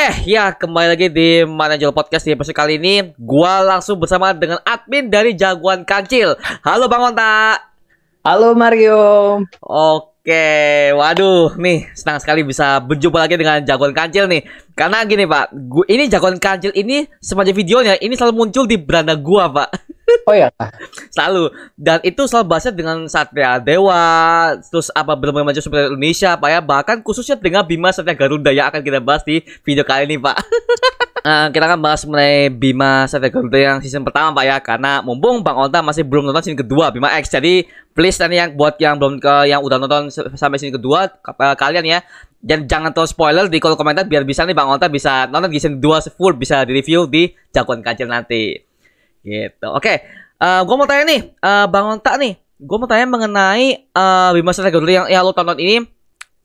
Ya kembali lagi di Manajer Podcast di episode kali ini. Gua langsung bersama dengan admin dari Jagoan Kancil. Halo Bang Onta. Halo Mario. Oke, waduh, nih senang sekali bisa berjumpa lagi dengan Jagoan Kancil nih. Karena gini Pak, ini Jagoan Kancil ini sepanjang videonya ini selalu muncul di beranda gua Pak. Oh ya, Selalu. Dan itu selalu bahasnya dengan Satria Dewa, terus apa benar-benar maju seperti Indonesia Pak ya. Bahkan khususnya dengan Bima Satria Garuda yang akan kita bahas di video kali ini Pak. Kita akan bahas mengenai Bima Satria Garuda yang season pertama Pak ya. Karena mumpung Bang Onta masih belum nonton season kedua Bima X. Jadi please nanti yang buat yang belum yang udah nonton sampai season kedua kalian ya. Dan jangan tahu spoiler di kolom komentar biar bisa nih Bang Onta bisa nonton season 2 full, bisa di review di Jagoan Kancil nanti. Gitu. Oke. Gue mau tanya nih, Bang Onta nih. Gue mau tanya mengenai Bima Satria Garuda yang lo tonton ini.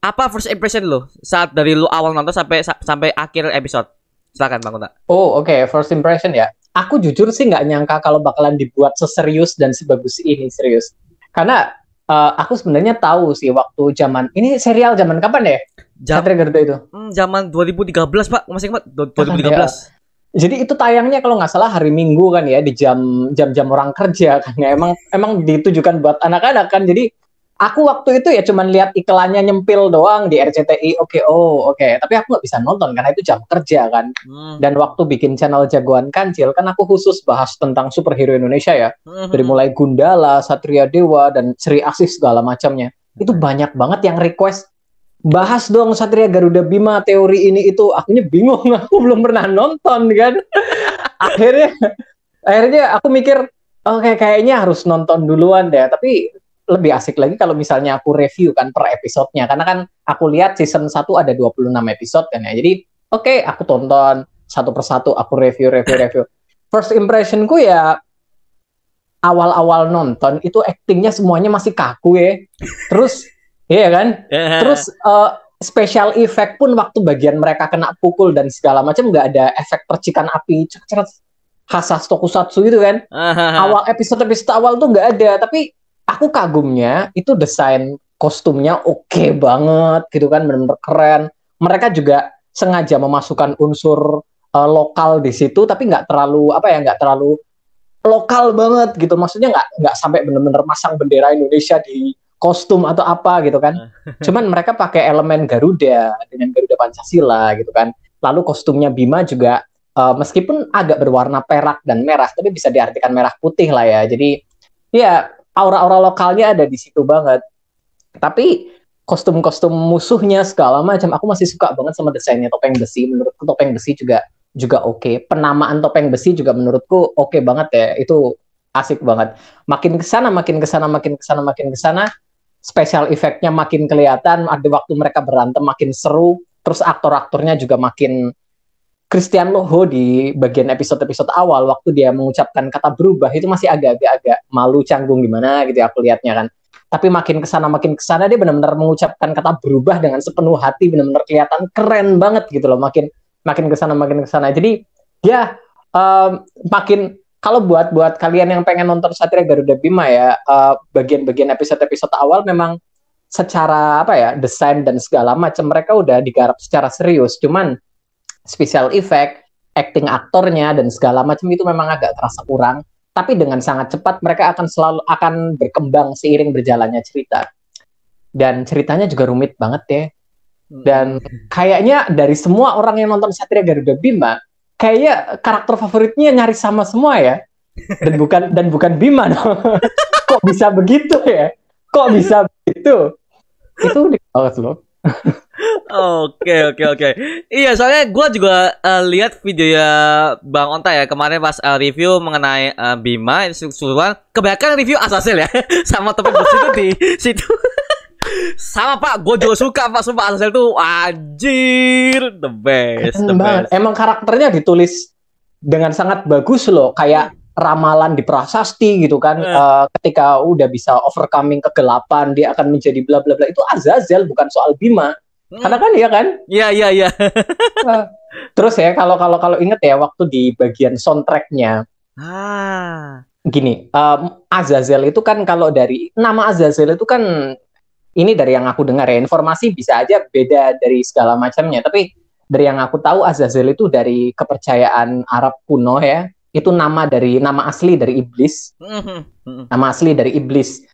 Apa first impression lo saat dari lo awal nonton sampai akhir episode? Silakan Bang Onta. Oh oke, first impression ya. Aku jujur sih nggak nyangka kalau bakalan dibuat seserius dan sebagus ini, serius. Karena aku sebenarnya tahu sih waktu zaman ini serial zaman kapan ya? Satria Garuda itu? Zaman 2013 Pak, masih ingat 2013. Ya. Jadi itu tayangnya kalau nggak salah hari Minggu kan ya, di jam orang kerja kan ya. Emang ditujukan buat anak-anak kan. Jadi aku waktu itu ya cuman lihat iklannya nyempil doang di RCTI. Oke. Tapi aku nggak bisa nonton karena itu jam kerja kan. Dan waktu bikin channel Jagoan Kancil kan aku khusus bahas tentang superhero Indonesia ya. Dari mulai Gundala, Satria Dewa, dan Sri Asih segala macamnya. Itu banyak banget yang request, bahas dong Satria Garuda Bima, teori ini itu. Akunya bingung, aku belum pernah nonton kan. akhirnya aku mikir, oke, kayaknya harus nonton duluan deh. Tapi lebih asik lagi kalau misalnya aku review kan per episodenya. Karena kan aku lihat season 1 ada 26 episode kan ya. Jadi oke, aku tonton satu persatu, aku review. First impressionku ya, awal-awal nonton itu actingnya semuanya masih kaku ya. Terus iya kan? Terus special effect pun waktu bagian mereka kena pukul dan segala macam nggak ada efek percikan api khas tokusatsu gitu kan. Awal episode awal tuh nggak ada, tapi aku kagumnya itu desain kostumnya oke banget gitu kan, benar-benar keren. Mereka juga sengaja memasukkan unsur lokal di situ, tapi nggak terlalu lokal banget gitu. Maksudnya nggak sampai benar-benar masang bendera Indonesia di kostum atau apa gitu kan. Cuman mereka pakai elemen Garuda dengan Garuda Pancasila gitu kan. Lalu kostumnya Bima juga meskipun agak berwarna perak dan merah, tapi bisa diartikan merah putih lah ya. Jadi ya aura-aura lokalnya ada di situ banget. Tapi kostum-kostum musuhnya segala macam, aku masih suka banget sama desainnya topeng besi. Menurutku topeng besi juga oke. Penamaan topeng besi juga menurutku oke banget ya. Itu asik banget. Makin ke sana, special effect-nya makin kelihatan, ada waktu mereka berantem makin seru, terus aktor-aktornya juga makin. Christian Loho di bagian episode-episode awal waktu dia mengucapkan kata berubah itu masih agak malu, canggung gimana gitu ya aku lihatnya kan. Tapi makin kesana dia benar-benar mengucapkan kata berubah dengan sepenuh hati, benar-benar kelihatan keren banget gitu loh. Makin kesana. Jadi ya makin. Kalau buat kalian yang pengen nonton Satria Garuda Bima ya, bagian-bagian episode awal memang secara desain dan segala macam mereka udah digarap secara serius. Cuman special effect, acting aktornya dan segala macam itu memang agak terasa kurang. Tapi dengan sangat cepat mereka akan berkembang seiring berjalannya cerita. Dan ceritanya juga rumit banget ya. Dan kayaknya dari semua orang yang nonton Satria Garuda Bima, kayaknya karakter favoritnya nyaris sama semua ya, dan bukan Bima dong. Kok bisa begitu ya? Itu banget loh. Oke. Iya, soalnya gue juga lihat video ya Bang Onta ya kemarin pas review mengenai Bima itu kebanyakan review Azazel ya sama topeng besi itu di situ. Sama Pak, gue juga suka Pak, sumpah Azazel tuh anjir the best. Emang karakternya ditulis dengan sangat bagus loh, kayak ramalan di prasasti gitu kan. Ketika udah bisa overcoming kegelapan, dia akan menjadi bla bla bla. Itu Azazel, bukan soal Bima. Karena kan ya kan? Iya. Terus ya kalau inget ya waktu di bagian soundtracknya. Gini, Azazel itu kan kalau dari nama Azazel itu kan, ini dari yang aku dengar ya, informasi bisa aja beda dari segala macamnya, tapi Dari yang aku tahu Azazel itu dari kepercayaan Arab kuno ya. Itu nama asli dari iblis. Nama asli dari iblis.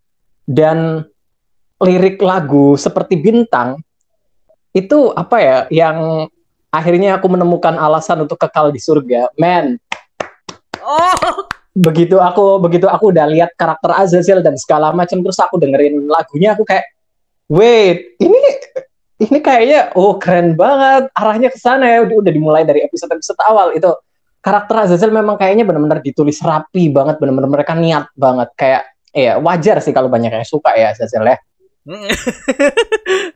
Dan lirik lagu Seperti Bintang itu apa ya yang akhirnya aku menemukan alasan untuk kekal di surga. Man. Oh. Begitu aku udah lihat karakter Azazel dan segala macam, terus aku dengerin lagunya, aku kayak wait, ini kayaknya keren banget, arahnya ke sana ya. Udah dimulai dari episode awal itu karakter Azazel memang kayaknya benar-benar ditulis rapi banget, benar-benar mereka niat banget, kayak wajar sih kalau banyak yang suka ya Azazel ya.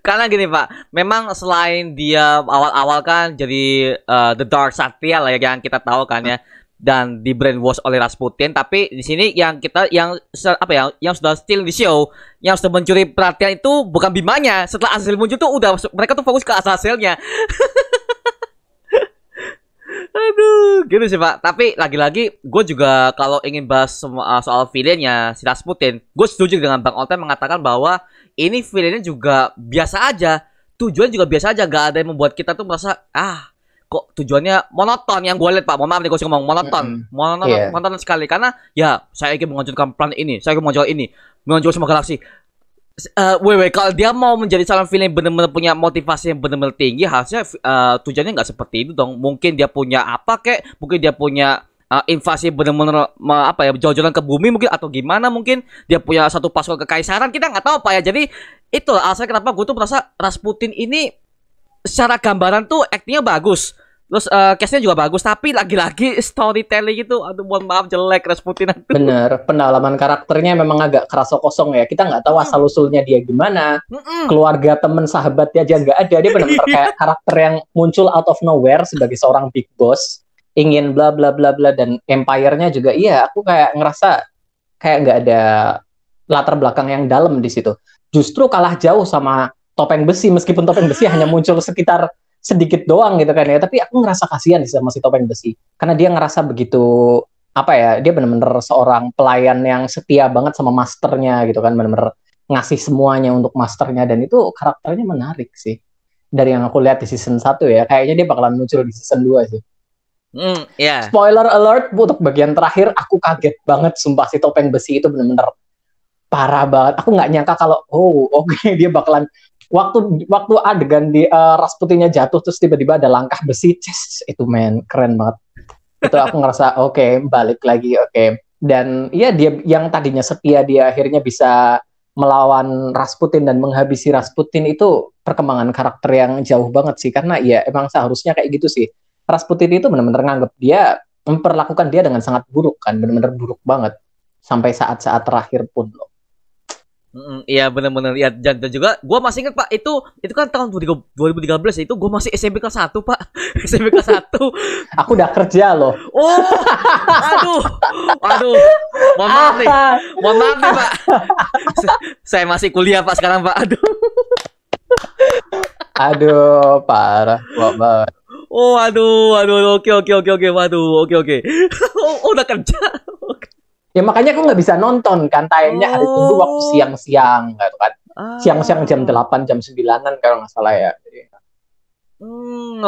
Karena gini Pak, memang selain dia awal-awal kan jadi The Dark Satria lah yang kita tahu kan ya, dan di brainwash oleh Rasputin, tapi di sini yang sudah still di show, yang sudah mencuri perhatian itu bukan Bimanya. Setelah Azazel muncul tuh udah mereka tuh fokus ke Azazelnya. Aduh, gitu sih Pak. Tapi lagi-lagi gue juga kalau ingin bahas soal villainnya si Rasputin, gue setuju dengan Bang Onten mengatakan bahwa ini villainnya juga biasa aja, tujuan juga biasa aja, gak ada yang membuat kita tuh merasa kok tujuannya monoton. Yang gue lihat Pak, mohon maaf nih gue ngomong monoton sekali, karena ya saya ingin menghancurkan planet ini, saya ingin menghancurkan semua galaksi. Kalau dia mau menjadi calon villain benar-benar punya motivasi yang benar-benar tinggi, harusnya tujuannya nggak seperti itu dong. Mungkin dia punya mungkin dia punya invasi benar-benar jauh-jauhan ke bumi mungkin, atau gimana, mungkin dia punya satu pasukan kekaisaran, kita nggak tahu Pak ya. Jadi itu alasannya kenapa gue tuh merasa Rasputin ini secara gambaran tuh actingnya bagus, terus cast-nya juga bagus, tapi lagi-lagi storytelling itu, aduh mohon maaf, jelek Rasputin. Bener, pendalaman karakternya memang agak kerasa kosong ya. Kita nggak tahu asal usulnya dia gimana, keluarga, temen, sahabatnya aja nggak ada. Dia benar-benar kayak karakter yang muncul out of nowhere sebagai seorang big boss, ingin bla bla bla bla, dan empire-nya juga aku kayak ngerasa kayak nggak ada latar belakang yang dalam di situ. Justru kalah jauh sama Topeng Besi, meskipun Topeng Besi hanya muncul sekitar sedikit doang gitu kan ya, tapi aku ngerasa kasihan sih sama si Topeng Besi, karena dia ngerasa begitu dia benar-benar seorang pelayan yang setia banget sama masternya gitu kan, benar-benar ngasih semuanya untuk masternya, dan itu karakternya menarik sih dari yang aku lihat di season 1 ya. Kayaknya dia bakalan muncul di season 2 sih. Spoiler alert, untuk bagian terakhir aku kaget banget sumpah, si Topeng Besi itu benar-benar parah banget. Aku nggak nyangka kalau dia bakalan waktu adegan di Rasputinnya jatuh terus tiba-tiba ada langkah besi, itu keren banget. Itu aku ngerasa balik lagi. Dan dia yang tadinya setia, dia akhirnya bisa melawan Rasputin dan menghabisi Rasputin, itu perkembangan karakter yang jauh banget sih, karena emang seharusnya kayak gitu sih. Rasputin itu benar-benar nganggap dia, memperlakukan dia dengan sangat buruk kan, benar-benar buruk banget sampai saat-saat terakhir pun loh. Iya benar-benar ya, dan juga gue masih ingat Pak, itu kan tahun 2013 itu gue masih SMP kelas 1 Pak. SMP kelas 1. Aku udah kerja loh. Aduh, mohon maaf nih Pak. Saya masih kuliah Pak sekarang Pak. Aduh parah banget. Oke. Waduh, oke. Udah kerja. Ya makanya aku nggak bisa nonton kan, tayangnya hari Tunggu waktu siang-siang gitu kan. Siang-siang jam 8, jam 9-an kalau nggak salah ya.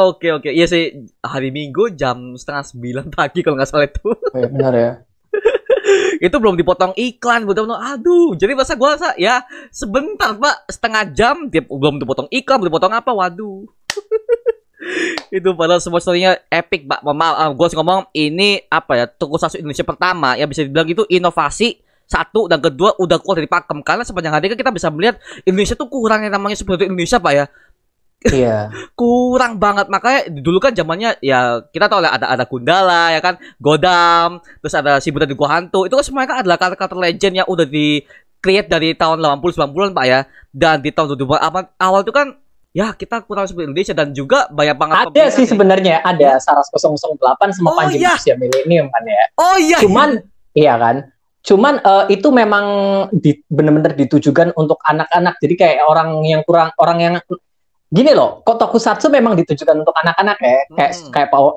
Oke. Iya sih, hari Minggu jam 8:30 pagi kalau nggak salah itu. Benar ya. Itu belum dipotong iklan, jadi masa gue ya sebentar Pak, setengah jam belum dipotong iklan, belum dipotong apa, waduh. Itu padahal semua story-nya epic Pak. Maaf, gue ngomong ini Tokusatsu Indonesia pertama ya, bisa dibilang itu inovasi satu, dan kedua udah keluar dari pakem, karena sepanjang hari kan kita bisa melihat Indonesia tuh kurang yang namanya seperti Indonesia Pak ya. Iya. Kurang banget, makanya dulu kan zamannya ya kita tahu lah, ada Gundala ya kan, Godam, terus ada Shibuya di Gua Hantu, itu kan semuanya kan adalah karakter legend yang udah di create dari tahun 80-90-an Pak ya. Dan di tahun 2000 awal itu kan ya kita kurang seperti Indonesia, dan juga banyak banget ada sih sebenarnya, ada Saras 008 sama Panji Manusia Milenium kan ya. Cuman itu memang benar-benar ditujukan untuk anak-anak, jadi kayak orang yang gini loh, kok tokusatsu memang ditujukan untuk anak-anak ya,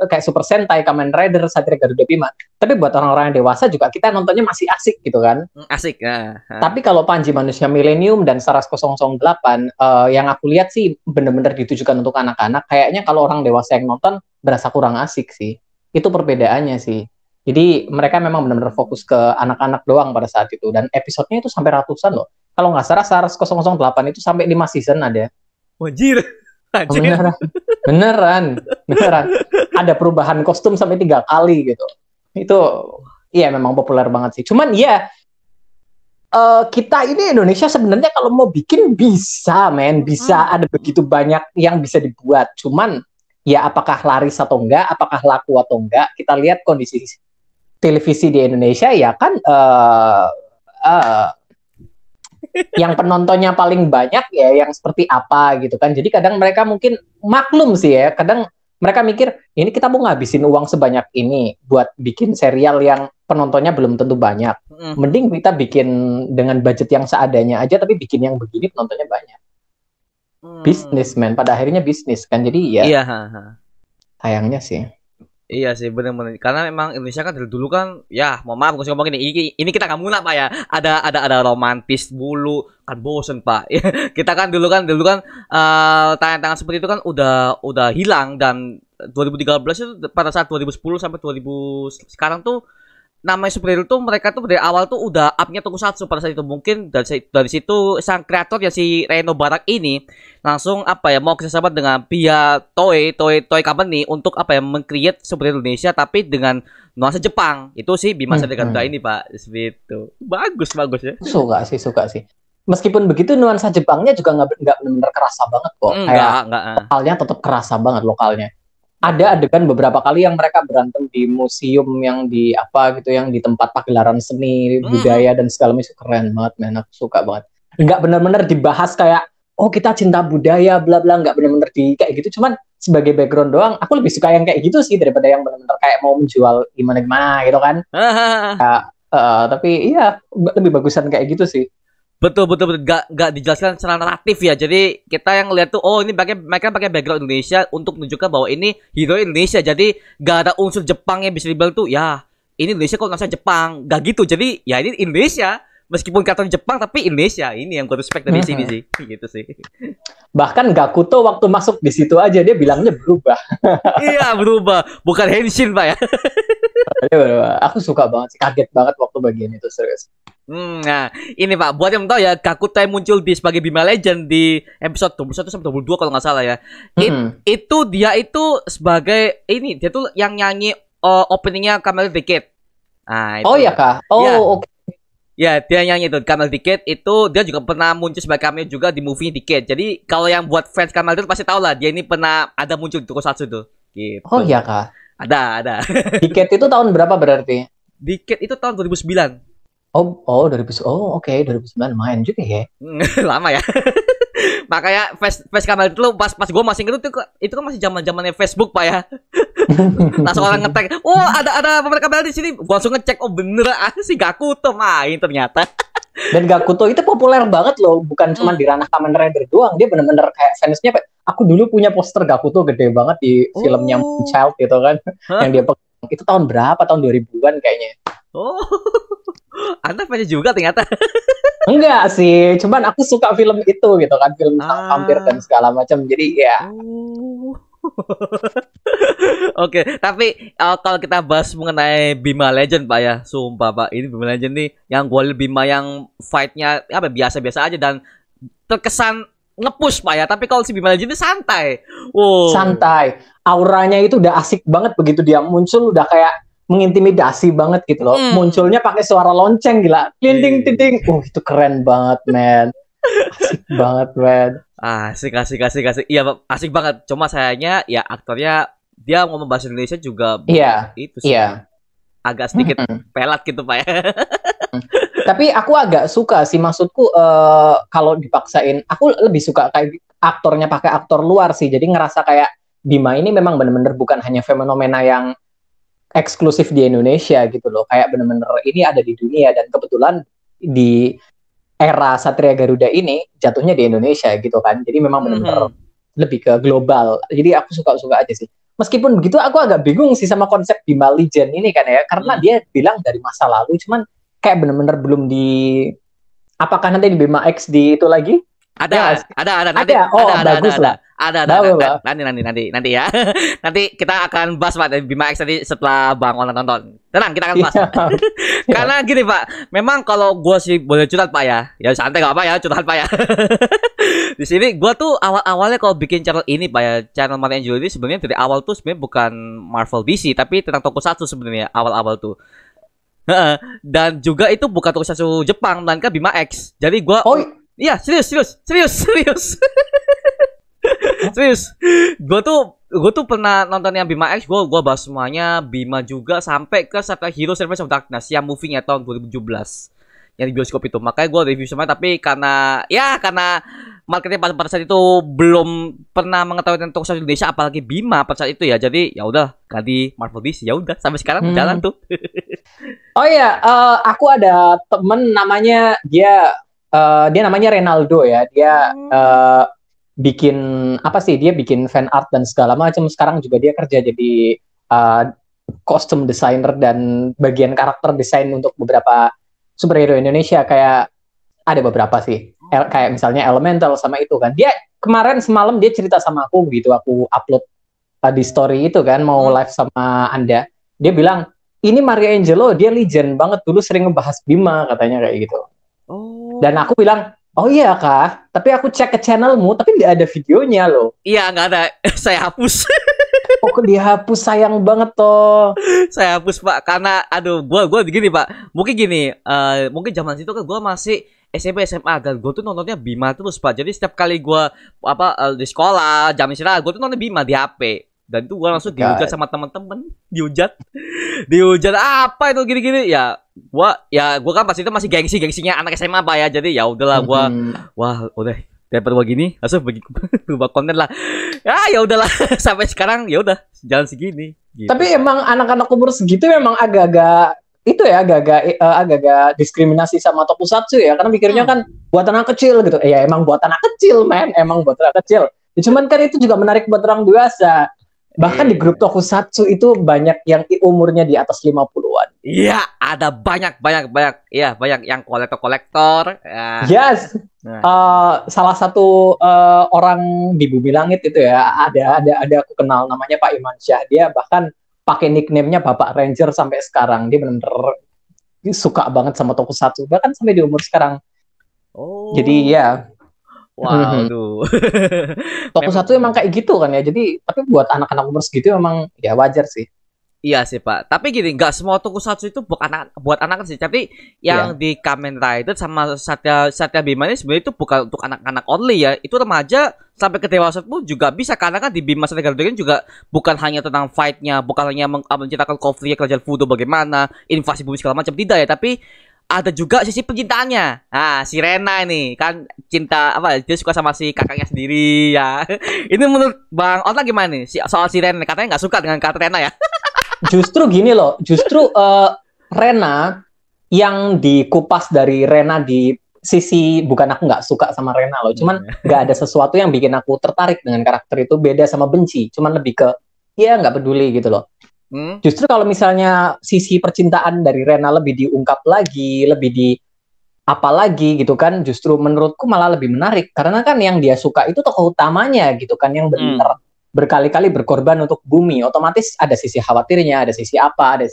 kayak Super Sentai, Kamen Rider, Satria Garuda Bima. Tapi buat orang-orang yang dewasa juga kita nontonnya masih asik gitu kan. Asik. Tapi kalau Panji Manusia Milenium dan Saras 008 yang aku lihat sih bener-bener ditujukan untuk anak-anak. Kayaknya kalau orang dewasa yang nonton berasa kurang asik sih. Itu perbedaannya sih. Jadi mereka memang benar-benar fokus ke anak-anak doang pada saat itu. Dan episodenya itu sampai ratusan loh. Kalau nggak salah Saras 008 itu sampai 5 season ada. Wajir. Beneran. Ada perubahan kostum sampai 3 kali gitu. Itu iya memang populer banget sih. Cuman ya kita ini Indonesia sebenarnya kalau mau bikin bisa ada begitu banyak yang bisa dibuat. Cuman ya apakah laris atau enggak, apakah laku atau enggak, kita lihat kondisi televisi di Indonesia ya kan yang penontonnya paling banyak ya yang seperti apa gitu kan. Jadi kadang mereka mungkin maklum sih ya, kadang mereka mikir ini kita mau ngabisin uang sebanyak ini buat bikin serial yang penontonnya belum tentu banyak. Mending kita bikin dengan budget yang seadanya aja tapi bikin yang begini penontonnya banyak. Bisnis man, pada akhirnya bisnis kan. Jadi ya iya, sayangnya sih. Iya sih, benar-benar. Karena memang Indonesia kan dari dulu kan, ya, mohon maaf kalau ngomong ini kita nggak muna Pak ya. Ada romantis dulu, kan bosen Pak. Kita kan dulu kan tangan-tangan seperti itu kan udah hilang. Dan 2013 itu pada saat 2010 sampai 2000 sekarang tuh namanya superhero tuh mereka tuh dari awal tuh udah up-nya tokusatsu pada saat itu. Mungkin dari situ sang kreator ya si Reno Barak ini langsung mau kerjasama dengan pihak Toei Company untuk meng-create superhero Indonesia tapi dengan nuansa Jepang. Itu sih Bima Satria Garuda ini Pak, seperti bagus ya. Suka sih. Meskipun begitu nuansa Jepangnya juga nggak benar-benar kerasa banget kok. Enggak. Lokalnya tetap kerasa banget lokalnya. Ada adegan beberapa kali yang mereka berantem di museum yang di yang di tempat pagelaran seni budaya dan segala macam, keren banget men, aku suka banget. Nggak benar-benar dibahas kayak kita cinta budaya bla bla, nggak benar-benar kayak gitu, cuman sebagai background doang. Aku lebih suka yang kayak gitu sih daripada yang benar-benar kayak mau menjual gimana gitu kan. Tapi iya lebih bagusan kayak gitu sih. Betul. Gak dijelaskan secara naratif ya. Jadi kita yang lihat tuh, ini mereka pakai background Indonesia untuk menunjukkan bahwa ini hero Indonesia. Jadi gak ada unsur Jepang yang bisa dibilang tuh, ya ini Indonesia kalau nasa Jepang. Gak gitu. Jadi ya ini Indonesia. Meskipun kata Jepang tapi Indonesia. Ini yang gue respect dari sini sih. Gitu sih. Bahkan Gakuto waktu masuk di situ aja dia bilangnya berubah. Iya berubah. Bukan Henshin Pak ya. Aku suka banget sih. Kaget banget waktu bagian itu, serius. Nah, ini Pak, buat yang tahu ya, Gakuto yang muncul sebagai Bima Legend di episode 21 sampai 22 kalau nggak salah ya. Itu dia itu sebagai dia tuh yang nyanyi openingnya Camel Decade. Nah, itu. Oh ya Kak. Oke. Ya, dia nyanyi itu Camel Decade itu dia juga pernah muncul sebagai cameo juga di movie Decade. Jadi kalau yang buat fans Camel itu pasti tahu lah dia ini pernah ada muncul di Tokusatsu tuh. Gitu. Oh iya Kak. Ada. Decade itu tahun berapa berarti? Decade itu tahun 2009. Oke, 2009 main juga ya. Lama ya. Makanya face Kamel itu pas gue masih itu kan masih zamannya Facebook Pak ya. Langsung orang nge-tag, ada pemain Kamel di sini. Gua langsung ngecek, bener si Gakuto main ternyata. Dan Gakuto itu populer banget loh, bukan cuma di ranah Kamen Rider doang. Dia bener-bener kayak fansnya. Aku dulu punya poster Gakuto gede banget di filmnya Child gitu kan. Yang dia itu tahun berapa? Tahun 2000-an kayaknya. Anda fans juga ternyata. Enggak sih, cuman aku suka film itu gitu kan, film vampir dan segala macam. Jadi ya. Oke, tapi kalau kita bahas mengenai Bima Legend Pak ya, sumpah Pak, ini Bima Legend nih yang gue lihat Bima yang fight-nya biasa-biasa aja dan terkesan nge-push Pak ya. Tapi kalau si Bima Legend ini santai. Santai. Auranya itu udah asik banget, begitu dia muncul udah kayak mengintimidasi banget gitu loh. Munculnya pakai suara lonceng gila. Ting. Itu keren banget, man. Asik banget, man. Asik. Iya, asik banget. Cuma sayangnya ya aktornya dia ngomong bahasa Indonesia juga itu sih. Iya. Agak sedikit pelat gitu, Pak ya. Tapi aku agak suka sih, maksudku kalau dipaksain, aku lebih suka kayak aktornya pakai aktor luar sih. Jadi ngerasa kayak Bima ini memang benar-benar bukan hanya fenomena yang eksklusif di Indonesia gitu loh, kayak bener-bener ini ada di dunia, dan kebetulan di era Satria Garuda ini jatuhnya di Indonesia gitu kan, jadi memang bener-bener lebih ke global. Jadi aku suka-suka aja sih. Meskipun begitu aku agak bingung sih sama konsep Bima Legend ini kan ya, karena dia bilang dari masa lalu, cuman kayak bener-bener belum di, apakah nanti di Bima X di itu lagi? Ada, nanti ada. Oh, bagus lah. Nanti ya. Nanti kita akan bahas Pak dari Bima X tadi setelah Bang Ona nonton. Tenang, kita akan bahas. Karena gini Pak, memang kalau gue sih boleh curhat Pak ya santai gak apa ya, curhat Pak ya. Di sini gue tuh awalnya kalau bikin channel ini Pak ya, channel Mario Angelo ini sebenarnya dari awal tuh sebenarnya bukan Marvel DC, tapi tentang tokusatsu sebenarnya awal-awal tuh. Dan juga itu bukan tokusatsu Jepang, melainkan Bima X. Jadi gue iya, serius. Serius. Gue tuh pernah nonton yang Bima X, gue bahas semuanya, Bima juga sampai ke Saga Hero Service of Darkness yang movie-nya tahun 2017 yang di bioskop itu. Makanya gue review semuanya, tapi karena marketnya pada saat itu belum pernah mengetahui tentang tokusatsu Indonesia, apalagi Bima pada saat itu ya. Jadi ya udah ganti Marvel DC, ya udah sampai sekarang jalan tuh. Oh iya, aku ada temen namanya dia namanya Renaldo ya. Dia bikin apa sih? Dia bikin fan art dan segala macam. Sekarang juga dia kerja jadi costume designer dan bagian karakter desain untuk beberapa superhero Indonesia. Kayak ada beberapa sih. Kayak misalnya Elemental sama itu kan. Dia kemarin semalam dia cerita sama aku gitu. Aku upload di story itu kan, mau live sama Anda. Dia bilang, ini Mario Angelo, dia legend banget. Dulu sering ngebahas Bima katanya kayak gitu. Dan aku bilang, oh iya kah? Tapi aku cek ke channelmu, tapi nggak ada videonya loh. Iya, nggak ada. Saya hapus. Kok dihapus, sayang banget toh. Saya hapus Pak, karena aduh, gue gini Pak. Mungkin gini, mungkin zaman situ kan gue masih SMP SMA, dan gue tuh nontonnya Bima terus Pak. Jadi setiap kali gue di sekolah, jam istirahat, gue tuh nonton Bima di HP. Dan itu gue langsung dihujat sama temen-temen, dihujat apa itu gini-gini ya. Gue kan pas itu masih gengsinya anak SMA Pak ya. Jadi ya udahlah gue udah daripada gue gini langsung berubah konten lah. Ya udahlah sampai sekarang ya udah jalan segini gitu. Tapi emang anak-anak umur segitu memang agak-agak itu ya, agak-agak diskriminasi sama tokusatsu ya, karena pikirnya kan buat anak kecil gitu. Ya emang buat anak kecil emang buat anak kecil. Cuman kan itu juga menarik buat orang dewasa. Bahkan di grup tokusatsu itu banyak yang umurnya di atas 50-an. Iya, ada banyak. Iya, banyak yang kolektor. Yes. Salah satu orang di Bumi Langit itu ya, ada aku kenal namanya Pak Imansyah. Dia bahkan pakai nickname-nya Bapak Ranger sampai sekarang. Dia benar-benar suka banget sama tokusatsu, bahkan sampai di umur sekarang. Jadi ya. Waduh. Tokusatsu emang kayak gitu kan ya. Jadi tapi buat anak-anak umur segitu emang ya wajar sih. Iya sih Pak. Tapi gini, nggak semua tokusatsu itu buat anak sih. Tapi yang di Kamen Rider sama Satya Bima ini sebenarnya itu bukan untuk anak-anak only ya. Itu remaja sampai ke dewasa pun juga bisa, karena kan di Bima Satya Garuda juga bukan hanya tentang fight-nya, bukan hanya menceritakan konflik kerajaan Fudo bagaimana, invasi bumi segala macam, tidak ya. Tapi ada juga sisi pencintaannya. Nah, si Rena ini kan cinta dia suka sama si kakaknya sendiri ya. Ini menurut Bang Ota gimana nih? Soal si Rena, katanya nggak suka dengan karakter Rena ya. Justru gini loh, Rena yang dikupas dari Rena di sisi, bukan aku nggak suka sama Rena loh, cuman nggak ada sesuatu yang bikin aku tertarik dengan karakter itu, beda sama benci, cuman lebih ke ya nggak peduli gitu loh. Justru kalau misalnya sisi percintaan dari Rena lebih diungkap lagi, lebih di apa lagi gitu kan, justru menurutku malah lebih menarik, karena kan yang dia suka itu tokoh utamanya gitu kan, yang benar berkali-kali berkorban untuk bumi. Otomatis ada sisi khawatirnya, ada sisi apa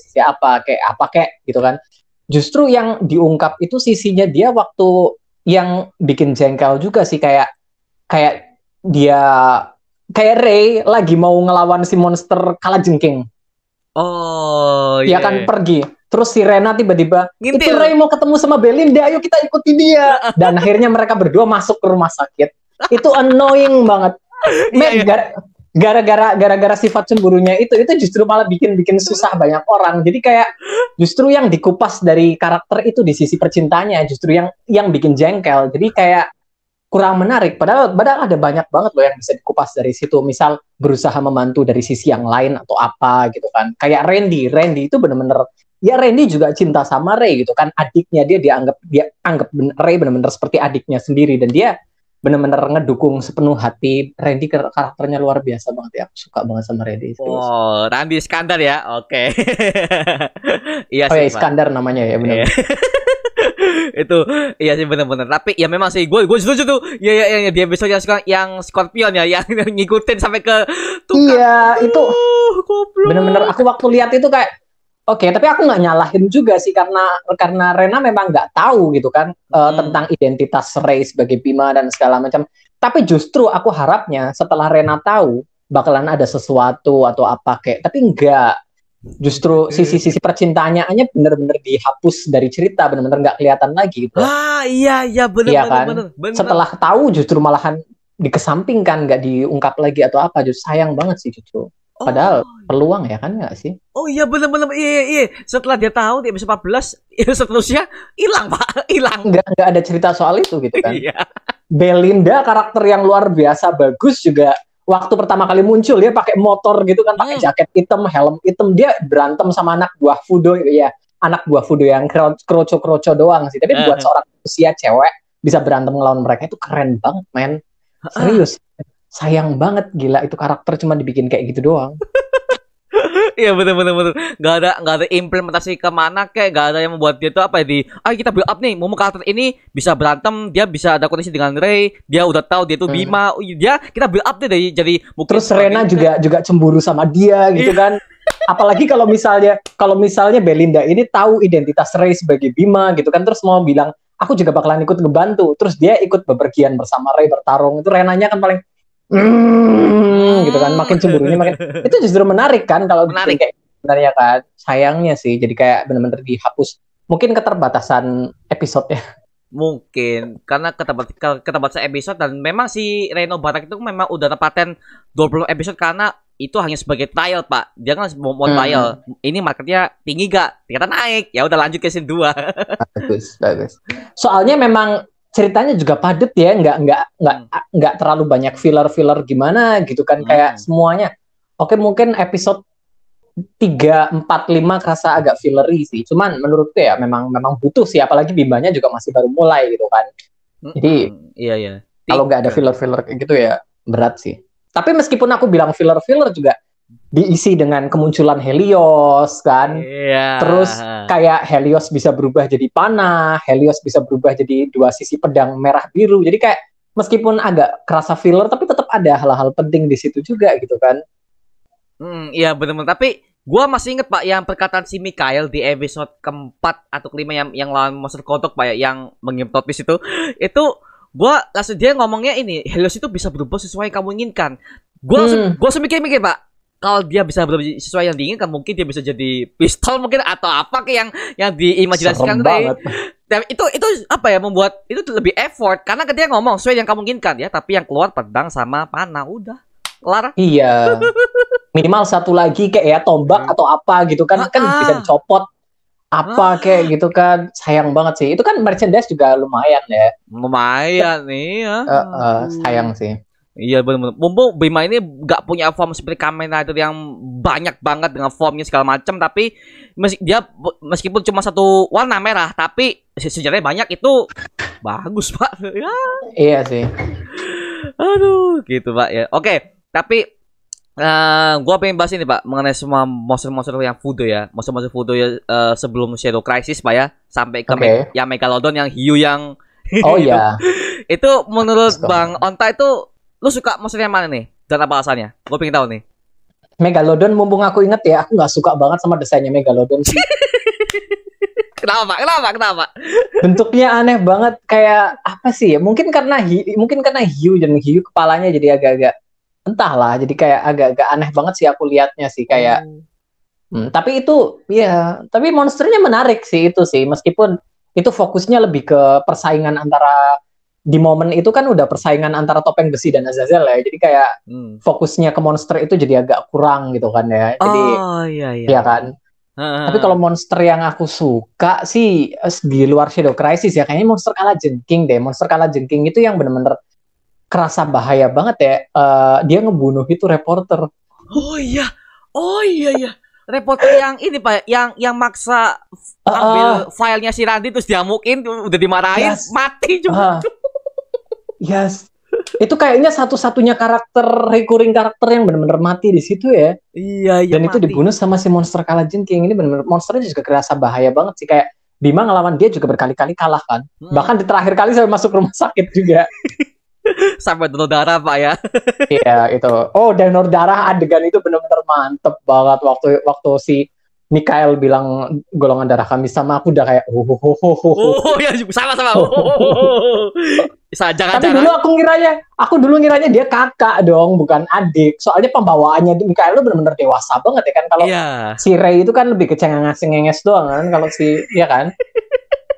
kayak gitu kan. Justru yang diungkap itu sisinya dia waktu yang bikin jengkel juga sih, kayak dia kayak Rey lagi mau ngelawan si monster kalajengking. Oh iya. Dia kan pergi. Terus si Rena tiba-tiba, itu Rey mau ketemu sama Belinda, ayo kita ikuti dia. Dan akhirnya mereka berdua masuk ke rumah sakit. Itu annoying banget. Gara-gara sifat cemburunya itu justru malah bikin susah banyak orang. Jadi kayak justru yang dikupas dari karakter itu di sisi percintanya, justru yang bikin jengkel. Jadi kayak kurang menarik. Padahal ada banyak banget loh yang bisa dikupas dari situ. Misal berusaha membantu dari sisi yang lain atau apa gitu kan. Kayak Randy itu bener-bener, ya Randy juga cinta sama Rey gitu kan. Adiknya dia anggap Rey bener-bener seperti adiknya sendiri, dan dia bener-bener ngedukung sepenuh hati. Randy karakternya luar biasa banget ya. Aku suka banget sama Randy. Oh, Randy Iskandar ya. Oke. Iya Oh sih, ya, Pak. Iskandar namanya ya, benar. Iya. Itu iya sih bener-bener. Tapi ya memang sih gue setuju tuh. Ya di episode yang Scorpion ya, yang ngikutin sampai ke tukang. Iya, itu goblok. bener-bener aku waktu lihat itu kayak oke, tapi aku nggak nyalahin juga sih karena Rena memang nggak tahu gitu kan tentang identitas Rey sebagai Bima dan segala macam. Tapi justru aku harapnya setelah Rena tahu bakalan ada sesuatu atau apa kayak, tapi enggak. Justru sisi-sisi percintaannya bener-bener dihapus dari cerita, bener-bener nggak kelihatan lagi gitu. Iya bener Iya bener, kan? bener, bener. Setelah tahu justru malahan dikesampingkan, nggak diungkap lagi atau apa, justru sayang banget sih justru. Padahal peluang ya kan nggak sih? Oh iya bener-bener iya. Setelah dia tahu di episode 14, ya seterusnya hilang Pak, hilang. Nggak ada cerita soal itu gitu kan? Iya. Belinda karakter yang luar biasa bagus juga. Waktu pertama kali muncul dia pakai motor gitu kan, pakai jaket hitam, helm hitam, dia berantem sama anak buah Fudo ya, anak buah Fudo yang kroco doang sih. Tapi buat seorang usia cewek bisa berantem ngelawan mereka itu keren banget, men. Serius. Sayang banget gila itu karakter cuma dibikin kayak gitu doang. Iya bener. Gak ada implementasi kemana kayak, gak ada yang membuat dia tuh apa ya ayo kita build up nih, mau karakter ini bisa berantem, dia bisa ada koneksi dengan Rey, dia udah tahu dia tuh Bima, dia kita build up deh jadi mungkin. Terus Rena juga cemburu sama dia gitu kan. Apalagi kalau misalnya Belinda ini tahu identitas Rey sebagai Bima gitu kan, terus mau bilang aku juga bakalan ikut ngebantu, terus dia ikut bepergian bersama Rey bertarung, itu Renanya kan paling gitu kan, makin cemburunya makin itu justru menarik kan kalau kayak sebenarnya kan. Sayangnya sih jadi kayak benar-benar dihapus, mungkin keterbatasan episode ya, mungkin karena keterbatasan episode. Dan memang si Reno Barak itu memang udah nempatin 20 episode karena itu hanya sebagai trial Pak, dia kan mau trial ini marketnya tinggi gak, ternyata naik, ya udah lanjut ke season 2. bagus soalnya memang ceritanya juga padat ya, nggak terlalu banyak filler gimana gitu kan, kayak semuanya. Oke, mungkin episode 3, 4, 5 kerasa agak fillery sih. Cuman menurutku ya memang butuh sih, apalagi Bimanya juga masih baru mulai gitu kan. Jadi iya. Kalau nggak ada filler kayak gitu ya berat sih. Tapi meskipun aku bilang filler juga diisi dengan kemunculan Helios kan. Terus kayak Helios bisa berubah jadi panah, Helios bisa berubah jadi dua sisi pedang merah biru. Jadi kayak meskipun agak kerasa filler tapi tetap ada hal-hal penting di situ juga gitu kan. Iya benar-benar. Tapi gua masih inget Pak yang perkataan si Mikael di episode keempat atau kelima yang lawan monster kodok Pak ya, yang mengirim plot twist itu gua langsung dia ngomongnya ini, Helios itu bisa berubah sesuai yang kamu inginkan. Gua langsung mikir Pak, kalau dia bisa berubah sesuai yang diinginkan, mungkin dia bisa jadi pistol mungkin atau apa kayak yang diimajinasikan tadi. Dan itu apa ya, membuat itu lebih effort karena ketika ngomong sesuai yang kamu inginkan ya, tapi yang keluar pedang sama panah, udah kelar. Iya. Minimal satu lagi kayak ya tombak atau apa gitu kan, kan bisa dicopot apa kayak gitu kan. Sayang banget sih. Itu kan merchandise juga lumayan ya. Lumayan nih ya. Sayang sih. Iya benar-benar. Mumpung Bima ini gak punya form seperti Kamen Rider yang banyak banget dengan formnya segala macam, tapi dia meskipun cuma satu warna merah tapi sejarahnya banyak, itu bagus Pak. Ya. Iya sih. Aduh, gitu Pak ya. Oke, tapi gua pengen bahas ini Pak mengenai semua monster-monster yang Fudo ya, monster-monster Fudo ya, sebelum Shadow Crisis Pak ya, sampai ke yang Megalodon, yang hiu yang oh iya. Itu menurut Bang Onta itu lu suka monster yang mana nih? Dan apa alasannya? Gue pengen tahu nih. Megalodon, mumpung aku inget ya, aku nggak suka banget sama desainnya Megalodon sih. Kenapa? Bentuknya aneh banget, kayak apa sih ya? Mungkin karena hiu dan hiu kepalanya jadi agak-agak entahlah, jadi kayak agak-agak aneh banget sih aku lihatnya sih kayak. Tapi itu ya, tapi monsternya menarik sih itu sih, meskipun itu fokusnya lebih ke persaingan antara, di momen itu kan udah persaingan antara Topeng Besi dan Azazel ya, jadi kayak fokusnya ke monster itu jadi agak kurang gitu kan ya. Jadi iya kan. Tapi kalau monster yang aku suka sih di luar Shadow Crisis ya, kayaknya monster Kalajengking deh. Monster Kalajengking itu yang bener-bener kerasa bahaya banget ya. Dia ngebunuh itu reporter. Oh iya. Reporter yang ini Pak, yang maksa ambil filenya si Randy terus diamukin, udah dimarahin, mati juga. Yes. Itu kayaknya satu-satunya recurring karakter yang benar-benar mati di situ ya. Iya, Dan itu mati. dibunuh sama si monster Kalajin King ini benar-benar monsternya juga kerasa bahaya banget sih, kayak Bima ngelawan dia juga berkali-kali kalah kan. Bahkan di terakhir kali saya masuk rumah sakit juga. Sampai donor darah Pak ya. Iya itu. Oh, donor darah adegan itu benar-benar mantep banget waktu si Mikael bilang golongan darah kami sama, aku udah kayak Oh ya sama-sama. Jangan. Tapi dulu ngiranya dia kakak dong, bukan adik. Soalnya pembawaannya Mikael itu benar-benar dewasa banget ya kan. Kalau si Ray itu kan lebih kecengenges doang kan, kalau si ya kan.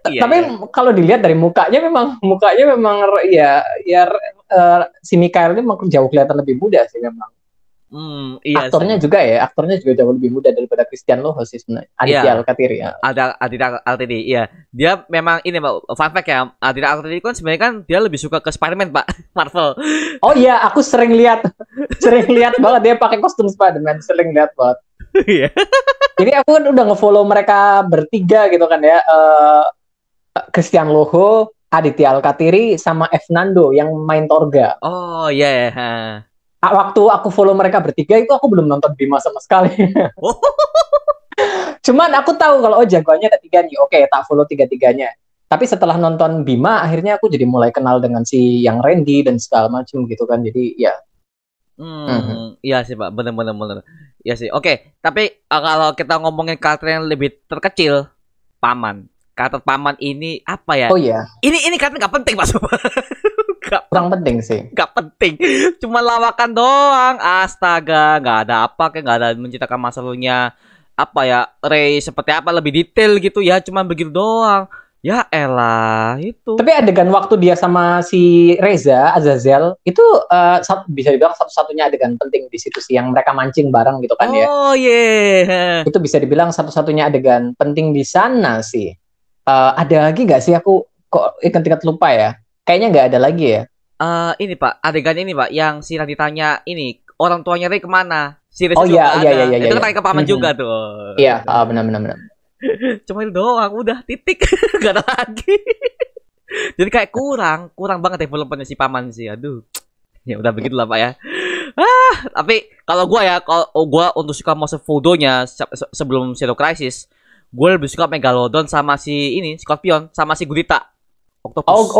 Tapi kalau dilihat dari mukanya memang ya si Mikael ini memang jauh kelihatan lebih muda sih memang. Iya aktornya sih. juga jauh lebih muda daripada Christian Loho sih sebenarnya. Aditya Alkatiri ya. Aditya Alkatiri, iya. Dia memang ini Pak, fun fact ya. Aditya Alkatiri kan sebenarnya kan dia lebih suka ke Spider-Man Pak, Marvel. Oh iya, aku sering lihat banget dia pakai kostum Spider-Man, sering lihat banget. Iya. Jadi aku kan udah nge-follow mereka bertiga gitu kan ya. Christian Loho, Aditya Alkatiri, sama F. Nando yang main Torga. Oh iya. Yeah. Waktu aku follow mereka bertiga itu aku belum nonton Bima sama sekali. Cuman aku tahu kalau jagoannya ada 3 nih. Oke, tak follow 3-3-nya. Tapi setelah nonton Bima, akhirnya aku jadi mulai kenal dengan si yang Randy dan segala macam gitu kan. Jadi ya. Iya sih Pak, bener. Iya sih. Oke, tapi kalau kita ngomongin karakter yang lebih terkecil, Paman. Karakter Paman ini apa ya? Oh iya. Ini karakter nggak penting Pak. Kurang penting sih. Gak penting. Cuma lawakan doang. Astaga, nggak ada apa, kayak nggak ada menceritakan masa lalunya. Apa ya, Ray seperti apa lebih detail gitu ya, cuma begitu doang. Ya elah, itu. Tapi adegan waktu dia sama si Reza Azazel itu bisa dibilang satu-satunya adegan penting di situ sih, yang mereka mancing bareng gitu kan ya. Oh yeah. Itu bisa dibilang satu-satunya adegan penting di sana sih. Ada lagi nggak sih, aku kok ingat-ingat lupa ya. Kayaknya nggak ada lagi ya. Ini Pak, adegan ini Pak, yang si Radit ditanya ini orang tuanya Ray kemana? Si Ray juga ada. Iya. Itu kan tanya ke Paman juga tuh. Iya, benar. Cuma itu doang, udah titik. Gak ada lagi. Jadi kayak kurang banget developmentnya si Paman sih. Aduh. Ya udah begitulah Pak ya. Tapi kalau gua untuk suka monster fodonya sebelum Shadow Crisis, gue lebih suka Megalodon sama si ini Scorpion sama si Gurita. Octopus.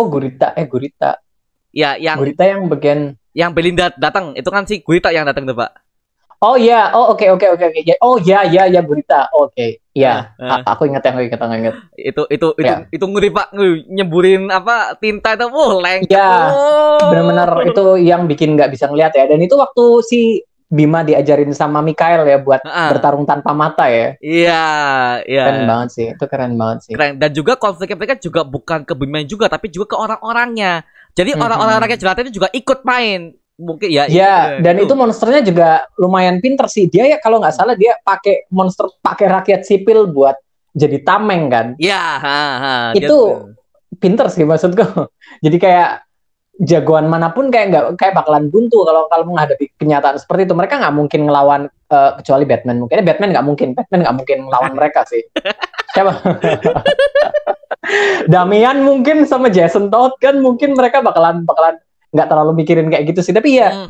Gurita. Ya, Gurita yang bagian yang Belinda datang, itu kan si Gurita yang datang tuh, Pak. Oh iya, oke. Oh ya Gurita. Oke. Iya, aku ingat. Itu ngeri Pak, nyeburin apa tinta itu, lengket. Iya. Benar-benar itu yang bikin nggak bisa ngeliat ya. Dan itu waktu si Bima diajarin sama Mikael ya buat bertarung tanpa mata ya. Iya. Keren banget sih, itu keren banget sih. Keren. Dan juga konfliknya mereka juga bukan ke Bima juga, tapi juga ke orang-orangnya. Jadi orang-orang rakyat jelata itu juga ikut main. Mungkin ya. Iya, dan itu monsternya juga lumayan pinter sih. Dia ya kalau nggak salah dia pakai rakyat sipil buat jadi tameng kan. Iya, itu pinter sih maksudku. Jadi kayak jagoan manapun kayak bakalan buntu kalau menghadapi kenyataan seperti itu. Mereka nggak mungkin ngelawan kecuali Batman. Mungkin Batman nggak mungkin ngelawan mereka sih. Siapa? Damian mungkin sama Jason Todd kan mungkin mereka bakalan nggak terlalu mikirin kayak gitu sih. Tapi ya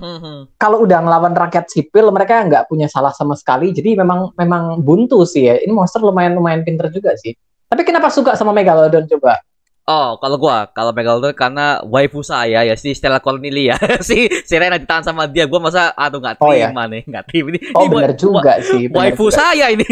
kalau udah ngelawan rakyat sipil mereka nggak punya salah sama sekali. Jadi memang buntu sih ya. Ini monster lumayan pinter juga sih. Tapi kenapa suka sama Megalodon coba? Oh, kalau Megalodon karena waifu saya ya si Stella Cornelia si Rena ditahan sama dia, gue masa nggak terima nih, nggak terima ini. Bener juga sih. Waifu saya ini.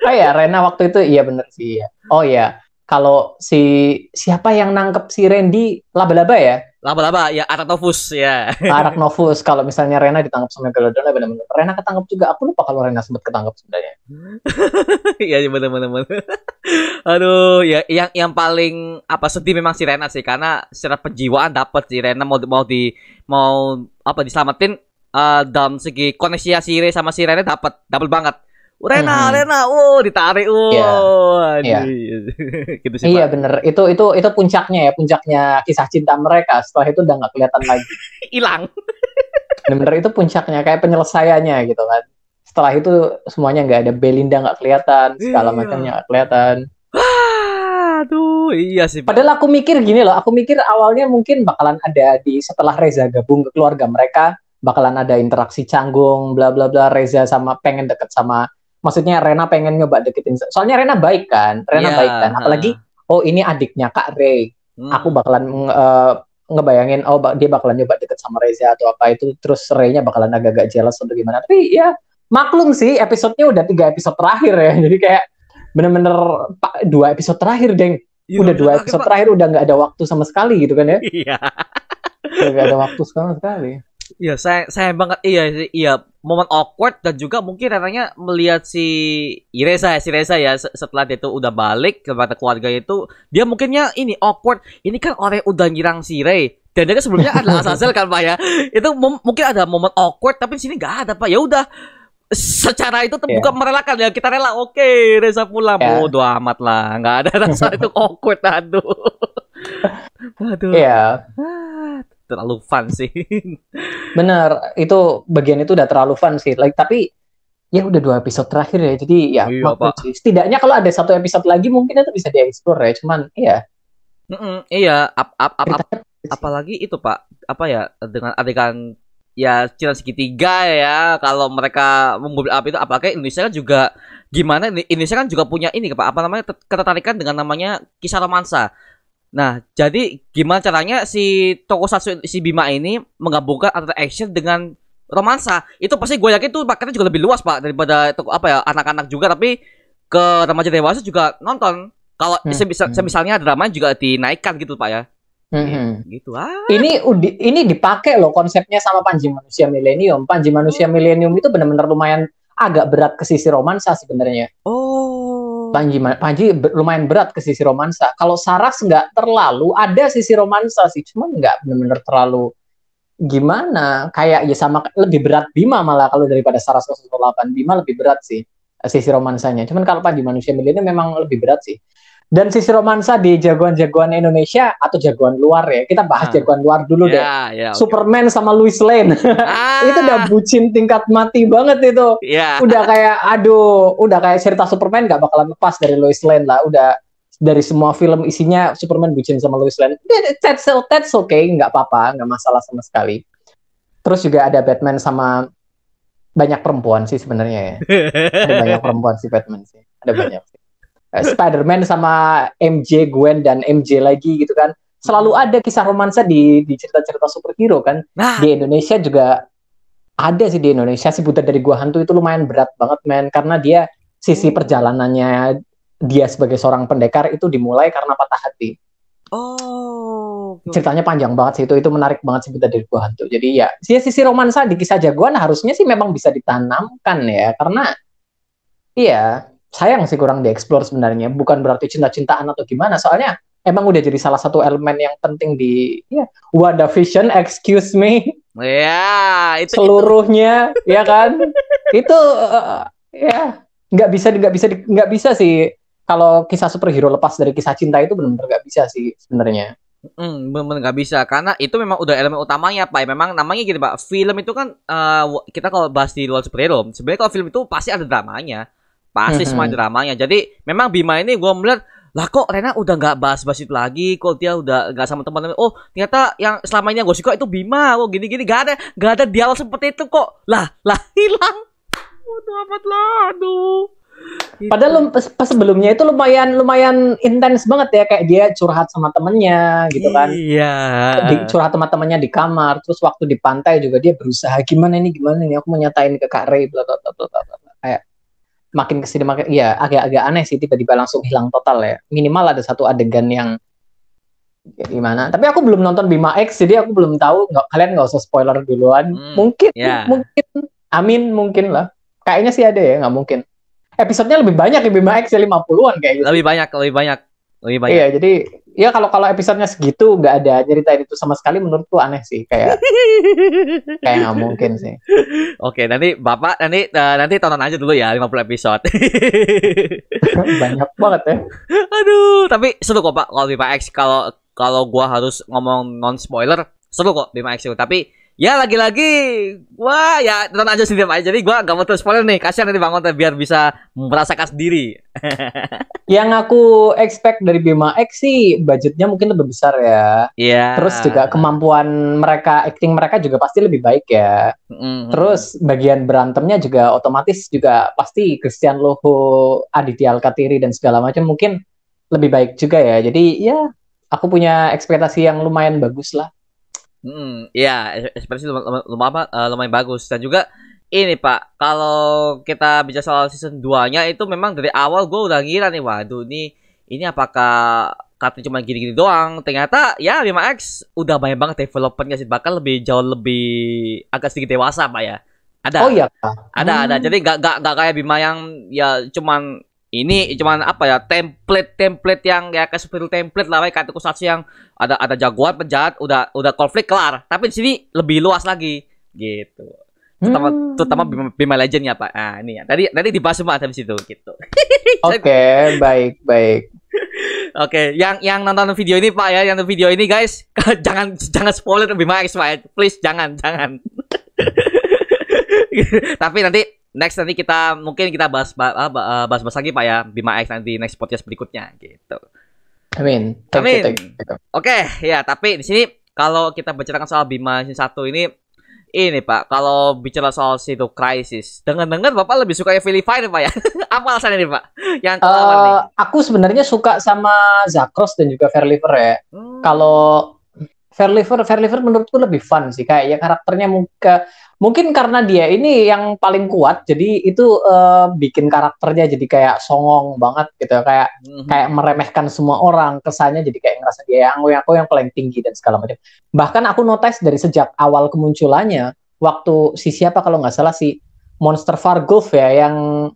Oh ya, Rena waktu itu iya bener sih ya. Oh ya, kalau siapa yang nangkep si Randy, laba-laba ya? Laba-laba ya, Arachnophus ya. Arachnophus. Kalau misalnya Rena ditangkap sama Megalodon, benar-benar. Rena ketangkep juga. Aku lupa kalau Rena sempat ketangkep sebenarnya. Iya benar. Aduh, ya yang paling sedih memang si Rena sih, karena secara penjiwaan dapat si Rena mau diselamatin dalam segi koneksi si Ray sama si Rena dapat banget. Rena, ditarik, gitu sih. Iya bener, itu puncaknya kisah cinta mereka. Setelah itu udah nggak kelihatan lagi, hilang. Bener itu puncaknya, kayak penyelesaiannya gitu kan. Setelah itu semuanya nggak ada, Belinda nggak kelihatan, segala macamnya nggak kelihatan. Aduh, Aduh, iya sih, Pak. Padahal aku mikir gini loh, aku mikir awalnya mungkin bakalan ada setelah Reza gabung ke keluarga mereka, bakalan ada interaksi canggung, bla bla bla. Reza sama pengen deket sama, maksudnya Rena pengen nyoba deketin. Soalnya Rena baik kan, Apalagi, oh ini adiknya Kak Ray. Aku bakalan ngebayangin, oh dia bakalan nyoba deket sama Reza atau apa itu, terus Ray-nya bakalan agak-agak jealous atau gimana. Tapi ya maklum sih, episodenya udah 3 episode terakhir ya, jadi kayak bener-bener 2 episode terakhir, Deng. Ya, udah 2 episode terakhir udah nggak ada waktu sama sekali gitu kan ya. Iya. Nggak ada waktu sama sekali. Iya, saya banget. Iya, momen awkward dan juga mungkin katanya melihat si Reza ya setelah dia tuh udah balik kepada keluarga itu, dia mungkinnya ini awkward. Ini kan orang udah nyerang si Ray. Dan dia kan sebelumnya adalah Azazel kan, Pak ya. Itu mungkin ada momen awkward, tapi di sini nggak ada, Pak. Ya udah, secara itu terbuka merelakan ya, kita rela. Oke, Reza pulang. Bodo amat lah, nggak ada rasa itu awkward. Aduh. Iya. Terlalu fun sih. Bener, itu bagian itu udah terlalu fun sih. Tapi ya udah 2 episode terakhir ya, jadi ya sih. Setidaknya kalau ada 1 episode lagi mungkin itu bisa dieksplor ya. Cuman iya, apalagi itu Pak, apa ya, dengan adegan ya cinta segitiga ya, kalau mereka membuild up itu, apalagi Indonesia kan juga gimana, Indonesia kan juga punya ini Pak, apa namanya, ketertarikan dengan namanya kisah romansa. Nah, jadi gimana caranya si tokusatsu si Bima ini menggabungkan antara action dengan romansa? Itu pasti gue yakin tuh paketnya juga lebih luas Pak daripada apa ya, anak-anak juga, tapi ke remaja dewasa juga nonton. Kalau misalnya drama juga dinaikkan gitu Pak ya. Gitu. Ini dipakai loh konsepnya sama Panji Manusia Milenium. Panji Manusia Milenium itu benar-benar lumayan agak berat ke sisi romansa sebenarnya. Panji lumayan berat ke sisi romansa. Kalau Saras nggak terlalu, ada sisi romansa sih, cuman nggak benar-benar terlalu gimana. Kayak ya sama, lebih berat Bima malah kalau daripada Saras 008. Bima lebih berat sih sisi romansanya. Cuman kalau Panji Manusia Milenium memang lebih berat sih. Dan sisi romansa di jagoan-jagoan Indonesia atau jagoan luar ya. Kita bahas jagoan luar dulu deh. Superman sama Lois Lane. Itu udah bucin tingkat mati banget itu. Udah kayak, udah kayak cerita Superman gak bakalan lepas dari Lois Lane lah. Udah dari semua film isinya Superman bucin sama Lois Lane. That's okay, gak apa-apa, gak masalah sama sekali. Terus juga ada Batman sama banyak perempuan sih sebenarnya ya. Ada banyak perempuan sih Batman sih. Ada banyak sih. Spider-Man sama MJ, Gwen dan MJ lagi gitu kan. Selalu ada kisah romansa di cerita-cerita superhero kan. Di Indonesia juga ada sih, di Indonesia si Buta dari Gua Hantu itu lumayan berat banget men, karena dia sisi perjalanannya dia sebagai seorang pendekar itu dimulai karena patah hati. Ceritanya panjang banget sih, itu menarik banget si Buta dari Gua Hantu. Jadi ya sisi romansa di kisah jagoan harusnya sih memang bisa ditanamkan ya, karena sayang sih kurang dieksplor sebenarnya. Bukan berarti cinta-cintaan atau gimana, soalnya emang udah jadi salah satu elemen yang penting di WandaVision, excuse me. Itu seluruhnya ya kan. Itu nggak bisa sih kalau kisah superhero lepas dari kisah cinta, itu benar-benar nggak bisa sih sebenarnya. Bener nggak bisa, karena itu memang udah elemen utamanya Pak. Memang namanya gitu Pak, film itu kan kita kalau bahas di luar superhero, sebenarnya kalau film itu pasti ada dramanya. Pasti semua dramanya. Jadi memang Bima ini gue melihat, lah kok Rena udah nggak bahas-bahas itu lagi, kok dia udah nggak sama teman-teman. Oh ternyata yang selama ini gue suka itu Bima. Oh gini-gini, gak ada dialog seperti itu kok. Lah hilang. Waduh amat lah, aduh. Padahal pas sebelumnya itu lumayan intens banget ya, kayak dia curhat sama temennya gitu kan. Curhat sama temennya di kamar, terus waktu di pantai juga dia berusaha gimana ini aku mau nyatain ke Kak Ray, bla bla bla bla. Kayak makin kesini agak-agak aneh sih, tiba-tiba langsung hilang total ya. Minimal ada satu adegan yang gimana. Tapi aku belum nonton Bima X, jadi aku belum tahu. Kalian nggak usah spoiler duluan. Mungkin lah. Kayaknya sih ada ya, nggak mungkin. Episodenya lebih banyak di Bima X ya, 50-an kayaknya. Lebih banyak. Iya, jadi ya kalau episodenya segitu nggak ada ceritain itu sama sekali, menurutku aneh sih, kayak nggak mungkin sih. Oke, nanti Bapak nanti tonton aja dulu ya 50 episode. Banyak banget ya. Aduh, tapi seru kok Pak kalau Bima X. Kalau gua harus ngomong non spoiler, seru kok Bima X itu. Tapi Ya lagi-lagi, wah ya tonton aja sendiri Pak. Jadi gua gak mau terus spoiler nih. Kasihan nanti Bang Konten biar bisa merasakan sendiri. Yang aku expect dari Bima X sih budgetnya mungkin lebih besar ya. Iya. Terus juga kemampuan mereka, acting mereka juga pasti lebih baik ya. Terus bagian berantemnya juga otomatis juga pasti Christian Loho, Aditya Alkatiri dan segala macam mungkin lebih baik juga ya. Jadi ya aku punya ekspektasi yang lumayan bagus lah. Iya, ekspresi lumayan bagus. Dan juga ini Pak, kalau kita bicara soal season 2-nya itu memang dari awal gue udah ngira nih, waduh ini apakah katanya cuma gini-gini doang. Ternyata ya Bima X udah banyak banget developmentnya sih, bahkan jauh lebih agak sedikit dewasa Pak ya. Ada. Oh iya. Ada. Jadi nggak kayak Bima yang ya cuman apa ya, template yang ya kayak seperti template lah kayak tokusatsu yang ada jagoan penjahat udah konflik kelar, tapi di sini lebih luas lagi gitu. Terutama Bima Legend ya Pak. Nah ini ya tadi dibahas semua di situ gitu. Oke, baik. Oke, yang nonton video ini Pak ya, yang nonton video ini guys, jangan spoiler Bima X Pak ya. Please jangan. Tapi nanti kita bahas lagi Pak ya, Bima X nanti next podcast berikutnya gitu. Amin. Oke, ya tapi di sini kalau kita bicarakan soal Bima season 1 ini Pak, kalau bicara soal situ Crisis, dengar Bapak lebih suka Evil Fire Pak ya? Apa alasannya nih Pak? Yang nih. Aku sebenarnya suka sama Zakros dan juga Fairliver ya. Kalau Fairliver menurutku lebih fun sih, kayak ya karakternya mungkin karena dia ini yang paling kuat, jadi itu bikin karakternya jadi kayak songong banget gitu, kayak meremehkan semua orang, kesannya jadi kayak ngerasa dia aku yang paling tinggi dan segala macam. Bahkan aku notice dari sejak awal kemunculannya, waktu siapa kalau nggak salah si Monster Vargulf ya, yang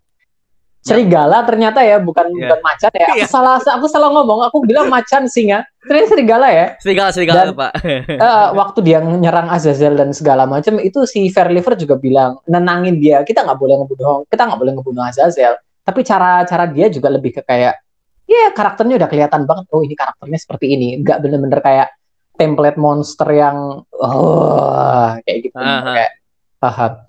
serigala ternyata ya, bukan macan ya. Aku salah ngomong, aku bilang macan singa, ternyata serigala ya. Serigala dan, Pak. Waktu dia nyerang Azazel dan segala macam, itu si Fairliver juga bilang nenangin dia, kita nggak boleh ngebunuh Azazel, tapi cara dia juga lebih ke kayak karakternya udah kelihatan banget, oh ini karakternya seperti ini, nggak bener-bener kayak template monster yang kayak gitu. Kayak paham.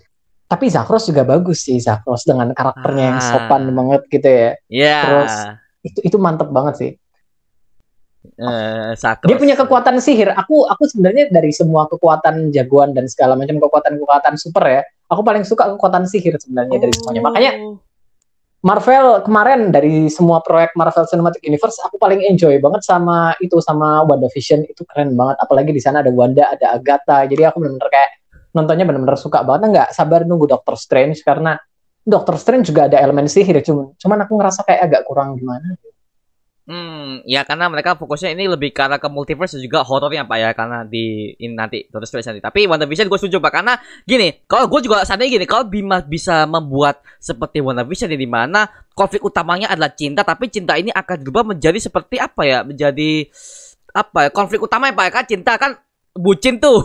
Tapi Zakros juga bagus sih, Zakros dengan karakternya yang sopan banget gitu ya. Terus itu mantep banget sih. Dia punya kekuatan sihir. Aku sebenarnya dari semua kekuatan jagoan dan segala macam kekuatan super ya, aku paling suka kekuatan sihir sebenarnya dari semuanya. Makanya Marvel kemarin dari semua proyek Marvel Cinematic Universe, aku paling enjoy banget sama WandaVision, itu keren banget. Apalagi di sana ada Wanda, ada Agatha. Jadi aku benar-benar kayak nontonnya benar-benar suka banget, nggak sabar nunggu Doctor Strange, karena Doctor Strange juga ada elemen sihir, cuman aku ngerasa kayak agak kurang gimana. Ya karena mereka fokusnya ini lebih karena ke multiverse dan juga horornya Pak ya, karena nanti Doctor Strange nanti. Tapi WandaVision gue setuju Pak, karena gini, kalau gue juga sadar gini, kalau Bima bisa membuat seperti WandaVision di mana konflik utamanya adalah cinta, tapi cinta ini akan berubah menjadi seperti konflik utamanya Pak ya, kan cinta kan bucin tuh.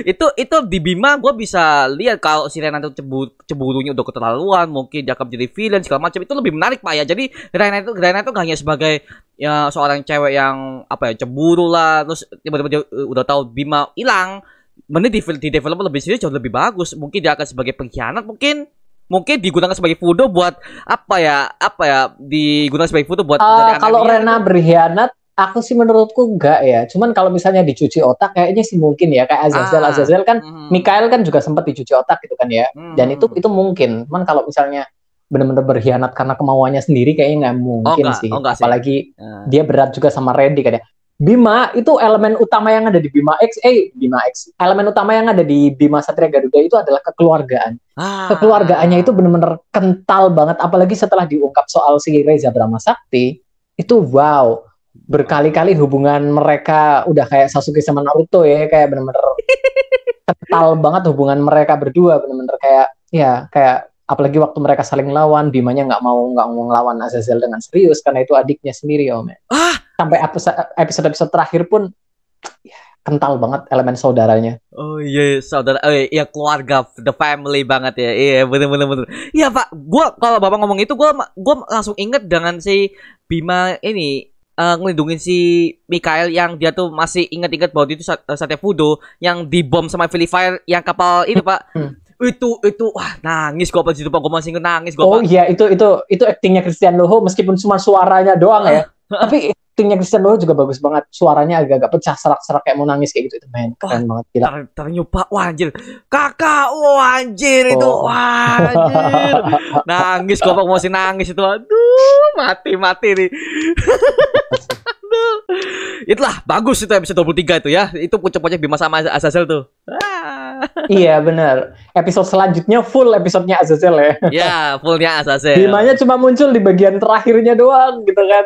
itu di Bima gue bisa lihat kalau si Rena itu cemburunya udah keterlaluan, mungkin dia akan jadi villain segala macam, itu lebih menarik Pak ya. Jadi Rena itu gak hanya sebagai ya seorang cewek yang cemburu lah, terus tiba-tiba dia udah tahu Bima hilang, mending di develop lebih serius, jauh lebih bagus. Mungkin dia akan sebagai pengkhianat, mungkin digunakan sebagai fudo buat digunakan sebagai fudo buat kalau Rena berkhianat, aku sih menurutku enggak ya. Cuman kalau misalnya dicuci otak kayaknya sih mungkin ya. Kayak Azazel kan, Mikael kan juga sempat dicuci otak gitu kan ya. Dan itu mungkin. Cuman kalau misalnya benar-benar berkhianat karena kemauannya sendiri kayaknya nggak mungkin sih. Apalagi dia berat juga sama Randy kan ya. Bima itu elemen utama yang ada di Bima X. Elemen utama yang ada di Bima Satria Garuda itu adalah kekeluargaan. Kekeluargaannya itu benar-benar kental banget. Apalagi setelah diungkap soal si Reza Bramasakti, itu wow. Berkali-kali hubungan mereka udah kayak Sasuke sama Naruto ya, kayak bener-bener kental banget hubungan mereka berdua, bener-bener kayak apalagi waktu mereka saling lawan, Bimanya nggak mau ngelawan Azazel dengan serius karena itu adiknya sendiri om. Sampai episode terakhir pun kental banget elemen saudaranya. Oh iya, saudara, iya keluarga, the family banget ya. Iya bener. Iya Pak, kalau Bapak ngomong itu, gue langsung inget dengan si Bima ini. ngelindungin si Mikael yang dia tuh masih ingat-ingat bahwa dia itu Satya Fudo yang dibom sama Fire yang kapal ini Pak. Itu wah nangis gua pas itu Pak, gua masih inget nangis gua Pak. Oh iya itu aktingnya Christian Loho meskipun cuma suaranya doang ya. Tapi aktingnya Christian Loho juga bagus banget. Suaranya agak-agak pecah serak-serak kayak mau nangis kayak gitu itu men. Keren banget gila. Ternyupa wah anjir. Kakak wah anjir itu. Wah anjir. Nangis gua Pak, masih nangis itu. Aduh, mati nih. Itulah bagus itu episode 23 itu ya. Itu puncak-puncak Bima sama Azazel tuh. Iya benar. Episode selanjutnya full episodenya Azazel ya. Ya, fullnya Azazel. Bimanya cuma muncul di bagian terakhirnya doang gitu kan.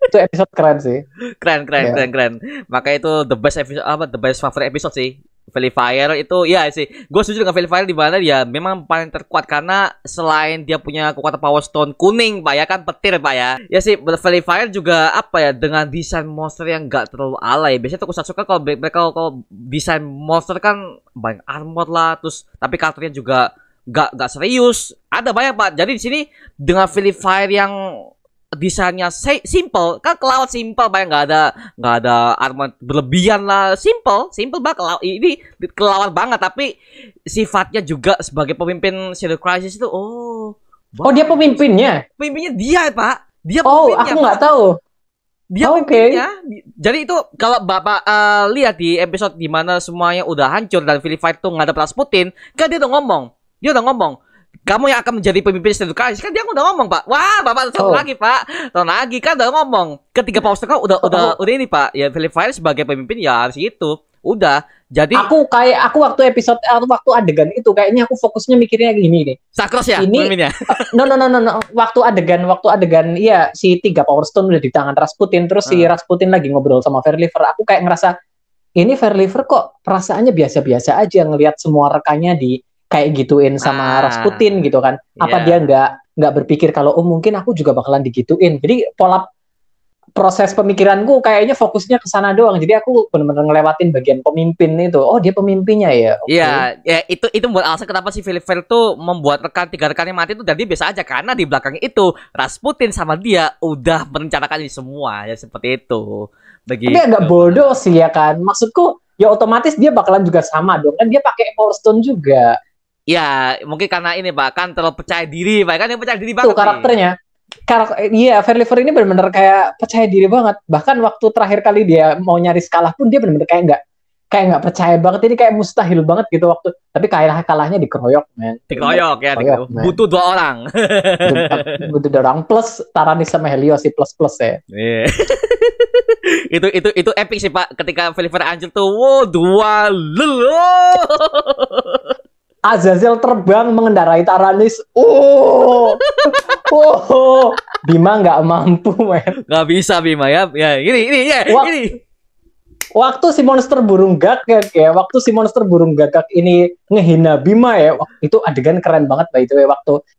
Itu episode keren sih. Keren. Maka itu the best episode the best favorite episode sih. Fire itu ya sih. Gue setuju dengan Fire di mana dia memang paling terkuat karena selain dia punya kekuatan Power Stone kuning Pak ya kan petir Pak ya. Ya sih Fire juga apa ya dengan desain monster yang gak terlalu alay. Biasanya tuh suka kalau mereka kalau desain monster kan banyak armor lah terus tapi karakternya juga gak serius. Ada banyak Pak. Jadi di sini dengan Fire yang desainnya simple kan kelawat simple Pak, nggak ada armor berlebihan lah, simple banget ini kelawat banget tapi sifatnya juga sebagai pemimpin Shadow Crisis itu dia pemimpinnya dia Pak, dia pemimpinnya, aku nggak tahu dia pemimpinnya. Jadi itu kalau Bapak lihat di episode dimana semuanya udah hancur dan Fire tuh nggak ada Rasputin kan dia udah ngomong kamu yang akan menjadi pemimpin Shadow Crisis kan dia udah ngomong Pak. Wah Bapak tahun lagi kan udah ngomong ketiga Power Stone udah ini Pak ya Fire sebagai pemimpin ya harus itu udah. Jadi aku waktu adegan itu kayaknya aku fokusnya mikirnya gini nih. Sakros ya ini pemimpinnya. No. waktu adegan iya si 3 Power Stone udah di tangan Rasputin terus si Rasputin lagi ngobrol sama Fire aku kayak ngerasa ini Fire kok perasaannya biasa-biasa aja ngelihat semua rekannya di kayak gituin sama Rasputin gitu kan. Apa dia nggak berpikir kalau mungkin aku juga bakalan digituin. Jadi pola proses pemikiranku kayaknya fokusnya ke sana doang. Jadi aku benar-benar ngelewatin bagian pemimpin itu. Oh, dia pemimpinnya ya. Iya, ya itu buat alasan kenapa si Fire tuh membuat tiga rekannya mati itu dan dia biasa aja karena di belakangnya itu Rasputin sama dia udah merencanakan ini semua ya seperti itu. Begitu. Tapi agak bodoh sih ya kan. Maksudku ya otomatis dia bakalan juga sama dong. Kan dia pakai Power Stone juga. Ya, mungkin karena ini Pak, kan terlalu percaya diri, Pak. Kan yang percaya diri banget. Tuh karakternya. Iya, Fire ini benar-benar kayak percaya diri banget. Bahkan waktu terakhir kali dia mau nyaris kalah pun dia benar-benar kayak nggak percaya banget. Ini kayak mustahil banget gitu waktu. Tapi kalahnya dikeroyok, men. Dikeroyok ya, butuh 2 orang. Butuh 2 orang plus Taranis sama Helios sih plus ya. Yeah. itu epic sih Pak. Ketika Fire hancur tuh, wow, 2 Azazel terbang mengendarai Taranis. Bima nggak mampu, men. Nggak bisa Bima ya. Ya, ini. Waktu si monster burung gagak ini ngehina Bima ya. Itu adegan keren banget by the way.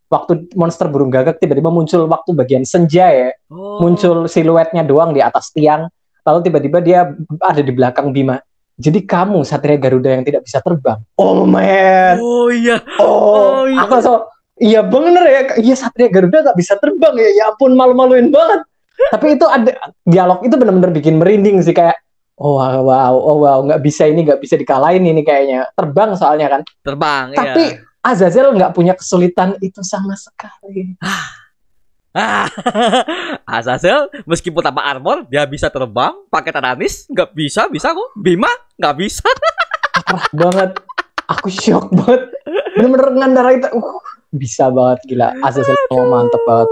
Waktu monster burung gagak tiba-tiba muncul waktu bagian senja ya. Muncul siluetnya doang di atas tiang. Lalu tiba-tiba dia ada di belakang Bima. Jadi kamu Satria Garuda yang tidak bisa terbang. Oh man. Oh iya. Iya. Iya bener ya. Iya Satria Garuda nggak bisa terbang ya. Ya ampun malu-maluin banget. Tapi itu ada dialog itu benar-benar bikin merinding sih kayak. Wow. Nggak bisa dikalahin ini kayaknya. Terbang soalnya kan. Terbang. Tapi Azazel nggak punya kesulitan itu sama sekali. Azazel meskipun tanpa armor dia bisa terbang pakai Taranis nggak bisa kok. Bima nggak bisa. Parah banget. Aku shock banget. Bener-bener ngandarai itu. Bisa banget gila. Azazel mantep banget.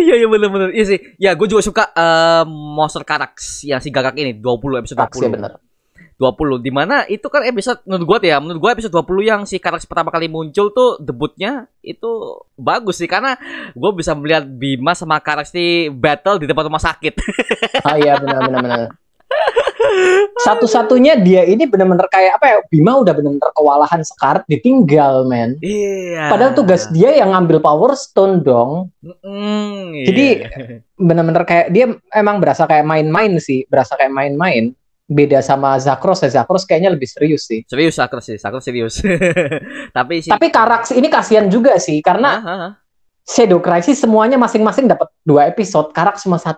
Iya bener-bener. Iya sih. Ya gue juga suka monster Karax yang si gagak ini 20 episode 20. Ya, bener. 20 dimana itu kan episode menurut gue episode 20 yang si Karax pertama kali muncul tuh debutnya itu bagus sih karena gue bisa melihat Bima sama Karax di battle di depan rumah sakit. Oh iya benar. Satu-satunya dia ini benar-benar kayak apa ya, Bima udah benar-benar kewalahan sekarat ditinggal men. Iya. Padahal tugas dia yang ngambil Power Stone dong. Jadi benar-benar kayak dia emang berasa kayak main-main. Beda sama Zakros kayaknya lebih serius sih. Zakros serius. Tapi Karax ini kasihan juga sih karena Shadow Crisis semuanya masing-masing dapat 2 episode, Karax cuma 1.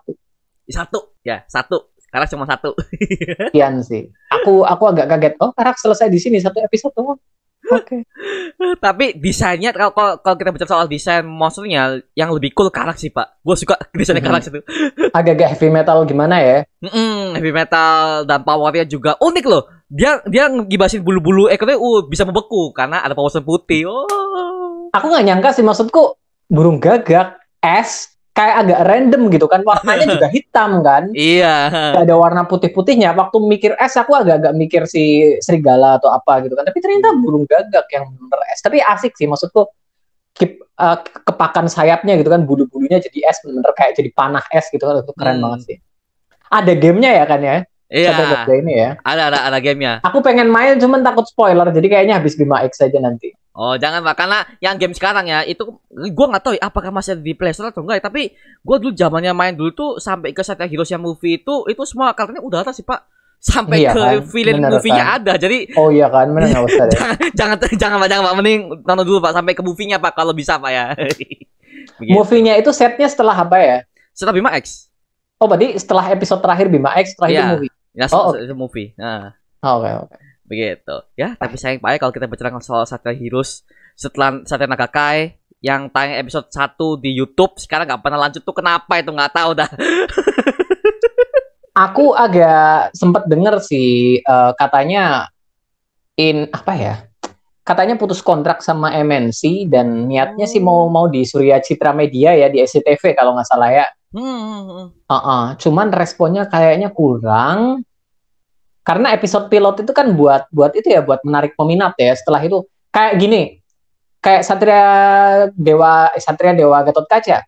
Satu, ya satu. Karena cuma satu. Sekian sih. Aku agak kaget. Oh, Karak selesai di sini satu episode doang. Oke. Tapi desainnya kalau kita bicara soal desain monsternya yang lebih cool Karak sih Pak. Gue suka desainnya Karak itu. Agak-agak heavy metal gimana ya? Heavy metal dan powernya juga unik loh. Dia ngibasin bulu-bulu ekornya bisa membeku karena ada power putih. Oh. Aku nggak nyangka sih, maksudku burung gagak es kayak agak random gitu kan, warnanya juga hitam kan. Iya. Gak ada warna putih-putihnya. Waktu mikir es aku agak-agak mikir si serigala atau apa gitu kan. Tapi ternyata burung gagak yang bener es. Tapi asik sih, maksudku kepakan sayapnya gitu kan, bulu-bulunya jadi es, bener kayak jadi panah es gitu kan. Itu keren banget sih. Ada gamenya ya kan ya? Iya. Ini ya. Ada gamenya. Aku pengen main cuman takut spoiler, jadi kayaknya habis Bima X aja nanti. Oh jangan Pak, karena yang game sekarang ya itu gue nggak tahu ya, apakah masih ada di Play Store atau enggak ya, tapi gue dulu zamannya main dulu tuh sampai ke Satya Heroes yang movie itu semua karakternya udah ada sih Pak, sampai iya, ke kan? villain movie-nya kan? Ada, jadi oh iya kan, bener nggak usah deh. jangan Pak, mending nonton dulu Pak sampai ke movie-nya Pak kalau bisa Pak ya. Movie-nya itu setnya setelah apa ya? Setelah Bima X. Oh berarti setelah episode terakhir Bima X, setelah itu movie. Ya, itu movie. Nah. Oke. Begitu. Ya, tapi sayang Pak ya kalau kita bicara soal Satya Heroes setelah Satya Nagakai yang tayang episode 1 di YouTube, sekarang nggak pernah lanjut tuh, kenapa itu nggak tahu dah. Aku agak sempat denger sih katanya apa ya? Katanya putus kontrak sama MNC dan niatnya sih mau di Surya Citra Media ya, di SCTV kalau nggak salah ya. Cuman responnya kayaknya kurang. Karena episode pilot itu kan buat itu ya, buat menarik peminat ya. Setelah itu kayak gini, kayak Satria Dewa Gatot Kaca.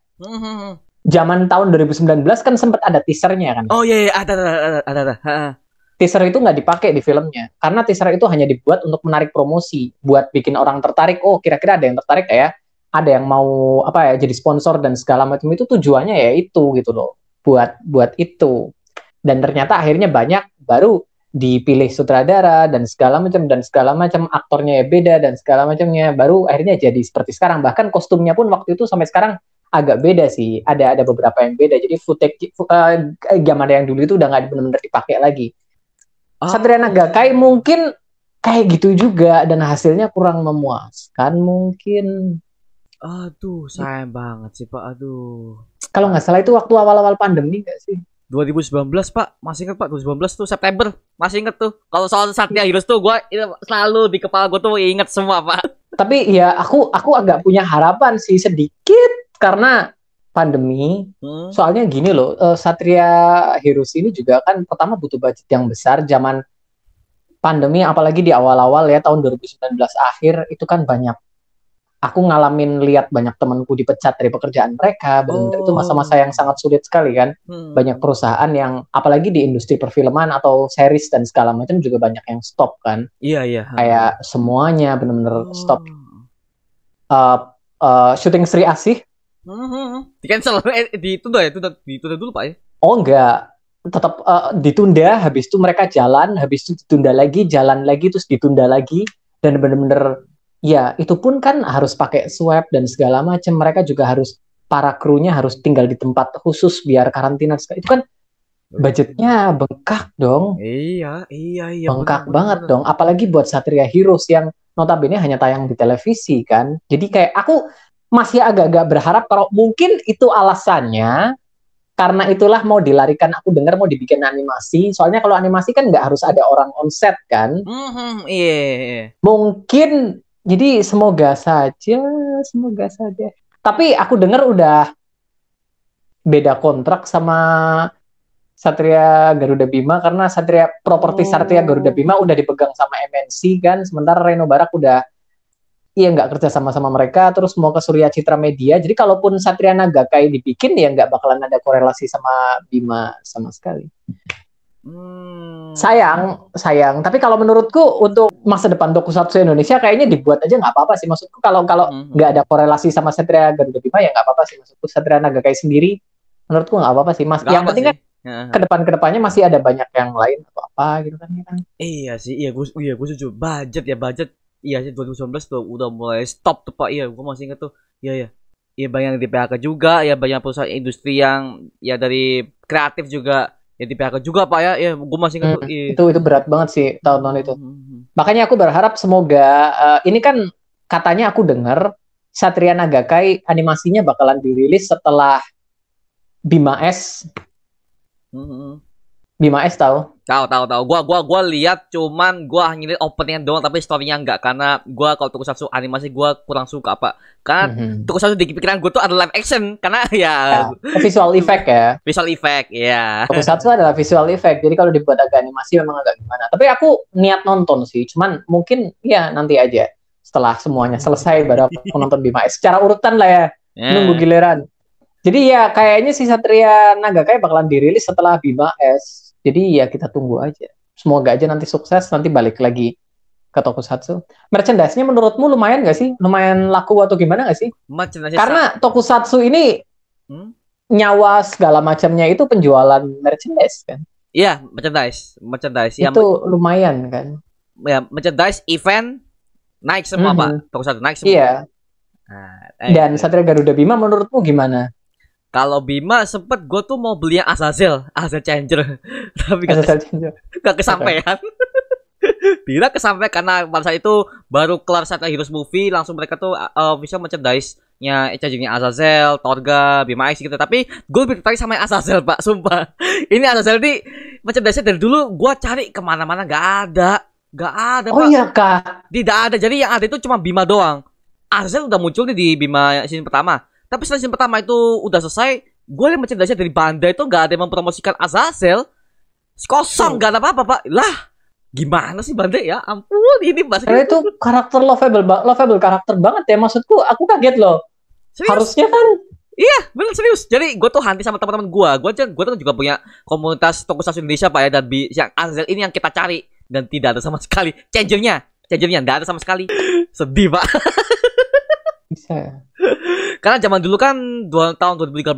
Zaman tahun 2019 kan sempat ada teasernya kan. Oh iya, ada. Teaser itu nggak dipakai di filmnya, karena teaser itu hanya dibuat untuk menarik promosi, buat bikin orang tertarik. Oh kira-kira ada yang tertarik ya, ada yang mau apa ya jadi sponsor dan segala macam, itu tujuannya ya itu gitu loh, buat itu. Dan ternyata akhirnya banyak, baru dipilih sutradara dan segala macam aktornya ya beda dan segala macamnya, baru akhirnya jadi seperti sekarang. Bahkan kostumnya pun waktu itu sampai sekarang agak beda sih, ada beberapa yang beda. Jadi footage zaman yang dulu itu udah nggak benar-benar dipakai lagi. Satria Nagakai mungkin kayak gitu juga dan hasilnya kurang memuaskan mungkin. Aduh, sayang banget sih Pak. Aduh. Kalau nggak salah itu waktu awal-awal pandemi nggak sih? 2019 Pak, masih ingat Pak, 2019 tuh September, masih inget tuh. Kalau soal Satya Heroes tuh gue selalu di kepala gue tuh inget semua Pak. Tapi ya aku agak punya harapan sih sedikit karena pandemi. Soalnya gini loh, Satria Heroes ini juga kan pertama butuh budget yang besar zaman pandemi, apalagi di awal-awal ya tahun 2019 akhir itu kan banyak. Aku ngalamin lihat banyak temanku dipecat dari pekerjaan mereka, benar-benar itu masa-masa yang sangat sulit sekali kan. Banyak perusahaan yang apalagi di industri perfilman atau series dan segala macam juga banyak yang stop kan. Iya. Kayak semuanya benar-benar stop. Syuting Sri Asih di cancel, ditunda dulu Pak ya? Oh enggak, tetap ditunda. Habis itu mereka jalan, habis itu ditunda lagi, jalan lagi, terus ditunda lagi, dan bener-bener ya itu pun kan harus pakai swab dan segala macam. Mereka juga harus, para krunya harus tinggal di tempat khusus biar karantina. Itu kan budgetnya bengkak dong. Iya. Bengkak banget dong. Apalagi buat Satria Heroes yang notabene hanya tayang di televisi kan. Jadi kayak aku masih agak-agak berharap kalau mungkin itu alasannya, karena itulah mau dilarikan, aku dengar mau dibikin animasi. Soalnya kalau animasi kan nggak harus ada orang on set kan. Iya. Mungkin, jadi semoga saja. Tapi aku dengar udah beda kontrak sama Satria Garuda Bima, karena properti Satria Garuda Bima udah dipegang sama MNC kan. Sementara Reno Barak udah nggak kerja sama mereka, terus mau ke Surya Citra Media. Jadi kalaupun Satria Nagakai dibikin ya nggak bakalan ada korelasi sama Bima sama sekali. Sayang. Tapi kalau menurutku untuk masa depan tokusatsu Indonesia kayaknya dibuat aja nggak apa-apa sih. Maksudku kalau nggak ada korelasi sama Satria Garuda Bima ya nggak apa-apa sih. Maksudku Satria Nagakai sendiri menurutku nggak apa-apa sih Mas. Yang penting kan kedepannya masih ada banyak yang lain atau apa gitu kan. Iya sih, gue setuju. Budget. Iya sih, 2019 tuh udah mulai stop tuh Pak. Iya, gue masih inget tuh. Iya. Iya, banyak yang di PHK juga. Ya banyak perusahaan industri yang ya dari kreatif juga ya di PHK juga Pak ya. Ya, gue masih ingat itu berat banget sih tahun-tahun itu. Makanya aku berharap semoga ini kan katanya aku dengar Satria Nagakai animasinya bakalan dirilis setelah Bima S. Bima S tahu? Tahu. Gua lihat cuman gua hanya lihat openingnya doang tapi story-nya enggak karena gua kalau tokusatsu animasi gua kurang suka Pak. Karena tokusatsu di pikiran gua tuh ada live action karena ya visual effect ya. Visual effect ya. Tokusatsu adalah visual effect. Jadi kalau dibuat agak animasi memang agak gimana. Tapi aku niat nonton sih. Cuman mungkin ya nanti aja setelah semuanya selesai baru aku nonton Bima S. Secara urutan lah ya. Nunggu giliran. Jadi ya kayaknya si Satria Nagakai bakalan dirilis setelah Bima S. Jadi ya kita tunggu aja. Semoga aja nanti sukses, nanti balik lagi ke Tokusatsu. Merchandise-nya menurutmu lumayan gak sih? Lumayan laku atau gimana gak sih? Karena Tokusatsu ini nyawa segala macamnya itu penjualan merchandise kan? Iya, merchandise. Itu lumayan kan? Ya, merchandise, event, naik semua Pak. Tokusatsu naik semua. Iya. Dan Satria Garuda Bima menurutmu gimana? Kalau Bima sempet gue tuh mau beli yang Azazel Changer tapi gak kesampaian. Tidak kesampaian karena pada saat itu baru kelar Satria Heroes movie langsung mereka tuh bisa merchandise-nya Changingnya Azazel, Torga, Bima X gitu. Tapi gue lebih tertarik sama yang Azazel Pak, sumpah. Ini Azazel nih merchandise-nya dari dulu gue cari kemana-mana gak ada Oh Pak. iya Kak. Tidak ada, jadi yang ada itu cuma Bima doang. Azazel udah muncul nih di Bima season pertama. Tapi setelah season pertama itu udah selesai, gue lihat merchandise dari Bandai itu gak ada yang mempromosikan Azazel. Kosong, gak ada apa-apa Pak. Lah, gimana sih Bandai ya? Ampun, ini bahasa itu karakter lovable karakter banget ya. Maksudku, aku kaget loh. Serius? Harusnya kan. Iya, bener serius. Jadi gue tuh hunting sama teman-teman gue. Gue tuh juga punya komunitas Tokusatsu Indonesia Pak ya. Dan yang Azazel ini yang kita cari. Dan tidak ada sama sekali. Changernya gak ada sama sekali. Sedih Pak. Bisa ya. Karena zaman dulu kan tahun 2013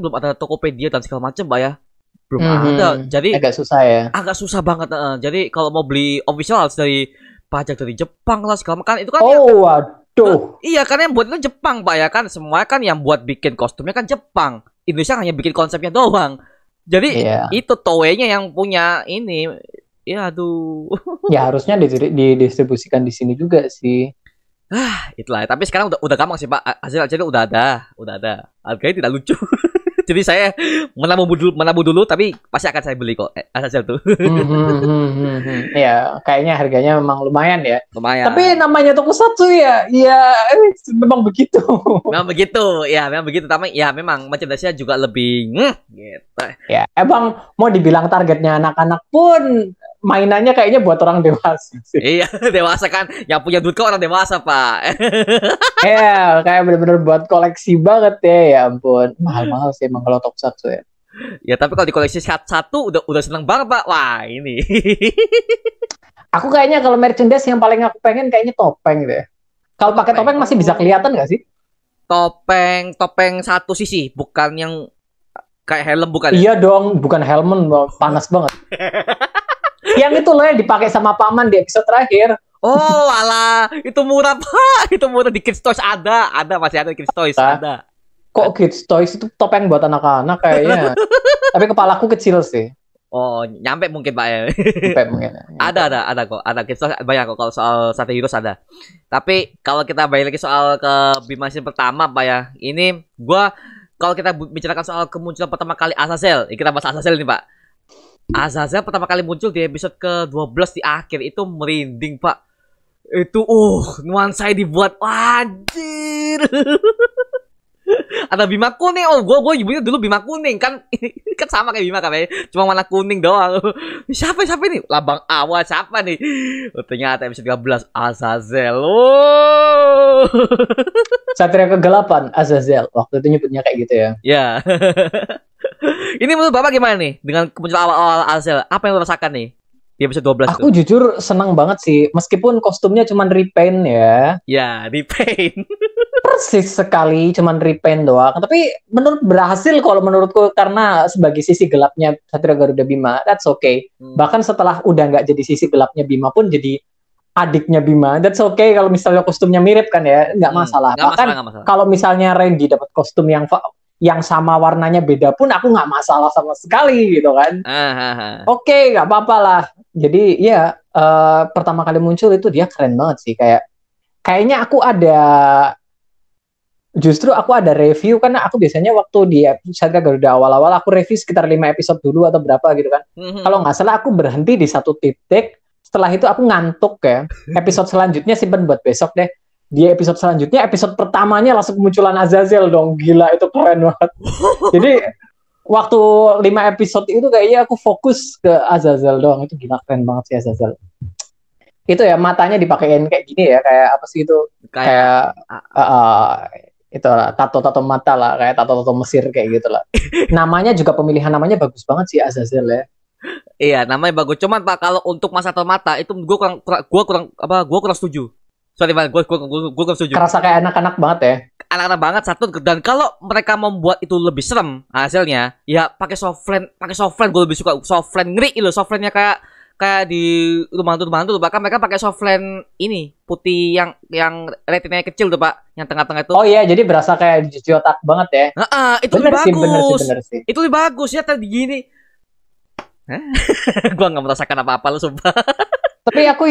belum ada Tokopedia dan segala macam Pak ya. Belum ada. Jadi agak susah ya. Agak susah banget. Jadi kalau mau beli official harus dari pajak dari Jepang lah segala macam kan itu kan. Waduh. Iya kan yang buat itu Jepang Pak ya kan. Semua kan yang buat bikin kostumnya kan Jepang. Indonesia hanya bikin konsepnya doang. Jadi itu Toei-nya yang punya ini. Ya aduh. Ya harusnya didistribusikan di sini juga sih. Itulah. Tapi sekarang udah gampang sih Pak. Hasilnya udah ada. Harganya tidak lucu. Jadi saya menabung dulu, tapi pasti akan saya beli kok Azazel tuh. Ya, kayaknya harganya memang lumayan ya. Lumayan. Tapi namanya Tokusatsu ya memang begitu. Memang begitu. Tapi ya memang merchandise-nya juga lebih gitu. Ya, emang mau dibilang targetnya anak-anak pun mainannya kayaknya buat orang dewasa sih. Iya, dewasa kan. Yang punya duit kan orang dewasa, Pak. Iya, kayak bener-bener buat koleksi banget ya ampun. Mahal-mahal sih emang kalau Tokusatsu ya. Ya, tapi kalau dikoleksi satu udah seneng banget, Pak. Wah, ini. Aku kayaknya kalau merchandise yang paling aku pengen kayaknya topeng deh. Kalau pakai topeng masih bisa kelihatan nggak sih? Topeng satu sisi, bukan yang kayak helm bukan? Iya dong, bukan helm, panas banget. Yang itu loh yang dipakai sama Paman di episode terakhir. Oh alah, itu murah Pak. Itu murah di Kids Toys masih ada Kids Toys ada. Kok Kids Toys itu topeng buat anak-anak kayaknya. Tapi kepalaku kecil sih. Oh, nyampe mungkin Pak ya. Nyampe mungkin. Ada kok. Ada Kids Toys banyak kok kalau soal Satria Heroes ada. Tapi kalau kita balik lagi soal ke Bima season pertama Pak ya. Ini kalau kita bicarakan soal kemunculan pertama kali Azazel, kita bahas Azazel nih Pak. Azazel pertama kali muncul di episode ke-12 di akhir itu merinding Pak. Itu nuansanya dibuat wajir. Ada Bima kuning. Gue ibunya dulu Bima kuning kan. Kan sama kayak Bima kan ya. Cuma warna kuning doang. Siapa ini? Lambang awal siapa nih? Ternyata episode 13 Azazel. Satria ke-8 Azazel. Waktu itu nyebutnya kayak gitu ya. Ya. Ini menurut Bapak gimana nih dengan kemunculan awal Azazel? Apa yang lo rasakan nih di episode 12? Aku jujur senang banget sih, meskipun kostumnya cuma repaint ya. Ya, repaint. Persis sekali, cuma repaint doang. Tapi berhasil kalau menurutku karena sebagai sisi gelapnya Satria Garuda Bima, that's okay. Bahkan setelah udah nggak jadi sisi gelapnya Bima pun jadi adiknya Bima, that's okay kalau misalnya kostumnya mirip kan ya, nggak masalah. Bahkan kalau misalnya Randy dapat kostum yang yang sama warnanya beda pun aku nggak masalah sama sekali gitu kan. Oke, nggak apa-apa lah. Jadi ya pertama kali muncul itu dia keren banget sih, kayaknya justru aku ada review, karena aku biasanya waktu di Satria Garuda awal-awal aku review sekitar 5 episode dulu atau berapa gitu kan. Kalau nggak salah aku berhenti di satu titik, setelah itu aku ngantuk ya. Episode selanjutnya simpen buat besok deh. Di episode selanjutnya, episode pertamanya langsung kemunculan Azazel dong. Gila, itu keren banget. Jadi waktu 5 episode itu kayaknya aku fokus ke Azazel doang. Itu gila, keren banget sih Azazel. Itu ya, matanya dipakein kayak gini ya, kayak apa sih itu? Kayak itu lah, tato mata lah, kayak tato Mesir kayak gitu lah. Namanya juga, pemilihan namanya bagus banget sih Azazel ya. Iya, namanya bagus. Cuman Pak, kalau untuk masa tato mata itu gue kurang setuju. Sorry Pak, gue kurang setuju. Kerasa kayak anak-anak banget ya. Anak-anak banget satu, dan kalau mereka membuat itu lebih serem hasilnya, ya pakai softland gue lebih suka softland, ngeri loh softlandnya, kayak di rumah hantu bahkan mereka pakai softland ini putih yang retinanya kecil tuh Pak, yang tengah-tengah itu. Oh iya, jadi berasa kayak Jujutsu banget ya. Itu bener lebih sih, bagus. Bener sih. Itu lebih bagus ya tadi gini. Gua nggak merasakan apa-apa lo sumpah. Tapi aku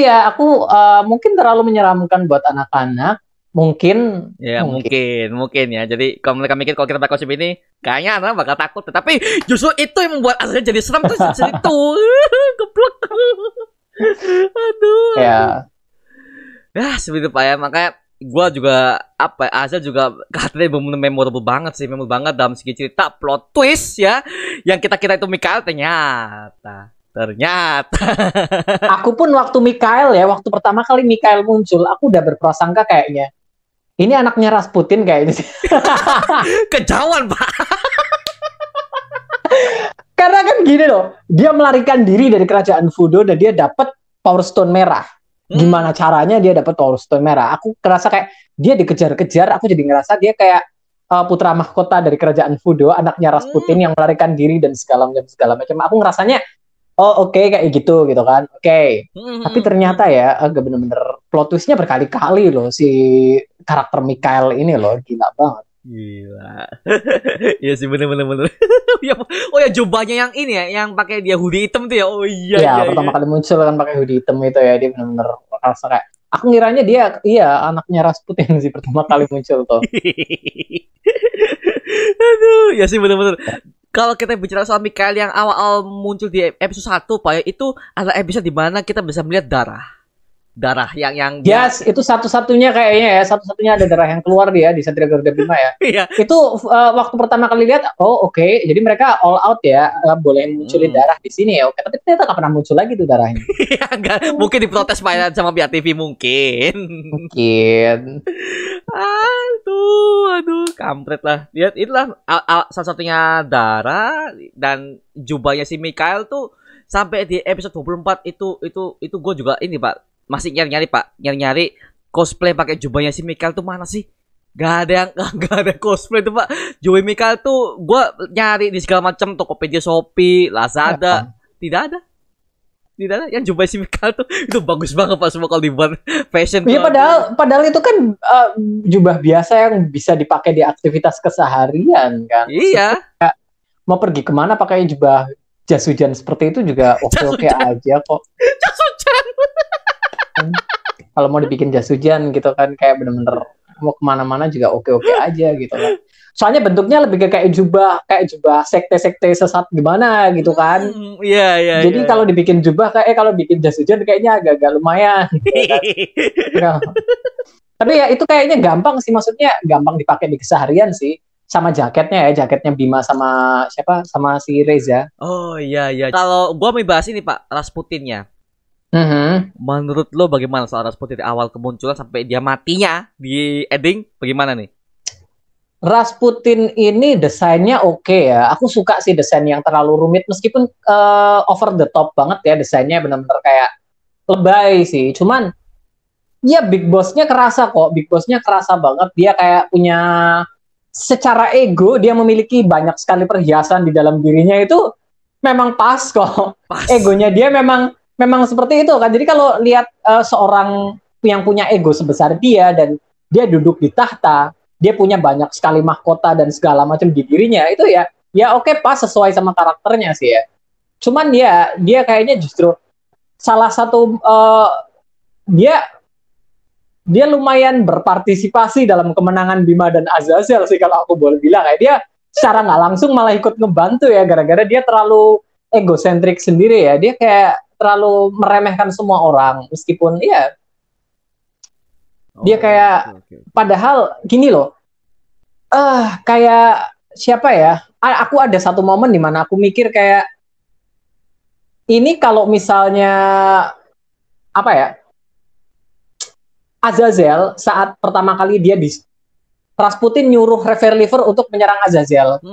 mungkin terlalu menyeramkan buat anak-anak. Mungkin ya. Jadi kalau mereka mikir kalau kita pakai kostum ini, kayaknya anak bakal takut. Tetapi justru itu yang membuat aslinya jadi serem tuh itu. Geblek. Aduh. Ya. Ya seperti itu Pak ya. Makanya gue juga Azazel juga katanya memorable banget dalam segi cerita, plot twist ya. Yang kita kira itu Mikael, ternyata. Aku pun waktu pertama kali Mikael muncul, aku udah berprasangka kayaknya ini anaknya Rasputin kayaknya sih. Kejauhan Pak. Karena kan gini loh, dia melarikan diri dari kerajaan Fudo dan dia dapat Power Stone merah. Gimana caranya dia dapat Power Stone merah? Aku kerasa kayak dia dikejar-kejar. Aku jadi ngerasa dia kayak putra mahkota dari kerajaan Fudo, anaknya Rasputin yang melarikan diri dan segala macam. Aku ngerasanya oke, kayak gitu kan. Oke. Tapi ternyata ya agak bener-bener plot twistnya berkali-kali loh si karakter Mikael ini loh, gila banget. Gila. Iya sih, bener. Oh ya, jubahnya yang ini ya, yang pakai dia hoodie hitam tuh ya. Oh iya. Ya, pertama kali muncul kan pakai hoodie hitam itu ya, dia bener-bener rasa kayak, aku ngiranya dia anaknya Rasputin sih pertama kali muncul tuh. Aduh, ya sih bener-bener. Kalau kita bicara soal Mikael yang awal muncul di episode 1 Pak ya, itu adalah episode di mana kita bisa melihat darah yang yes, itu satu-satunya kayaknya ya, satu-satunya ada darah yang keluar dia di Satria Garuda Bima ya. Iya. Itu waktu pertama kali lihat, oke, jadi mereka all out ya, boleh munculin darah di sini ya. Oke, tapi ternyata nggak pernah muncul lagi tuh darahnya. Iya, enggak, mungkin diprotes Pak sama pihak TV mungkin. Aduh, kampret lah. Lihat, itulah salah satunya darah, dan jubahnya si Mikael tuh sampai di episode 24 itu gue juga ini Pak, masih nyari cosplay pakai jubahnya si Mikael tuh mana sih? Gak ada cosplay tuh Pak. Jubah Mikael tuh gue nyari di segala macam Tokopedia, Shopee, Lazada, tidak ada yang jubah si Mikael tuh. Itu bagus banget Pak, semua kalau dibuat fashion. Iya, padahal itu kan jubah biasa yang bisa dipakai di aktivitas keseharian kan. Iya. Mau pergi kemana pakai jubah jas hujan seperti itu juga oke aja kok. Jas hujan. Kalau mau dibikin jas hujan gitu kan, kayak bener-bener mau kemana-mana juga oke aja gitu kan. Soalnya bentuknya lebih kayak jubah sekte-sekte sesat gimana gitu kan. Iya. Jadi kalau dibikin jubah kalau bikin jas hujan kayaknya agak lumayan. Gitu kan. Tapi ya itu kayaknya gampang sih, maksudnya gampang dipakai di keseharian sih. Sama jaketnya Bima sama si Reza. Oh iya. Kalau gua mau bahas ini Pak, Rasputinnya. Menurut lo bagaimana soal Rasputin dari awal kemunculan sampai dia matinya di ending, bagaimana nih? Rasputin ini desainnya oke ya. Aku suka sih desain yang terlalu rumit, meskipun over the top banget ya desainnya, benar-benar kayak lebay sih. Cuman ya Big Boss-nya kerasa kok. Big Boss-nya kerasa banget. Dia kayak punya, secara ego dia memiliki banyak sekali perhiasan di dalam dirinya, itu memang pas kok. Egonya dia memang seperti itu kan. Jadi kalau lihat seorang yang punya ego sebesar dia dan dia duduk di tahta, dia punya banyak sekali mahkota dan segala macam di dirinya, itu ya oke, pas sesuai sama karakternya sih ya. Cuman dia kayaknya justru salah satu dia lumayan berpartisipasi dalam kemenangan Bima dan Azazel sih kalau aku boleh bilang. Kayak dia secara nggak langsung malah ikut ngebantu ya, gara-gara dia terlalu egosentrik sendiri ya. Dia kayak terlalu meremehkan semua orang, meskipun ya dia kayak padahal gini loh. Kayak siapa ya? Aku ada satu momen di mana aku mikir kayak ini kalau misalnya apa ya? Azazel saat pertama kali dia Rasputin nyuruh Revolver untuk menyerang Azazel.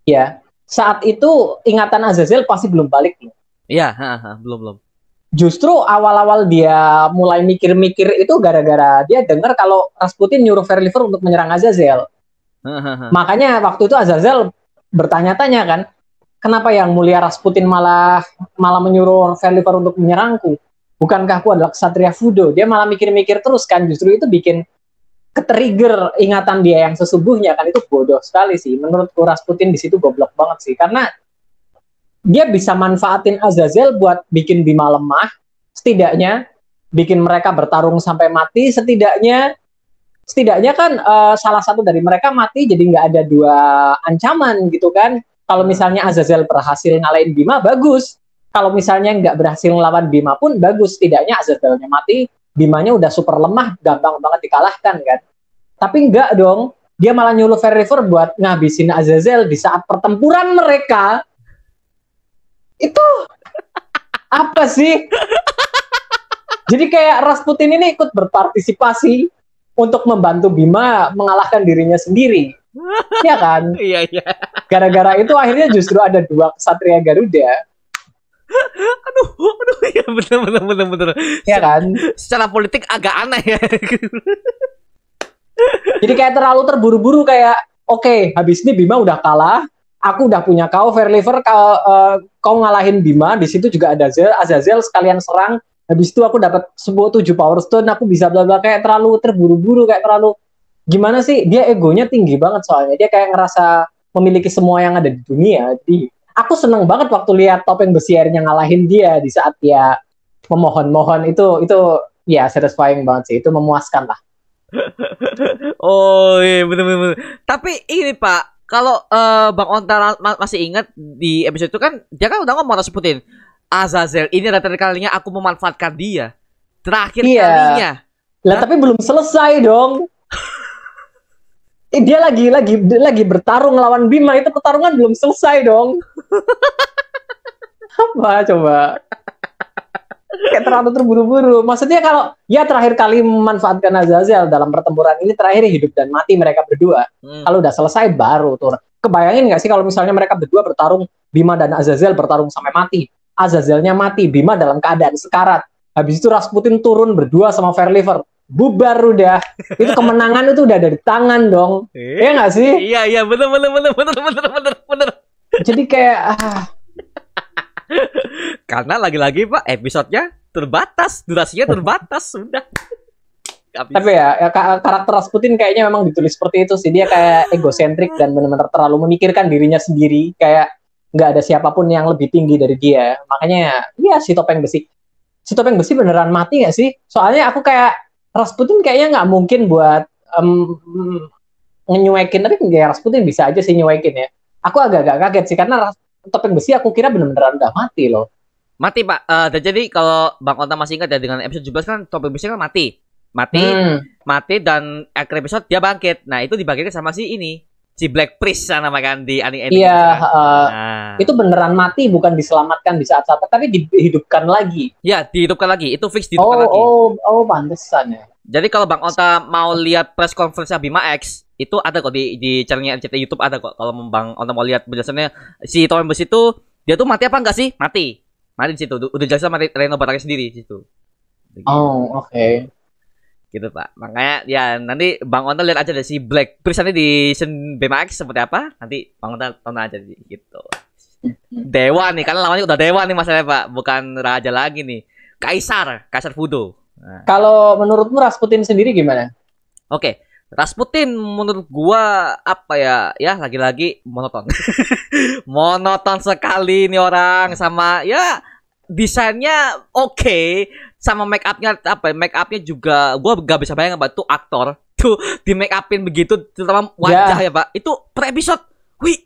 Ya, saat itu ingatan Azazel pasti belum balik. Iya, belum. Justru awal-awal dia mulai mikir-mikir itu gara-gara dia dengar kalau Rasputin nyuruh Revolver untuk menyerang Azazel. Makanya waktu itu Azazel bertanya-tanya kan, kenapa yang mulia Rasputin malah menyuruh Revolver untuk menyerangku? Bukankah aku adalah ksatria Fudo? Dia malah mikir-mikir terus kan, justru itu bikin ketrigger ingatan dia yang sesungguhnya kan. Itu bodoh sekali sih. Menurutku Rasputin di situ goblok banget sih, karena dia bisa manfaatin Azazel buat bikin Bima lemah, setidaknya bikin mereka bertarung sampai mati, setidaknya kan salah satu dari mereka mati, jadi nggak ada dua ancaman gitu kan. Kalau misalnya Azazel berhasil ngalahin Bima, bagus. Kalau misalnya nggak berhasil ngelawan Bima pun bagus, setidaknya Azazelnya mati, Bimanya udah super lemah, gampang banget dikalahkan kan. Tapi nggak dong, dia malah nyuruh Revolver buat ngabisin Azazel di saat pertempuran mereka. Itu apa sih? Jadi kayak Rasputin ini ikut berpartisipasi untuk membantu Bima mengalahkan dirinya sendiri. Ya kan? Iya. Gara-gara itu akhirnya justru ada dua ksatria Garuda. Aduh, ya bener. Ya kan? Secara politik agak aneh ya. Jadi kayak terlalu terburu-buru, kayak oke, habis ini Bima udah kalah, aku udah punya kau Revolver, kau ngalahin Bima, di situ juga ada Azazel sekalian serang, habis itu aku dapat 7 Power Stone, aku bisa bla bla, kayak terlalu terburu-buru, kayak terlalu gimana sih? Dia egonya tinggi banget soalnya, dia kayak ngerasa memiliki semua yang ada di dunia. Jadi aku seneng banget waktu lihat Topeng Besi akhirnya ngalahin dia di saat dia memohon-mohon, itu ya satisfying banget sih, itu memuaskan lah. Oh iya, bener. Tapi ini Pak, kalau Bang Onta masih ingat di episode itu kan dia kan udah ngomong Rasputin, Azazel ini adalah terakhir kalinya aku memanfaatkan dia. Terakhir kalinya. Lah tapi belum selesai dong. Dia lagi bertarung lawan Bima, itu pertarungan belum selesai dong. Apa coba? Kayak terlalu terburu-buru. Maksudnya kalau ya terakhir kali memanfaatkan Azazel dalam pertempuran ini, terakhir hidup dan mati mereka berdua. Kalau udah selesai baru tuh. Kebayangin nggak sih kalau misalnya mereka berdua bertarung, Bima dan Azazel bertarung sampai mati. Azazelnya mati, Bima dalam keadaan sekarat. Habis itu Rasputin turun berdua sama Revolver. Bubar udah. Itu kemenangan itu udah ada di tangan dong. Iya nggak sih? Iya, bener. Jadi kayak karena lagi-lagi Pak, episodenya terbatas, durasinya terbatas, sudah. Tapi ya karakter Rasputin kayaknya memang ditulis seperti itu sih. Dia kayak egosentrik dan benar-benar terlalu memikirkan dirinya sendiri. Kayak nggak ada siapapun yang lebih tinggi dari dia. Makanya ya si Topeng Besi beneran mati nggak sih? Soalnya aku kayak Rasputin kayaknya nggak mungkin buat ngenyuekin. Tapi ya Rasputin bisa aja sih nyuekin ya. Aku agak-agak kaget sih, karena Topeng Besi aku kira benar-benar udah mati loh. Mati Pak. Jadi kalau Bang Onta masih ingat ya, dengan episode 17 kan Topeng Besi kan mati dan akhir episode dia bangkit. Nah itu dibangkitkan sama si Black Priest nama kan di anime. Iya, itu beneran mati, bukan diselamatkan di saat-saat, tapi dihidupkan lagi. Ya, dihidupkan lagi. Itu fix dihidupkan lagi. Oh, pantesan ya. Jadi kalau Bang Onta mau lihat press conference Bima X, itu ada kok di channelnya RCTI YouTube, ada kok. Kalau Bang Onta mau lihat penjelasannya si Topeng Besi itu dia tuh mati apa enggak sih? Mati di situ. Udah jelas sama Reno Batara sendiri di situ. Oh, oke. Gitu Pak. Makanya ya nanti Bang Onta lihat aja dari si Black Priest nanti di Bima X seperti apa. Nanti Bang Onta tonton aja gitu. Dewa nih, karena lawannya udah dewa nih masalahnya Pak, bukan raja lagi nih. Kaisar Fudo. Nah. Kalau menurutmu Rasputin sendiri gimana? Oke. Rasputin menurut gua apa ya? Ya lagi-lagi monoton. Monoton sekali nih orang, sama ya desainnya oke, sama make upnya apa? Make upnya juga gua gak bisa bayangin Pak, tuh aktor tuh di make upin begitu, terutama wajah ya Pak. Itu per episode. Wih.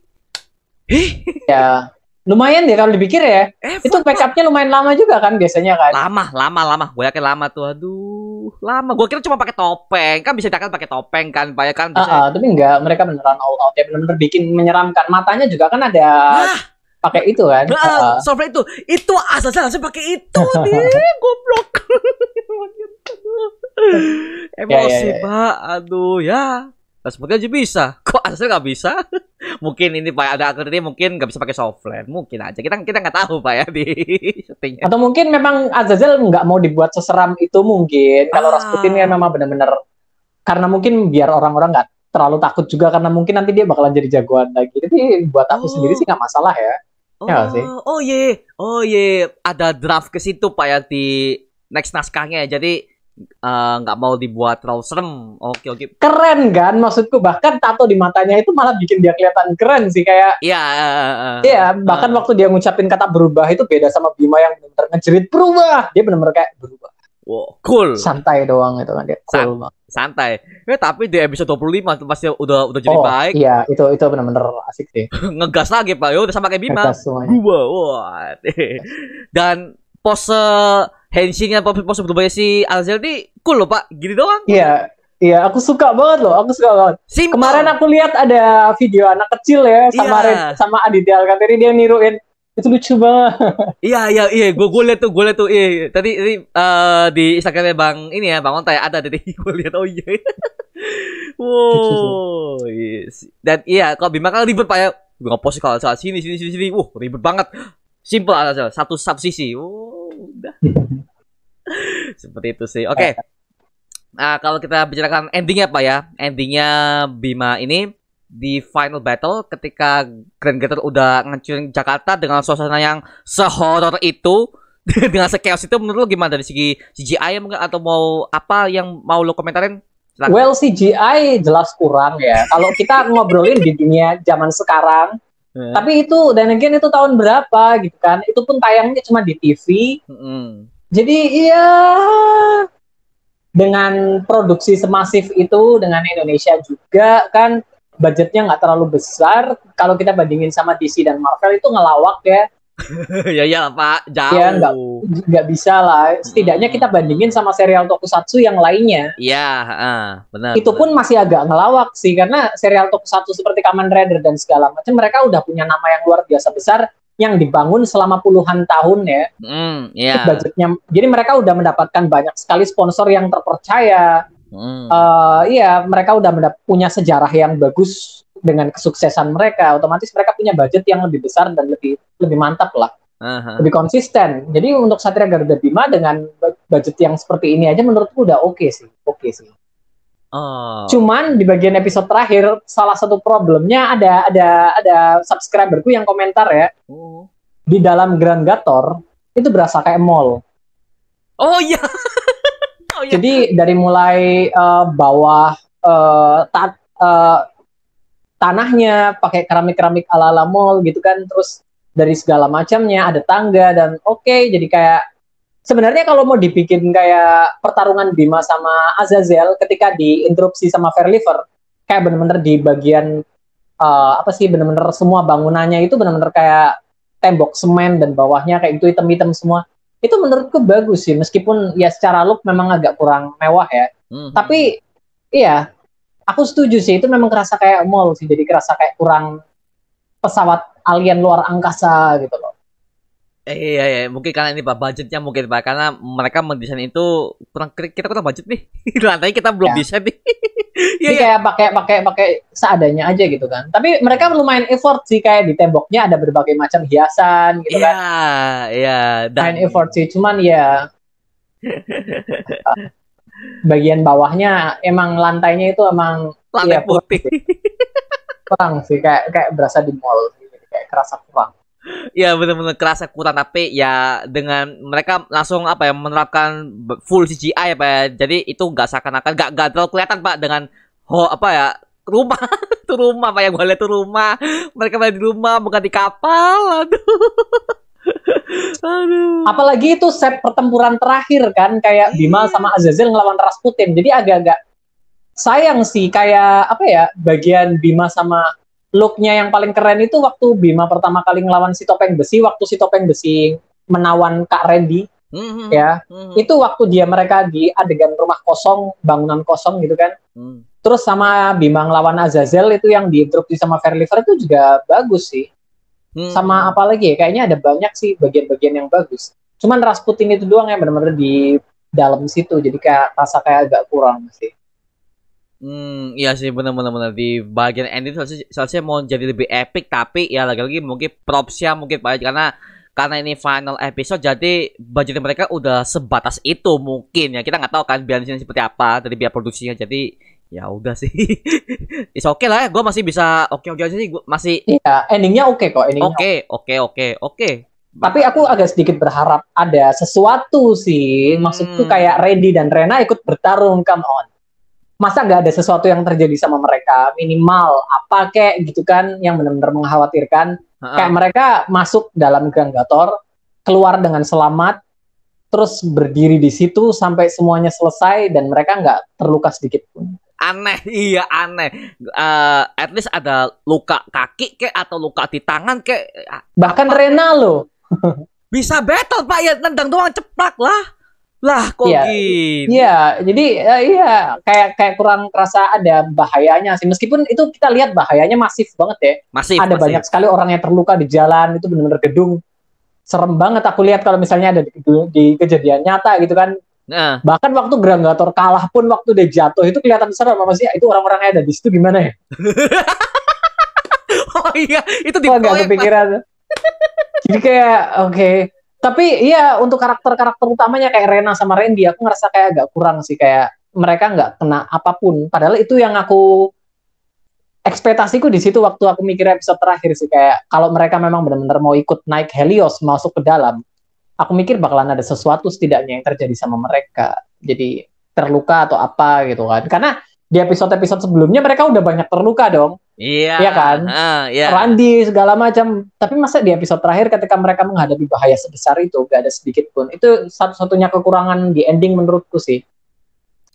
Ya, lumayan deh kalau dipikir ya. Itu make upnya lumayan lama juga kan biasanya kan. Lama. Gue yakin lama tuh. Aduh, lama. Gue kira cuma pakai topeng. Kan bisa kan pakai topeng kan, Pak ya kan bisa. Tapi enggak, mereka beneran all out ya, bener-bener bikin menyeramkan. Matanya juga kan ada pakai itu kan. Software itu asal-asal pakai itu nih, goblok. Emosi, ya. Pak. Aduh, ya. Seperti aja bisa. Kok asal nggak bisa? Mungkin ini Pak ada aktor ini mungkin nggak bisa pakai software. Mungkin aja. Kita nggak tahu Pak ya di syutingnya. Atau mungkin memang Azazel nggak mau dibuat seseram itu mungkin. Kalau Rasputin kan memang benar-benar karena mungkin biar orang-orang nggak terlalu takut juga, karena mungkin nanti dia bakalan jadi jagoan lagi. Jadi buat aku sendiri sih nggak masalah ya. Ya sih. Oh ye, ada draft ke situ Pak ya di next naskahnya. Jadi nggak mau dibuat terlalu serem. Oke. Keren kan, maksudku bahkan tato di matanya itu malah bikin dia kelihatan keren sih, kayak iya, bahkan waktu dia ngucapin kata berubah itu beda sama Bima yang bener-bener ngejerit berubah. Dia bener-bener kayak berubah. Wow, cool. Santai doang itu kan dia. Cool banget. Santai. Tapi di episode 25 tuh pasti udah jadi baik. Iya, itu bener-bener asik sih. Ngegas lagi Pak. Yo udah sama kayak Bima. Berubah. Wah. Dan pose henshinnya, pose berubahnya si Azazel ini cool loh Pak, gini doang. Iya, aku suka banget loh, Simple. Kemarin aku lihat ada video anak kecil ya, sama Aditya Alkantiri, dia niruin, itu lucu banget. Iya, gue liat tuh, iya. Tadi di Instagramnya Bang ini ya, Bang Onta ya, ada tadi gue lihat, oh iya. Wow, yes. Dan iya, kalau Bima kan ribet Pak ya, nge-post kalau saat sini, ribet banget. Simple aja, satu sisi. Udah. Seperti itu sih. Oke. Nah, kalau kita bicarakan endingnya Pak ya, endingnya Bima ini di final battle ketika Grand Gator udah ngancurin Jakarta dengan suasana yang sehoror itu, dengan sechaos itu, menurut lo gimana dari segi CGI mungkin, atau mau apa yang mau lo komentarin? Silahkan. Well, CGI jelas kurang ya. Kalau kita ngobrolin di dunia zaman sekarang, tapi itu, dan again itu tahun berapa gitu kan, itu pun tayangnya cuma di TV. Jadi iya, dengan produksi semasif itu, dengan Indonesia juga kan budgetnya nggak terlalu besar. Kalau kita bandingin sama DC dan Marvel itu ngelawak ya. Ya Pak, jauh. Ya nggak bisa lah. Setidaknya kita bandingin sama serial tokusatsu yang lainnya. Iya, benar. Itu pun masih agak ngelawak sih, karena serial tokusatsu seperti Kamen Rider dan segala macam, mereka udah punya nama yang luar biasa besar yang dibangun selama puluhan tahun ya. Budgetnya. Jadi mereka udah mendapatkan banyak sekali sponsor yang terpercaya. Iya, mereka udah punya sejarah yang bagus dengan kesuksesan mereka. Otomatis mereka punya budget yang lebih besar dan lebih mantap lah. Lebih konsisten. Jadi untuk Satria Garuda Bima dengan budget yang seperti ini aja menurutku udah oke sih. Cuman di bagian episode terakhir, salah satu problemnya ada subscriberku yang komentar ya. Di dalam Grand Gator itu berasa kayak mall. Oh iya. Jadi dari mulai bawah tanahnya pakai keramik ala mall gitu kan, terus dari segala macamnya ada tangga dan jadi kayak sebenarnya kalau mau dibikin kayak pertarungan Bima sama Azazel ketika diinterupsi sama Fairliver, kayak bener-bener di bagian bener-bener semua bangunannya itu bener-bener kayak tembok semen dan bawahnya kayak itu hitam-hitam semua. Itu menurutku bagus sih, meskipun ya secara look memang agak kurang mewah ya. Tapi iya, aku setuju sih, itu memang kerasa kayak mall sih, jadi kerasa kayak kurang pesawat alien luar angkasa gitu loh. Iya, mungkin karena ini Pak, budgetnya mungkin Pak, karena mereka mendesain itu kita kurang budget nih. Lantainya kita belum bisa nih. Kayak pakai seadanya aja gitu kan. Tapi mereka lumayan effort sih, kayak di temboknya ada berbagai macam hiasan gitu kan. Iya. Lumayan effort sih, cuman ya bagian bawahnya emang lantainya itu emang lantai putih. Kurang sih, kayak berasa di mall, kayak kerasa kurang. Ya benar-benar kerasa kurang, tapi ya dengan mereka langsung menerapkan full CGI ya Pak ya. Jadi itu nggak seakan-akan nggak terlalu kelihatan Pak dengan apa ya, rumah. Tuh rumah apa yang gue lihat tuh rumah, mereka main di rumah bukan di kapal. Aduh. Apalagi itu set pertempuran terakhir kan, kayak Bima sama Azazel ngelawan Rasputin. Jadi agak-agak sayang sih, kayak apa ya, bagian Bima sama look-nya yang paling keren itu waktu Bima pertama kali ngelawan si Topeng Besi, waktu si Topeng Besi menawan Kak Randy. Ya, itu waktu mereka di adegan rumah kosong, bangunan kosong gitu kan. Terus sama Bima ngelawan Azazel itu yang diinterupsi sama Fairliver itu juga bagus sih. Sama apa lagi ya, kayaknya ada banyak sih bagian-bagian yang bagus. Cuman Rasputin itu doang yang benar-benar di dalam situ, jadi kayak rasa kayak agak kurang sih. Iya sih, benar-benar di bagian ending seharusnya mau jadi lebih epic, tapi ya lagi-lagi mungkin propsnya mungkin banyak karena ini final episode, jadi budget mereka udah sebatas itu mungkin ya. Kita nggak tahu kan biasanya seperti apa dari biaya produksinya, jadi ya udah sih. It's okay lah ya, gue masih bisa oke aja sih, gue masih. Iya, endingnya oke kok, endingnya oke. Tapi aku agak sedikit berharap ada sesuatu sih, maksudku kayak Randy dan Rena ikut bertarung, come on. Masa nggak ada sesuatu yang terjadi sama mereka, minimal apa kayak gitu kan, yang benar-benar mengkhawatirkan. Kayak mereka masuk dalam Gang Gator, keluar dengan selamat, terus berdiri di situ sampai semuanya selesai dan mereka nggak terluka sedikit pun. Aneh, iya aneh. At least ada luka kaki kek atau luka di tangan kek. Bahkan Rena loh. Bisa battle Pak, ya nendang doang ceplak lah. Lah kok gini? Iya, jadi kayak kurang kerasa ada bahayanya sih. Meskipun itu kita lihat bahayanya masif banget ya. Masif. Banyak sekali orang yang terluka di jalan, itu benar-benar gedung. Serem banget aku lihat kalau misalnya ada di kejadian nyata gitu kan. Bahkan waktu Gang Gator kalah pun, waktu dia jatuh itu kelihatan serem apa sih? Itu orang-orangnya ada di situ gimana ya? Oh iya, itu di agak kepikiran. Jadi kayak oke. Tapi iya, untuk karakter-karakter utamanya kayak Rena sama Randy, aku ngerasa kayak agak kurang sih, kayak mereka nggak kena apapun. Padahal itu yang aku ekspektasiku di situ waktu aku mikir episode terakhir sih, kayak kalau mereka memang benar-benar mau ikut naik Helios masuk ke dalam, aku mikir bakalan ada sesuatu setidaknya yang terjadi sama mereka. Jadi terluka atau apa gitu kan. Karena di episode-episode sebelumnya mereka udah banyak terluka dong. Iya. Iya kan? Iya. Randy segala macam. Tapi masa di episode terakhir ketika mereka menghadapi bahaya sebesar itu gak ada sedikit pun. Itu satu-satunya kekurangan di ending menurutku sih.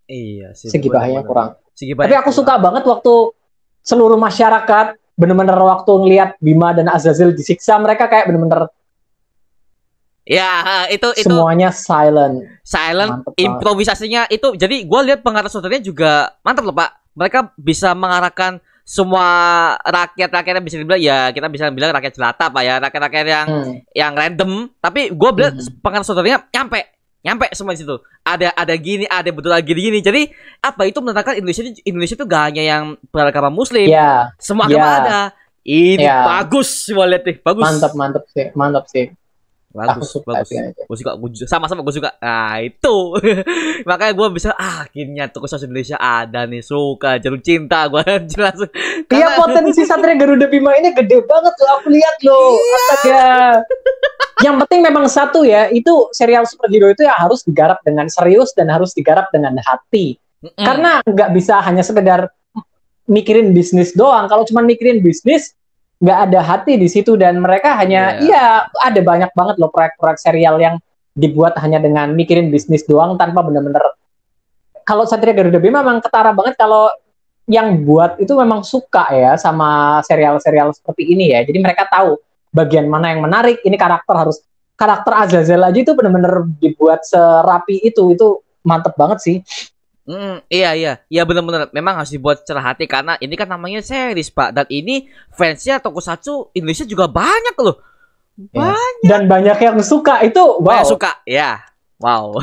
Iya sih. Segi bahayanya kurang. Tapi aku suka banget waktu seluruh masyarakat bener-bener waktu ngelihat Bima dan Azazel disiksa, mereka kayak bener-bener ya itu semuanya silent. Mantep improvisasinya banget. Itu jadi gue lihat pengarah saudaranya juga mantap loh Pak. Mereka bisa mengarahkan semua rakyat-rakyat yang bisa dibilang, ya kita bisa bilang rakyat jelata Pak ya, rakyat-rakyat yang random, tapi gue bilang pengarah saudaranya nyampe semua di situ. Ada gini, ada betul lagi gini. Jadi apa itu menandakan Indonesia itu gak hanya yang beragama Muslim, semua agama ada. Ini bagus, gue lihat nih, bagus. Mantap sih. Bagus. Gue suka, sama-sama gue suka. Nah itu makanya gue bisa akhirnya tuh khusus Indonesia ada nih, suka jalur cinta gue jelas. Iya, potensi Satria Garuda Bima ini gede banget loh, aku lihat loh. Astaga. Yang penting memang satu ya, itu serial superhero itu ya harus digarap dengan serius dan harus digarap dengan hati. Karena nggak bisa hanya sekedar mikirin bisnis doang. Kalau cuma mikirin bisnis, nggak ada hati di situ, dan mereka hanya ada banyak banget loh proyek-proyek serial yang dibuat hanya dengan mikirin bisnis doang tanpa benar-benar. Kalau Satria Garuda Bima memang ketara banget kalau yang buat itu memang suka ya sama serial-serial seperti ini ya. Jadi mereka tahu bagian mana yang menarik. Ini karakter Azazel aja itu benar-benar dibuat serapi itu mantep banget sih. Iya benar-benar memang harus dibuat cerah hati karena ini kan namanya series Pak, dan ini fansnya Tokusatsu Indonesia juga banyak loh, banyak. Dan banyak yang suka itu, wow. Banyak suka, ya, wow.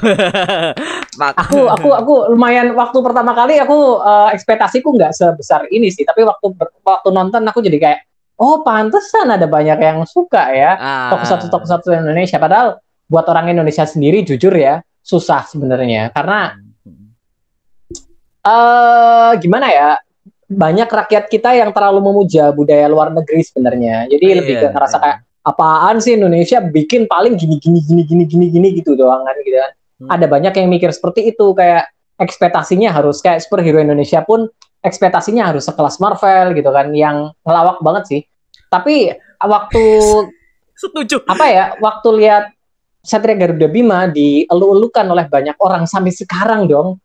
aku lumayan waktu pertama kali aku ekspektasiku nggak sebesar ini sih, tapi waktu nonton aku jadi kayak, oh pantesan ada banyak yang suka ya Tokusatsu Indonesia. Padahal buat orang Indonesia sendiri jujur ya susah sebenarnya karena gimana ya, banyak rakyat kita yang terlalu memuja budaya luar negeri sebenarnya. Jadi lebih ke ngerasa kayak apaan sih Indonesia bikin paling gini gitu doang kan gitu kan. Ada banyak yang mikir seperti itu, kayak ekspektasinya harus kayak superhero Indonesia pun ekspektasinya harus sekelas Marvel gitu kan, yang ngelawak banget sih. Tapi waktu Setuju. waktu lihat Satria Garuda Bima dielu-elukan oleh banyak orang sampai sekarang dong.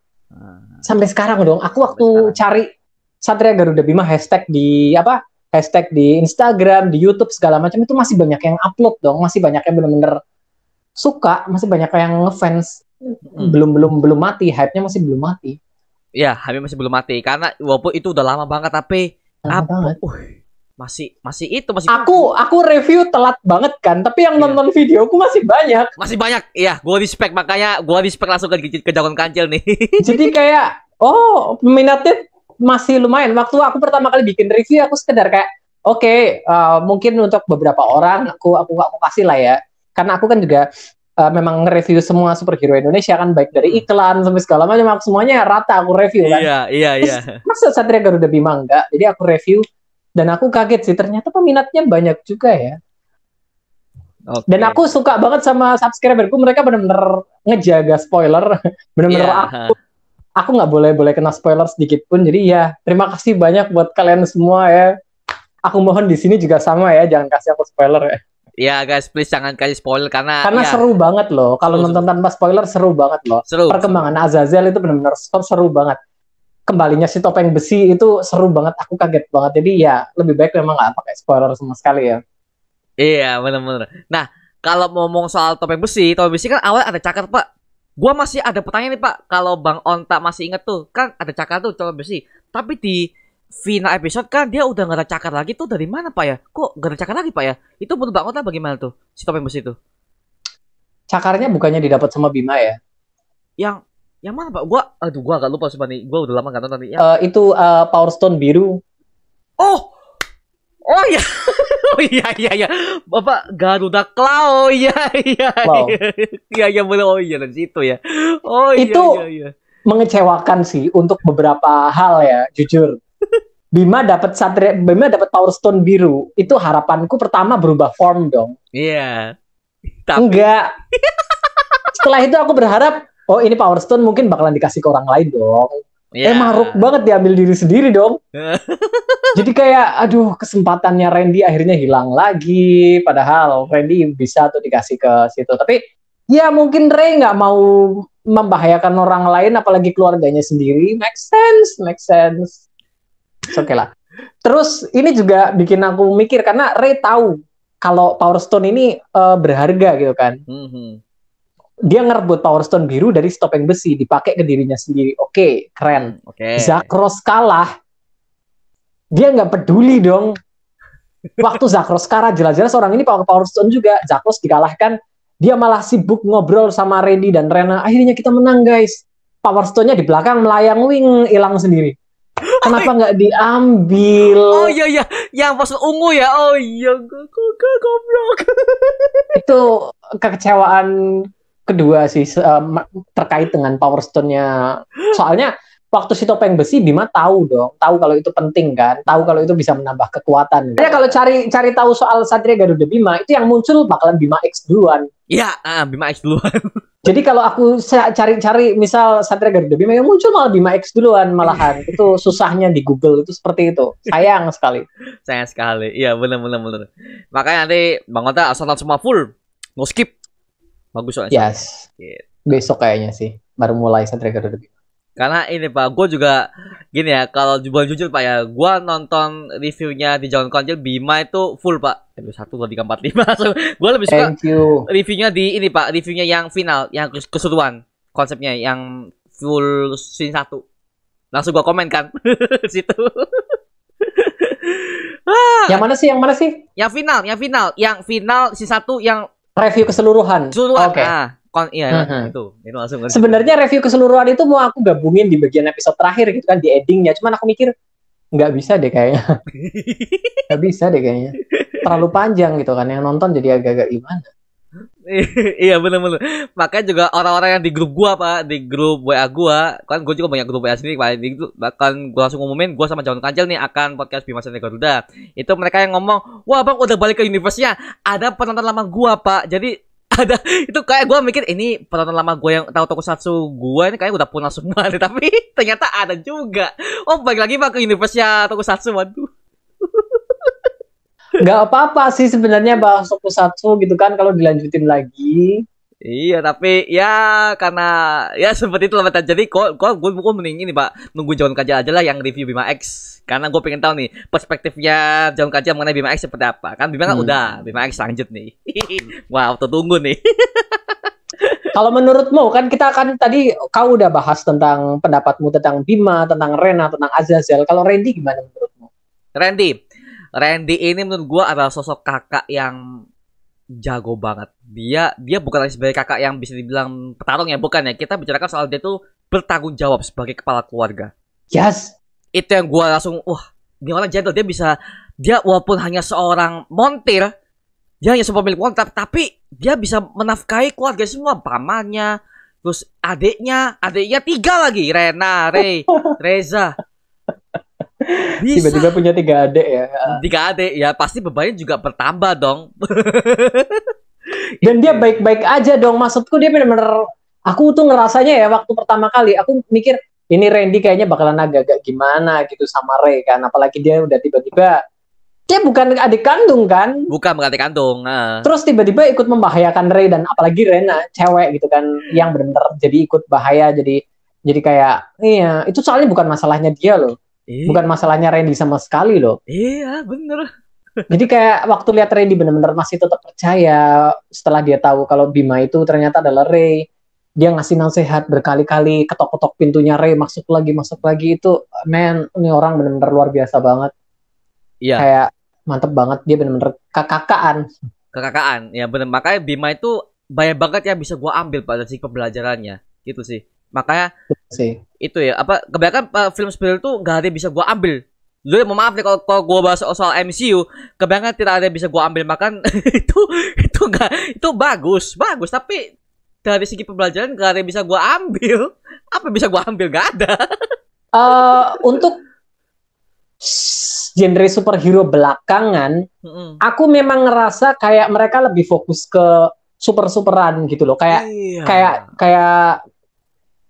Aku waktu cari Satria Garuda Bima hashtag di Instagram, di YouTube segala macam, itu masih banyak yang upload dong, masih banyak yang bener-bener suka, masih banyak yang ngefans. Belum mati, hype-nya masih belum mati. Ya, hype masih belum mati karena walaupun itu udah lama banget tapi masih aku review telat banget kan, tapi yang nonton videoku masih banyak. Iya, gue respect, makanya gue respect langsung ke Jagon Kancil nih. Jadi kayak peminatnya masih lumayan. Waktu aku pertama kali bikin review, aku sekedar kayak mungkin untuk beberapa orang aku kasih lah ya, karena aku kan juga memang nge-review semua superhero Indonesia kan, baik dari iklan sampai segala macam, semuanya rata aku review kan. Iya. Masa Satria Garuda Bima enggak? Jadi aku review dan aku kaget sih, ternyata peminatnya banyak juga ya. Okay. Dan aku suka banget sama subscriberku, mereka benar-benar ngejaga spoiler, benar-benar aku nggak boleh kena spoiler sedikit pun. Jadi ya terima kasih banyak buat kalian semua ya. Aku mohon di sini juga sama ya, jangan kasih aku spoiler ya. Ya guys, please jangan kasih spoiler karena seru banget loh. Kalau nonton tanpa spoiler seru banget loh. Perkembangan Azazel itu benar-benar seru banget. Kembalinya si Topeng Besi itu seru banget, aku kaget banget. Jadi ya lebih baik memang nggak pakai spoiler sama sekali ya. Iya, benar-benar. Nah, kalau ngomong soal Topeng Besi kan awalnya ada cakar, Pak. Gua masih ada pertanyaan nih, Pak. Kalau Bang Onta masih inget tuh, kan ada cakar tuh Topeng Besi. Tapi di final episode kan dia udah nggak ada cakar lagi tuh, dari mana, Pak ya? Kok nggak ada cakar lagi, Pak ya? Itu menurut Bang Onta bagaimana tuh si Topeng Besi itu? Cakarnya bukannya didapat sama Bima ya? Yang mana, Pak? Gua agak lupa sebenarnya. Gua udah lama nggak nonton nih. Itu Power Stone biru. Oh iya. Iya. Bapak Garuda Claw. Iya. Wow. Iya benar. Oh iya, dari situ ya. Oh iya. Mengecewakan sih untuk beberapa hal ya, jujur. Bima dapat Power Stone biru. Itu harapanku pertama berubah form dong. Iya. Enggak. Setelah itu aku berharap ini Power Stone mungkin bakalan dikasih ke orang lain dong. Maruk banget diambil diri sendiri dong. Jadi kayak kesempatannya Randy akhirnya hilang lagi. Padahal Randy bisa tuh dikasih ke situ. Tapi ya mungkin Ray nggak mau membahayakan orang lain, apalagi keluarganya sendiri. Make sense. Oke lah. Terus ini juga bikin aku mikir, karena Ray tahu kalau Power Stone ini berharga gitu kan. Dia ngerebut Power Stone biru dari Topeng Besi, dipakai ke dirinya sendiri. Oke, keren. Zakros kalah, dia nggak peduli dong. Waktu Zakros kalah, jelas-jelas orang ini Power Stone juga. Zakros dikalahkan, dia malah sibuk ngobrol sama Randy dan Rena. Akhirnya kita menang, guys. Power Stone-nya di belakang melayang, hilang sendiri. Kenapa nggak diambil? Oh iya, yang pas ungu ya. Oh iya, goblok. Itu kekecewaan kedua sih terkait dengan Power Stone-nya. Soalnya waktu si Topeng Besi, Bima tahu kalau itu penting kan, tahu kalau itu bisa menambah kekuatan. Jadi kalau cari tahu soal Satria Garuda Bima, itu yang muncul bakalan Bima X duluan. Iya, Bima X duluan. Jadi kalau aku cari misal Satria Garuda Bima, yang muncul malah Bima X duluan malahan. Itu susahnya di Google itu seperti itu. Sayang sekali. Iya, benar. Makanya nanti Bang Onta asal semua full, no skip. Bagus soalnya. Yes. Besok kayaknya sih baru mulai Satria Garuda Bima. Karena ini Pak, gue juga gini ya, kalau jujur Pak ya, gue nonton reviewnya di Jalan Kancil Bima itu full Pak. 1, 2, 3, 4, 5. So, gue lebih suka reviewnya di ini Pak, reviewnya yang final, yang keseruan konsepnya, yang full scene 1. Langsung gue komen kan situ. Yang mana sih? Yang final scene 1 yang review keseluruhan. Oke. Itu langsung. Sebenarnya review keseluruhan itu mau aku gabungin di bagian episode terakhir gitu kan, di endingnya. Cuman aku mikir nggak bisa deh kayaknya. Terlalu panjang gitu kan, yang nonton jadi agak-agak gimana. Iya benar. Makanya juga orang-orang yang di grup gua Pak, di grup WA gua, kan gua juga banyak grup WA sendiri Pak. Bahkan gua langsung ngumumin gua sama Jawan Kancil nih akan podcast Bima Satria Garuda. Itu mereka yang ngomong, "Wah, Bang udah balik ke universe-nya." Ada penonton lama gua Pak. Jadi Ada itu kayak gue mikir ini penonton lama gue yang tahu tokusatsu gue ini kayak udah punah semua nih, tapi ternyata ada juga. Oh, balik lagi Pak ke universe-nya tokusatsu. Waduh. Nggak apa-apa sih sebenarnya bahas tokusatsu gitu kan kalau dilanjutin lagi. Iya, tapi ya karena ya seperti itu lah. Jadi kok gue mending ini Pak nunggu John Kaja aja lah yang review Bima X, karena gue pengen tahu nih perspektifnya John Kaja mengenai Bima X seperti apa. Kan Bima kan udah, Bima X lanjut nih. Wow, tunggu nih. Kalau menurutmu kan kita kan tadi kau udah bahas tentang pendapatmu tentang Bima, tentang Rena, tentang Azazel. Kalau Randy gimana menurutmu? Randy ini menurut gue adalah sosok kakak yang jago banget. Dia bukan lagi sebagai kakak yang bisa dibilang petarung ya, bukan ya. Kita bicarakan soal dia tuh bertanggung jawab sebagai kepala keluarga. Yes. Itu yang gue langsung, wah, gimana gentle dia walaupun hanya seorang montir, dia hanya seorang pemilik montir, tapi dia bisa menafkahi keluarga semua, pamannya, terus adiknya 3 lagi, Rena, Ray, Reza. Bisa. Tiba-tiba punya 3 adik ya. 3 adik ya, pasti bebannya juga bertambah dong. Dan dia baik-baik aja dong. Maksudku dia benar-benar, aku tuh ngerasanya ya waktu pertama kali aku mikir ini Randy kayaknya bakalan agak-agak gimana gitu sama Ray kan, apalagi dia udah tiba-tiba dia bukan adik kandung kan? Bukan adik kandung. Terus tiba-tiba ikut membahayakan Ray, dan apalagi Rena cewek gitu kan, yang benar-benar jadi ikut bahaya, jadi kayak iya, itu soalnya bukan masalahnya dia loh. Bukan masalahnya Randy sama sekali loh. Iya, bener. Jadi kayak waktu lihat Randy bener-bener masih tetap percaya setelah dia tahu kalau Bima itu ternyata adalah Ray. Dia ngasih nasihat berkali-kali, ketok-ketok pintunya Ray, masuk lagi itu, man, ini orang bener-bener luar biasa banget. Iya. Kayak mantep banget, dia bener-bener kekakaan. Ya bener, makanya Bima itu banyak banget yang bisa gue ambil pada si pembelajarannya gitu sih. Makanya itu ya, apa kebanyakan film spiral itu gak ada yang bisa gue ambil. Lu ya, maaf nih kalau gue bahas soal MCU, kebanyakan tidak ada yang bisa gue ambil. Makan itu bagus, tapi dari segi pembelajaran gak ada yang bisa gue ambil. Apa yang bisa gue ambil? Gak ada. Untuk genre superhero belakangan, aku memang ngerasa kayak mereka lebih fokus ke super-superan gitu loh. Kayak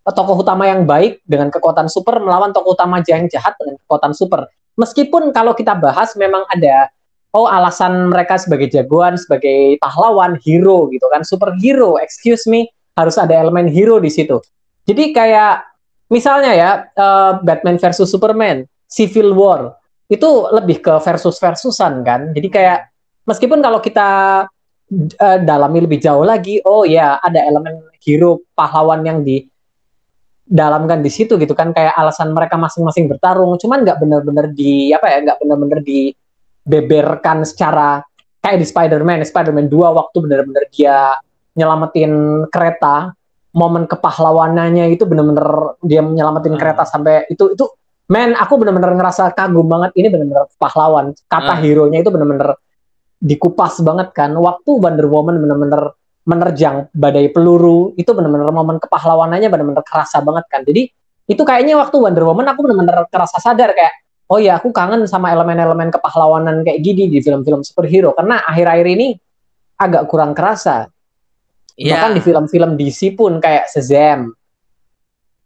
tokoh utama yang baik dengan kekuatan super melawan tokoh utama yang jahat dengan kekuatan super. Meskipun kalau kita bahas memang ada alasan mereka sebagai jagoan, sebagai pahlawan, hero gitu kan, superhero, excuse me, harus ada elemen hero di situ. Jadi kayak misalnya ya Batman versus Superman, Civil War, itu lebih ke versus-versusan kan. Jadi kayak meskipun kalau kita dalami lebih jauh lagi, oh ya ada elemen hero, pahlawan yang dalamkan di situ gitu kan, kayak alasan mereka masing-masing bertarung, cuman nggak benar-benar nggak benar-benar dibeberkan secara kayak di Spider-Man 2 waktu benar-benar dia nyelamatin kereta, momen kepahlawanannya itu benar-benar dia menyelamatin kereta sampai itu man, aku benar-benar ngerasa kagum banget, ini benar-benar pahlawan, kata hero-nya itu benar-benar dikupas banget kan. Waktu Wonder Woman benar-benar menerjang badai peluru, itu benar-benar momen kepahlawanannya benar-benar kerasa banget kan. Jadi itu kayaknya waktu Wonder Woman aku benar-benar kerasa sadar kayak, oh ya aku kangen sama elemen-elemen kepahlawanan kayak gini di film-film superhero, karena akhir-akhir ini agak kurang kerasa. Bahkan di film-film DC pun kayak Shazam,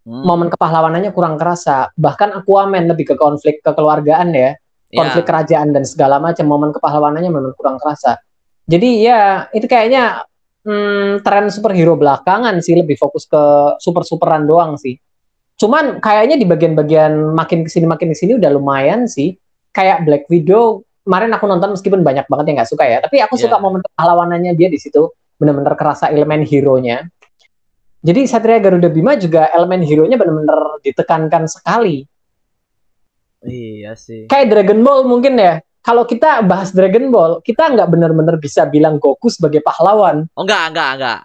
momen kepahlawanannya kurang kerasa. Bahkan Aquaman lebih ke konflik kekeluargaan ya, konflik kerajaan dan segala macam, momen kepahlawanannya memang kurang kerasa. Jadi ya itu kayaknya tren superhero belakangan sih, lebih fokus ke super-superan doang sih. Cuman kayaknya di bagian-bagian makin kesini udah lumayan sih. Kayak Black Widow, kemarin aku nonton meskipun banyak banget yang nggak suka ya, tapi aku suka momen kepahlawanannya dia di situ, benar-benar kerasa elemen hero-nya. Jadi Satria Garuda Bima juga elemen hero-nya benar-benar ditekankan sekali. Iya sih. Kayak Dragon Ball mungkin ya. Kalau kita bahas Dragon Ball, kita nggak benar-benar bisa bilang Goku sebagai pahlawan. Oh enggak.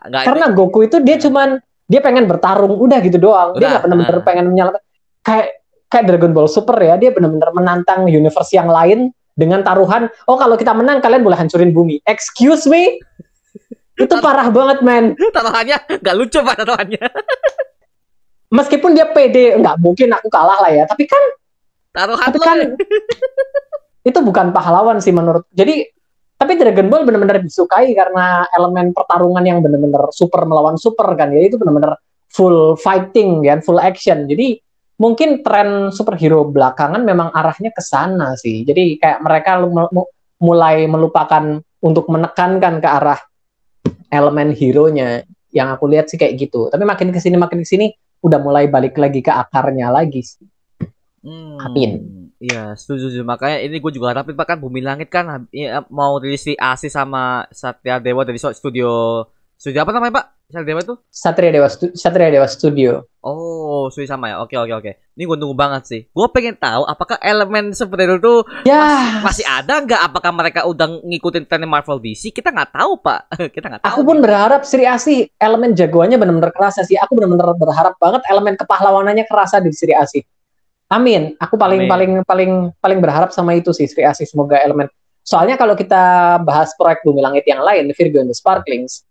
Karena Goku itu dia pengen bertarung, udah gitu doang. Dia nggak benar-benar pengen menyelamatkan. Kayak Dragon Ball Super ya, dia benar-benar menantang universe yang lain dengan taruhan. Oh kalau kita menang, kalian boleh hancurin bumi. Excuse me? Itu parah banget, man. Taruhannya nggak lucu pak taruhannya. Meskipun dia pede, nggak mungkin aku kalah lah ya. Tapi kan itu bukan pahlawan sih menurut. Jadi Tapi Dragon Ball benar-benar disukai karena elemen pertarungan yang benar-benar super melawan super kan ya, itu benar-benar full fighting kan, full action. Jadi mungkin tren superhero belakangan memang arahnya ke sana sih. Jadi kayak mereka mulai melupakan untuk menekankan ke arah elemen hero-nya. Yang aku lihat sih kayak gitu. Tapi makin ke sini udah mulai balik lagi ke akarnya lagi sih. Amin. Iya, setuju. Makanya ini gue juga harapin Pak, kan Bumi Langit kan ya, mau rilis si ASI sama Satria Dewa dari studio apa namanya Pak? Satria Dewa itu? Satria Dewa Studio. Oh, studio sama ya. Oke. Ini gue tunggu banget sih. Gue pengen tahu apakah elemen seperti itu masih ada nggak? Apakah mereka udah ngikutin tren Marvel DC? Kita nggak tahu Pak. Kita nggak tahu. Aku pun berharap Sri Asih elemen jagoannya benar-benar kerasa sih. Aku benar-benar berharap banget elemen kepahlawanannya kerasa di Sri Asih. Amin. Aku paling berharap sama itu sih Sri Asih, semoga elemen. Soalnya kalau kita bahas proyek Bumi Langit yang lain, Virgo and the Sparklings,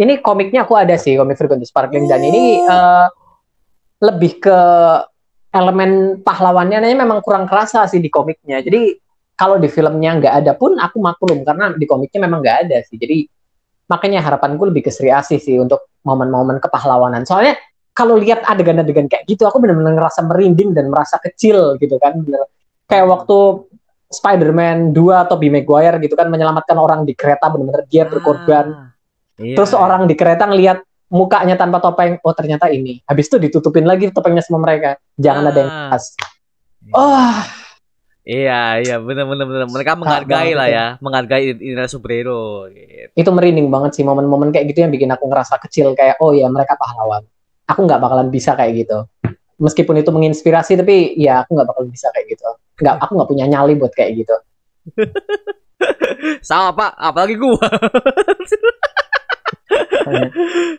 ini komiknya aku ada sih, komik Virgo and the Sparklings, dan ini lebih ke elemen pahlawannya memang kurang kerasa sih di komiknya. Jadi kalau di filmnya nggak ada pun aku maklum, karena di komiknya memang nggak ada sih. Jadi makanya harapanku lebih ke Sri Asih sih untuk momen-momen kepahlawanan. Soalnya kalau lihat adegan-adegan kayak gitu, aku benar-benar ngerasa merinding dan merasa kecil gitu kan. Bener. Kayak waktu Spider-Man 2 atau Tobey Maguire gitu kan, menyelamatkan orang di kereta, benar-benar dia berkorban. Iya. Terus orang di kereta ngelihat mukanya tanpa topeng, oh ternyata ini. Habis itu ditutupin lagi topengnya sama mereka. Jangan ada yang khas. Iya, benar. Mereka menghargai lah ya, menghargai indera superhero. Gitu. Itu merinding banget sih, momen-momen kayak gitu yang bikin aku ngerasa kecil, kayak oh ya mereka pahlawan. Aku nggak bakalan bisa kayak gitu. Meskipun itu menginspirasi, tapi ya aku nggak bakalan bisa kayak gitu. Aku nggak punya nyali buat kayak gitu. Sama Pak, apalagi gua.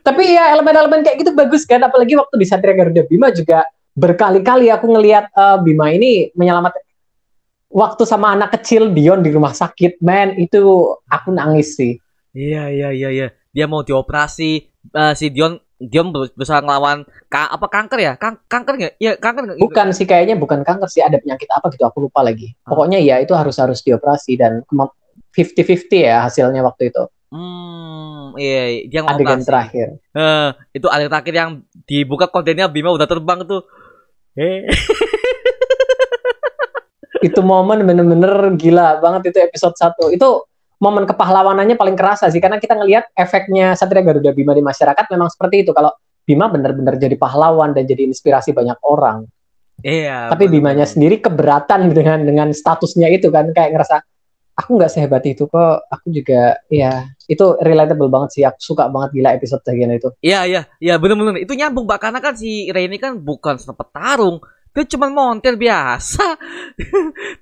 Tapi ya elemen-elemen kayak gitu bagus kan, apalagi waktu di Satria Garuda Bima juga berkali-kali aku ngelihat Bima ini menyelamatkan waktu sama anak kecil Dion di rumah sakit, man, itu aku nangis sih. Iya. Dia mau dioperasi, si Dion berusaha ngelawan kanker ya? Kanker nggak? Iya, kanker nggak? Bukan sih, kayaknya bukan kanker sih, ada penyakit apa gitu, aku lupa lagi. Pokoknya ya itu harus dioperasi dan 50-50 ya hasilnya waktu itu. Iya, dia ngoperasi. Adegan terakhir. Itu adegan terakhir yang dibuka kontennya Bima udah terbang tuh. Itu momen bener-bener gila banget, itu episode 1. Itu momen kepahlawanannya paling kerasa sih, karena kita ngelihat efeknya Satria Garuda Bima di masyarakat memang seperti itu. Kalau Bima benar-benar jadi pahlawan dan jadi inspirasi banyak orang. Iya. Tapi Bimanya sendiri keberatan dengan statusnya itu kan, kayak ngerasa aku nggak sehebat itu kok. Aku juga ya itu relatable banget sih. Aku suka banget gila episode bagian itu. Iya, benar-benar itu nyambung Pak, karena kan si Rey ini kan bukan petarung. Dia cuma montir biasa.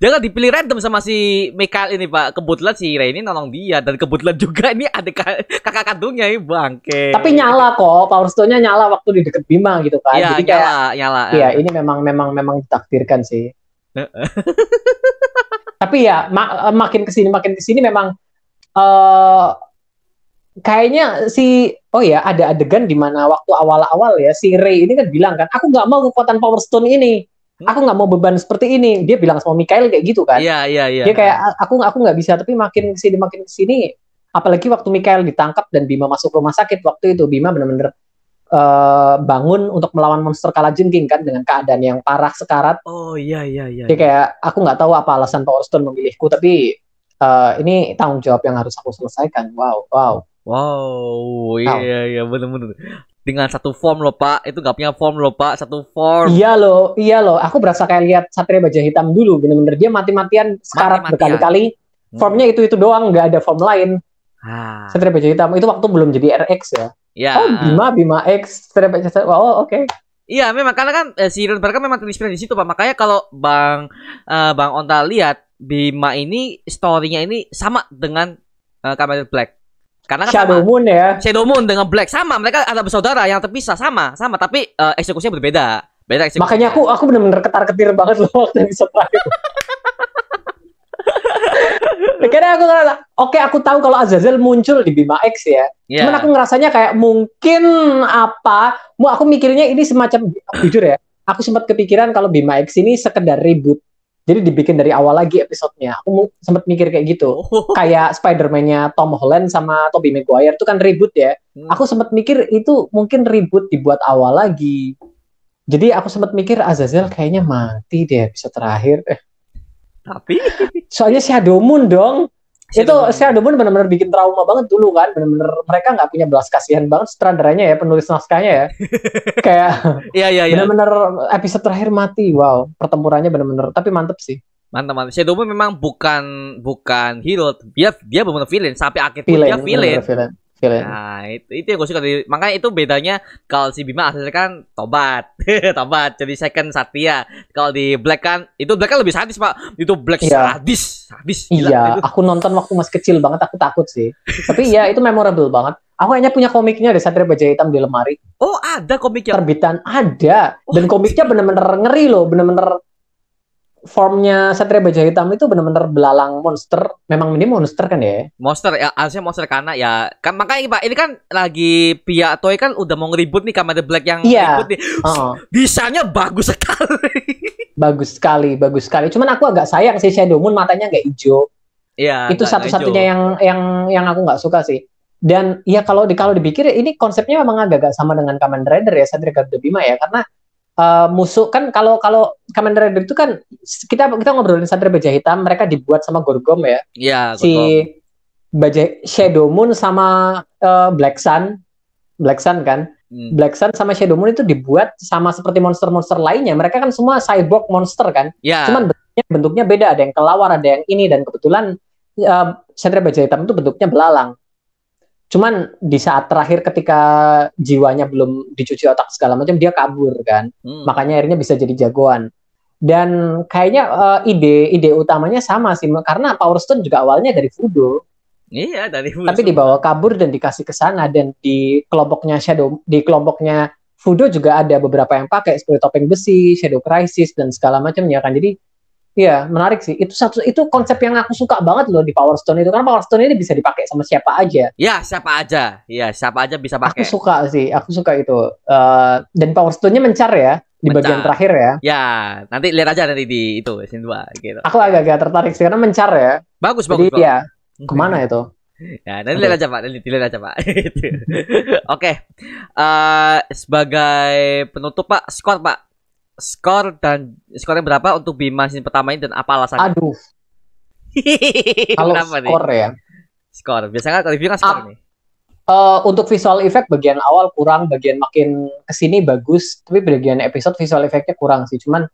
Dia kan dipilih random sama si Mikael ini Pak. Kebetulan si Rey ini nolong dia, dan kebetulan juga ini ada kakak kandungnya ini, bangke. Tapi nyala kok, Power Stone-nya nyala waktu di deket Bima gitu kan. Iya, jadi nyala. Iya, ini memang ditakdirkan sih. Tapi ya makin kesini memang kayaknya ada adegan di mana waktu awal-awal ya si Rey ini kan bilang kan, aku nggak mau kekuatan Power Stone ini, aku nggak mau beban seperti ini. Dia bilang sama Mikael kayak gitu kan. Iya. Dia kayak aku nggak bisa. Tapi makin kesini, apalagi waktu Mikael ditangkap dan Bima masuk rumah sakit waktu itu, Bima benar-benar bangun untuk melawan monster kalajengking kan, dengan keadaan yang parah sekarat. Oh iya. Dia kayak aku nggak tahu apa alasan Power Stone memilihku, tapi ini tanggung jawab yang harus aku selesaikan. Wow, iya, bener. Dengan satu form loh Pak, itu nggak punya form loh Pak, satu form. Iya loh. Aku berasa kayak lihat Satria Baja Hitam dulu, bener-bener dia mati-matian sekarat berkali-kali. Formnya itu doang, nggak ada form lain. Satria Baja Hitam itu waktu belum jadi RX ya. Ya. Oh Bima X, Satria Baja Hitam. Oh oke. Iya memang, karena kan si Ren Barker memang terinspirasi di situ Pak. Makanya kalau Bang Onta lihat Bima ini story-nya ini sama dengan Kamen Rider Black. Karena kan Shadow Moon ya. Shadow Moon dengan Black sama, mereka ada bersaudara yang terpisah sama, tapi eksekusinya berbeda. Beda eksekusinya. Makanya aku benar-benar ketar-ketir banget loh waktu episode terakhir. Karena aku ngerasa, oke, aku tahu kalau Azazel muncul di Bima X ya. Yeah. Cuman aku ngerasanya kayak mungkin aku mikirnya ini semacam, jujur ya, aku sempat kepikiran kalau Bima X ini sekedar reboot Jadi dibikin dari awal lagi episodenya. Aku sempat mikir kayak gitu. Oh. Kayak Spider-Man-nya Tom Holland sama Tobey Maguire itu kan reboot ya. Aku sempat mikir itu mungkin reboot dibuat awal lagi. Jadi aku sempat mikir Azazel kayaknya mati deh episode terakhir. Tapi Soalnya Shadow Moon dong. Shadow Moon. Shadow Moon benar-benar bikin trauma banget dulu kan. Benar-benar mereka nggak punya belas kasihan banget sutradaranya ya, penulis naskahnya ya. Kayak Iya. benar-benar episode terakhir mati. Wow, pertempurannya benar-benar tapi mantep sih. Mantap. Shadow Moon memang bukan hero. Dia benar-benar villain sampai akhir pun dia villain. Nah, itu yang gue suka dari, makanya itu bedanya kalau si Bima aslinya kan tobat jadi second Satya. Kalau di Black kan lebih sadis Pak, itu Black sadis gila, iya itu. Aku nonton waktu masih kecil banget, aku takut sih tapi ya itu memorable banget. Aku kayaknya punya komiknya di Satria Baja Hitam di lemari. Oh, ada komiknya terbitan ada, dan komiknya bener-bener ngeri loh, bener-bener formnya Satria Baja Hitam itu benar-benar belalang monster. Memang ini monster kan ya? Monster ya, harusnya monster karena ya kan, makanya Pak, ini kan lagi pihak Toei kan udah mau ngeribut nih Kamen Rider Black yang ribut nih. Desainnya bagus sekali. bagus sekali. Cuman aku agak sayang sih Shadow Moon matanya nggak hijau. Iya. Itu satu-satunya yang aku nggak suka sih. Dan ya kalau dipikir ini konsepnya memang agak sama dengan Kamen Rider ya, Satria Garuda Bima ya, karena musuh kan, kalau Kamen Rider itu kan kita ngobrolin Satria Baja Hitam, mereka dibuat sama Gorgom ya. Iya, si Shadow Moon sama Black Sun kan. Black Sun sama Shadow Moon itu dibuat sama seperti monster-monster lainnya. Mereka kan semua cyborg monster kan. Cuman bentuknya beda, ada yang kelawar, ada yang ini, dan kebetulan Satria Baja Hitam itu bentuknya belalang. Cuman di saat terakhir ketika jiwanya belum dicuci otak segala macam, dia kabur kan. Makanya akhirnya bisa jadi jagoan. Dan kayaknya ide utamanya sama sih, karena Power Stone juga awalnya dari Fudo. Iya, dari Fudo. Tapi dibawa kabur dan dikasih ke sana, dan di kelompoknya Fudo juga ada beberapa yang pakai seperti topeng besi, Shadow Crisis dan segala macamnya kan. Jadi iya, menarik sih. Itu konsep yang aku suka banget loh di Power Stone itu. Karena Power Stone ini bisa dipakai sama siapa aja. Ya, siapa aja bisa pakai. Aku suka itu. Dan Power Stone-nya mencar ya di bagian terakhir ya. Ya, nanti lihat aja nanti di itu scene 2 gitu. Aku agak tertarik sih karena mencar ya. Bagus. Jadi ya, kemana itu? Ya, nanti lihat aja Pak. Oke. Sebagai penutup Pak, skornya berapa untuk Bima scene pertama ini dan apa alasannya? Aduh. Kalau skor nih? Ya. Skor. Biasanya kan review kan skor nih. Untuk visual effect bagian awal kurang, bagian makin kesini bagus, tapi bagian episode visual effectnya kurang sih. Cuman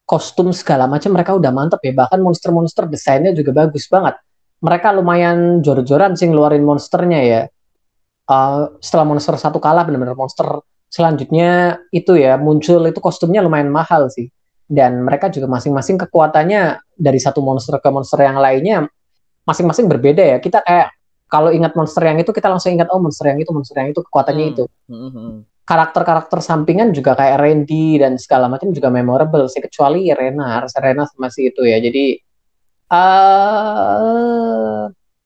kostum segala macam mereka udah mantep ya. Bahkan monster-monster desainnya juga bagus banget. Mereka lumayan jor-joran sih ngeluarin monsternya ya. Setelah monster satu kalah, benar-benar monster selanjutnya itu ya muncul, itu kostumnya lumayan mahal sih. Dan mereka juga masing-masing kekuatannya dari satu monster ke monster yang lainnya masing-masing berbeda ya. Kita kayak kalau ingat monster yang itu, kita langsung ingat monster yang itu kekuatannya itu. Karakter-karakter sampingan juga kayak Randy dan segala macam juga memorable sih, kecuali Rena sama si itu ya. Jadi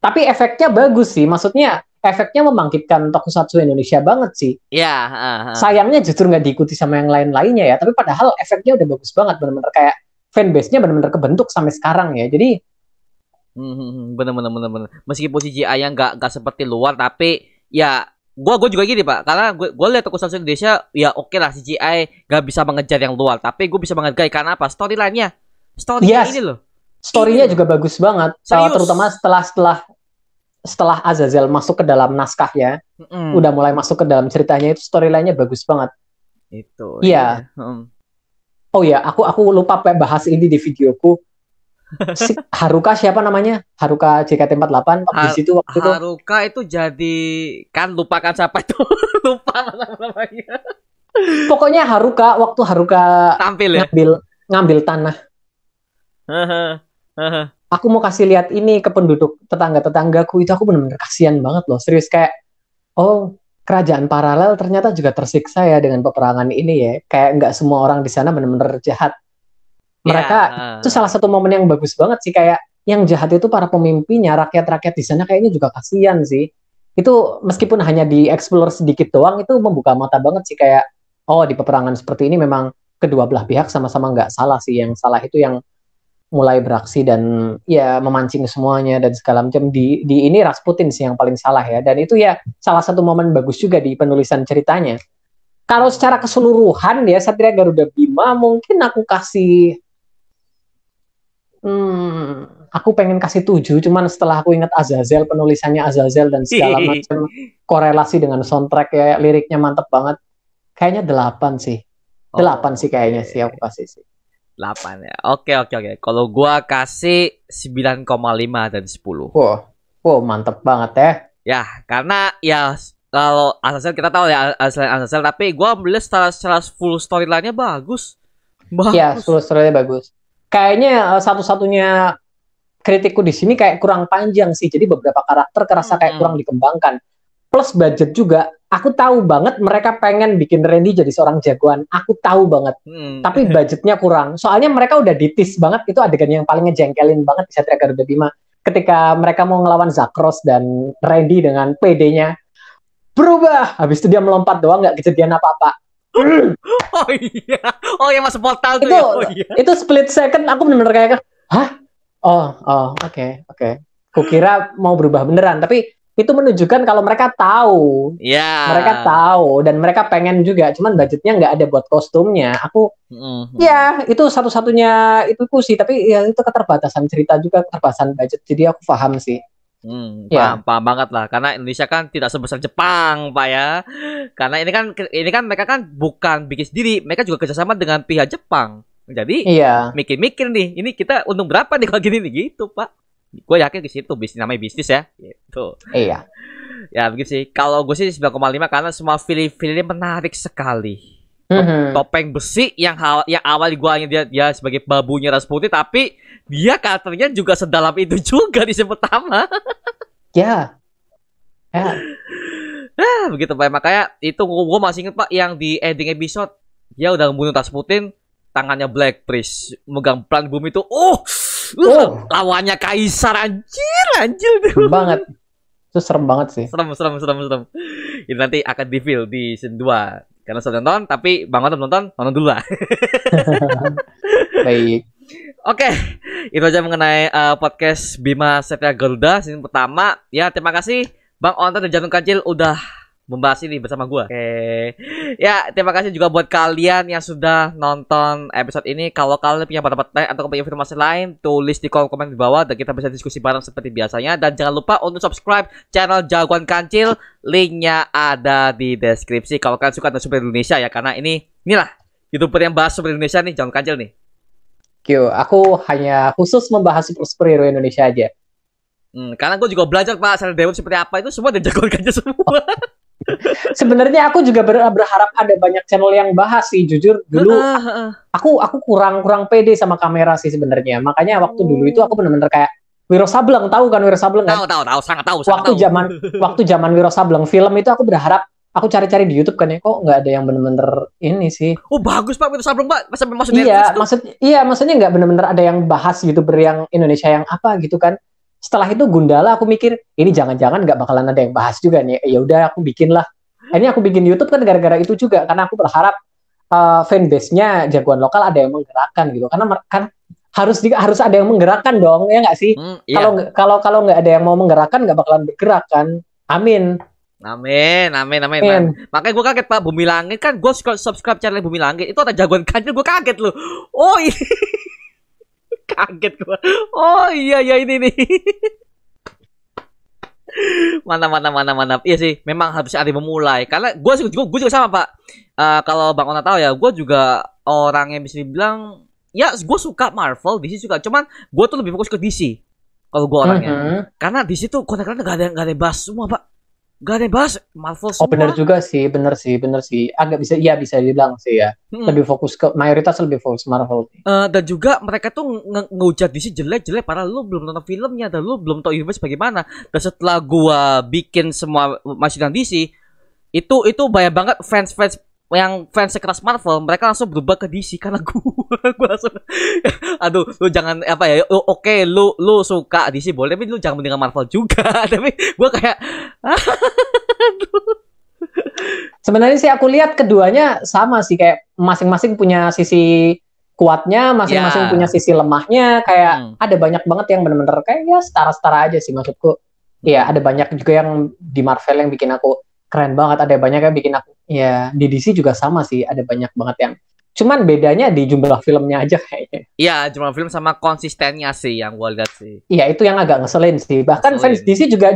tapi efeknya bagus sih, maksudnya efeknya membangkitkan tokusatsu Indonesia banget sih. Iya. Sayangnya justru nggak diikuti sama yang lain-lainnya ya. Tapi padahal efeknya udah bagus banget, bener-bener kayak fanbase-nya bener-bener kebentuk sampai sekarang ya. Jadi bener. Meskipun CGI-nya nggak seperti luar, tapi ya gue juga gini Pak, karena gue lihat tokusatsu Indonesia ya oke lah CGI nggak bisa mengejar yang luar, tapi gue bisa menghargai karena apa? Storyline-nya ini loh. Story-nya juga bagus banget, terutama setelah Azazel masuk ke dalam naskah ya, udah mulai masuk ke dalam ceritanya, itu storyline-nya bagus banget. Itu. Iya. Oh ya, aku lupa bahas ini di videoku. Haruka siapa namanya? Haruka JKT48 di situ waktu itu. Haruka itu jadi kan, lupakan siapa itu. Lupa namanya. Pokoknya Haruka tampil ya? ngambil tanah. Aku mau kasih lihat ini ke penduduk tetanggaku, itu aku benar-benar kasihan banget loh, serius, kayak kerajaan paralel ternyata juga tersiksa ya dengan peperangan ini ya, kayak nggak semua orang di sana benar-benar jahat. Mereka itu salah satu momen yang bagus banget sih, kayak yang jahat itu para pemimpinnya, rakyat-rakyat di sana kayaknya juga kasihan sih. Itu meskipun hanya dieksplor sedikit doang, itu membuka mata banget sih, kayak di peperangan seperti ini memang kedua belah pihak sama-sama nggak salah sih, yang salah itu yang mulai beraksi dan ya memancing semuanya dan segala macam. Di ini Rasputin sih yang paling salah ya, dan itu ya salah satu momen bagus juga di penulisan ceritanya. Kalau secara keseluruhan ya Satria Garuda Bima mungkin aku pengen kasih 7, cuman setelah aku ingat Azazel, penulisannya Azazel dan segala macam korelasi dengan soundtrack ya, liriknya mantep banget, kayaknya 8 sih. 8 sih kayaknya sih aku kasih sih. 8 ya. Oke. Kalau gua kasih 9,5 dan 10. Wow, mantep banget ya. Ya, karena ya kalau Azazel kita tahu ya Azazel, tapi gua melihat secara full storyline-nya bagus. Ya, full story-nya bagus. Kayaknya satu-satunya kritikku di sini kayak kurang panjang sih. Jadi beberapa karakter kerasa kayak kurang dikembangkan. Plus budget juga. Aku tahu banget mereka pengen bikin Randy jadi seorang jagoan. Aku tahu banget. Tapi budgetnya kurang. Soalnya mereka udah ditis banget. Itu adegan yang paling ngejengkelin banget di Satria Garuda Bima. Ketika mereka mau ngelawan Zakros dan Randy dengan PD-nya berubah. Habis itu dia melompat doang, nggak kejadian apa-apa. Oh iya masuk portal tuh. Itu split second aku bener-bener kayak, hah? Oke. Kukira mau berubah beneran, tapi itu menunjukkan kalau mereka tahu. Mereka tahu dan mereka pengen juga, cuman budgetnya nggak ada buat kostumnya. Ya itu satu-satunya itu sih, tapi ya itu keterbatasan cerita juga, keterbatasan budget. Jadi aku paham sih. Paham banget lah, karena Indonesia kan tidak sebesar Jepang, Pak ya. Karena ini kan mereka kan bukan bikin sendiri, mereka juga kerjasama dengan pihak Jepang. Jadi mikir-mikir nih, ini kita untung berapa nih kalau gini nih gitu, Pak. Gue yakin ke situ, namanya bisnis ya, gitu. Iya. Ya begitu sih. Kalau gue sih 9,5 karena semua film-filmnya menarik sekali. Topeng besi yang awal gue hanya dia sebagai babunya Rasputin, tapi dia karakternya juga sedalam itu juga di scene pertama. Ya. Begitu Pak. Makanya itu gue masih inget Pak yang di ending episode dia udah membunuh Rasputin, tangannya Black Priest megang pelan bumi itu. Lawannya Kaisar, anjir. Serem banget. Itu serem banget sih. Serem. Ini nanti akan di-reveal di season 2. Karena sudah nonton, tapi Bang Otom nonton dulu lah. Baik. Oke, itu aja mengenai podcast Bima Satria Garuda season pertama. Ya, terima kasih Bang Otom dan Jantung Kancil udah membahas ini bersama gue. Ya, terima kasih juga buat kalian yang sudah nonton episode ini. Kalau kalian punya pendapat lain atau punya informasi lain, tulis di kolom komen di bawah dan kita bisa diskusi bareng seperti biasanya. Dan jangan lupa untuk subscribe channel Jagoan Kancil. Linknya ada di deskripsi. Kalau kalian suka dengan super Indonesia ya, karena inilah YouTuber yang bahas super Indonesia nih, Jagoan Kancil nih. Aku hanya khusus membahas superhero Indonesia aja. Karena gue juga belajar Pak, Sarah Dewa seperti apa itu semua dari Jagoan Kancil semua. Sebenarnya aku juga berharap ada banyak channel yang bahas sih, jujur dulu aku kurang pede sama kamera sih sebenarnya. Makanya waktu dulu itu aku benar-benar kayak Wiro Sableng, tahu kan Wiro Sableng kan? Tahu, sangat tahu. Waktu zaman Wiro Sableng film itu aku berharap, aku cari-cari di YouTube kan ya, kok nggak ada yang benar-benar ini sih. Oh bagus Pak Wiro Sableng Pak, maksudnya nggak benar-benar ada yang bahas YouTuber yang Indonesia yang apa gitu kan. Setelah itu Gundala aku mikir ini jangan-jangan nggak bakalan ada yang bahas juga nih. Ya udah aku bikin lah. Ini aku bikin YouTube kan gara-gara itu juga, karena aku berharap fanbase-nya jagoan lokal ada yang menggerakkan gitu. Karena kan harus ada yang menggerakkan dong, ya nggak sih? Kalau nggak ada yang mau menggerakkan nggak bakalan bergerak kan. Amin. Makanya gue kaget Pak, Bumi Langit kan gue subscribe channel Bumi Langit itu ada Jagoan Kancil, gue kaget loh. Oh ini kaget gue. Oh iya ini nih. Mana. Iya sih, memang harus ada yang memulai. Karena gue juga sama Pak. Kalau Bang Ona tahu ya, gue juga orang yang bisa dibilang ya gue suka Marvel, DC suka. Cuman gue tuh lebih fokus ke DC. Kalau gue orangnya. Karena DC tuh konten nggak ada yang bahas semua Pak. Gak ada yang bahas Marvel semua. Bener juga sih, bener sih. Agak bisa dibilang sih ya. Lebih fokus ke mayoritas lebih fokus Marvel. Dan juga mereka tuh ngehujat DC jelek, padahal lu belum nonton filmnya dan lu belum tahu universe bagaimana. Dan setelah gua bikin semua masukan DC, itu banyak banget fans yang fans sekeras Marvel, mereka langsung berubah ke DC karena gua langsung aduh, lu jangan apa ya, oke, lu suka DC boleh, tapi lu jangan mendengar Marvel juga. Tapi gua kayak sebenarnya sih aku lihat keduanya sama sih, kayak masing-masing punya sisi kuatnya, masing-masing punya sisi lemahnya. Kayak ada banyak banget yang bener-bener kayak ya setara-setara aja sih maksudku. Iya, ada banyak juga yang di Marvel yang bikin aku keren banget. Ada banyak yang bikin aku, ya di DC juga sama sih. Ada banyak banget yang, cuman bedanya di jumlah filmnya aja kayaknya. Iya, jumlah film sama konsistennya sih yang gue lihat sih. Iya, itu yang agak ngeselin sih. Bahkan fans DC juga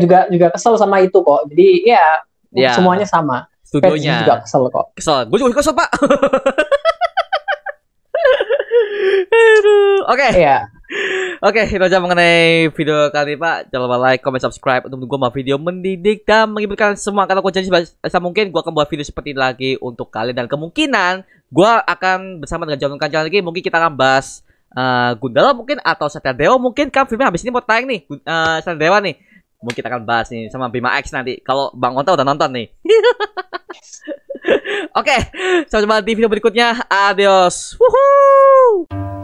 kesel sama itu kok. Jadi ya semuanya sama. Studionya juga kesel kok. Kesel. Gue juga kesel, Pak. Oke. Iya. Oke, itu aja mengenai video kali ini, Pak. Jangan lupa like, comment, subscribe untuk gue buat video mendidik dan menghiburkan semua. Karena gue janji sebisa mungkin gue akan buat video seperti ini lagi untuk kalian. Dan kemungkinan gue akan bersama dengan John Kanjang lagi. Mungkin kita akan bahas Gundala mungkin, atau Satria Dewa mungkin. Kan filmnya habis ini mau tayang nih, Satria Dewa nih. Mungkin kita akan bahas nih sama Bima X nanti. Kalau Bang Onta udah nonton nih. Oke, sampai jumpa di video berikutnya. Adios. Woohoo!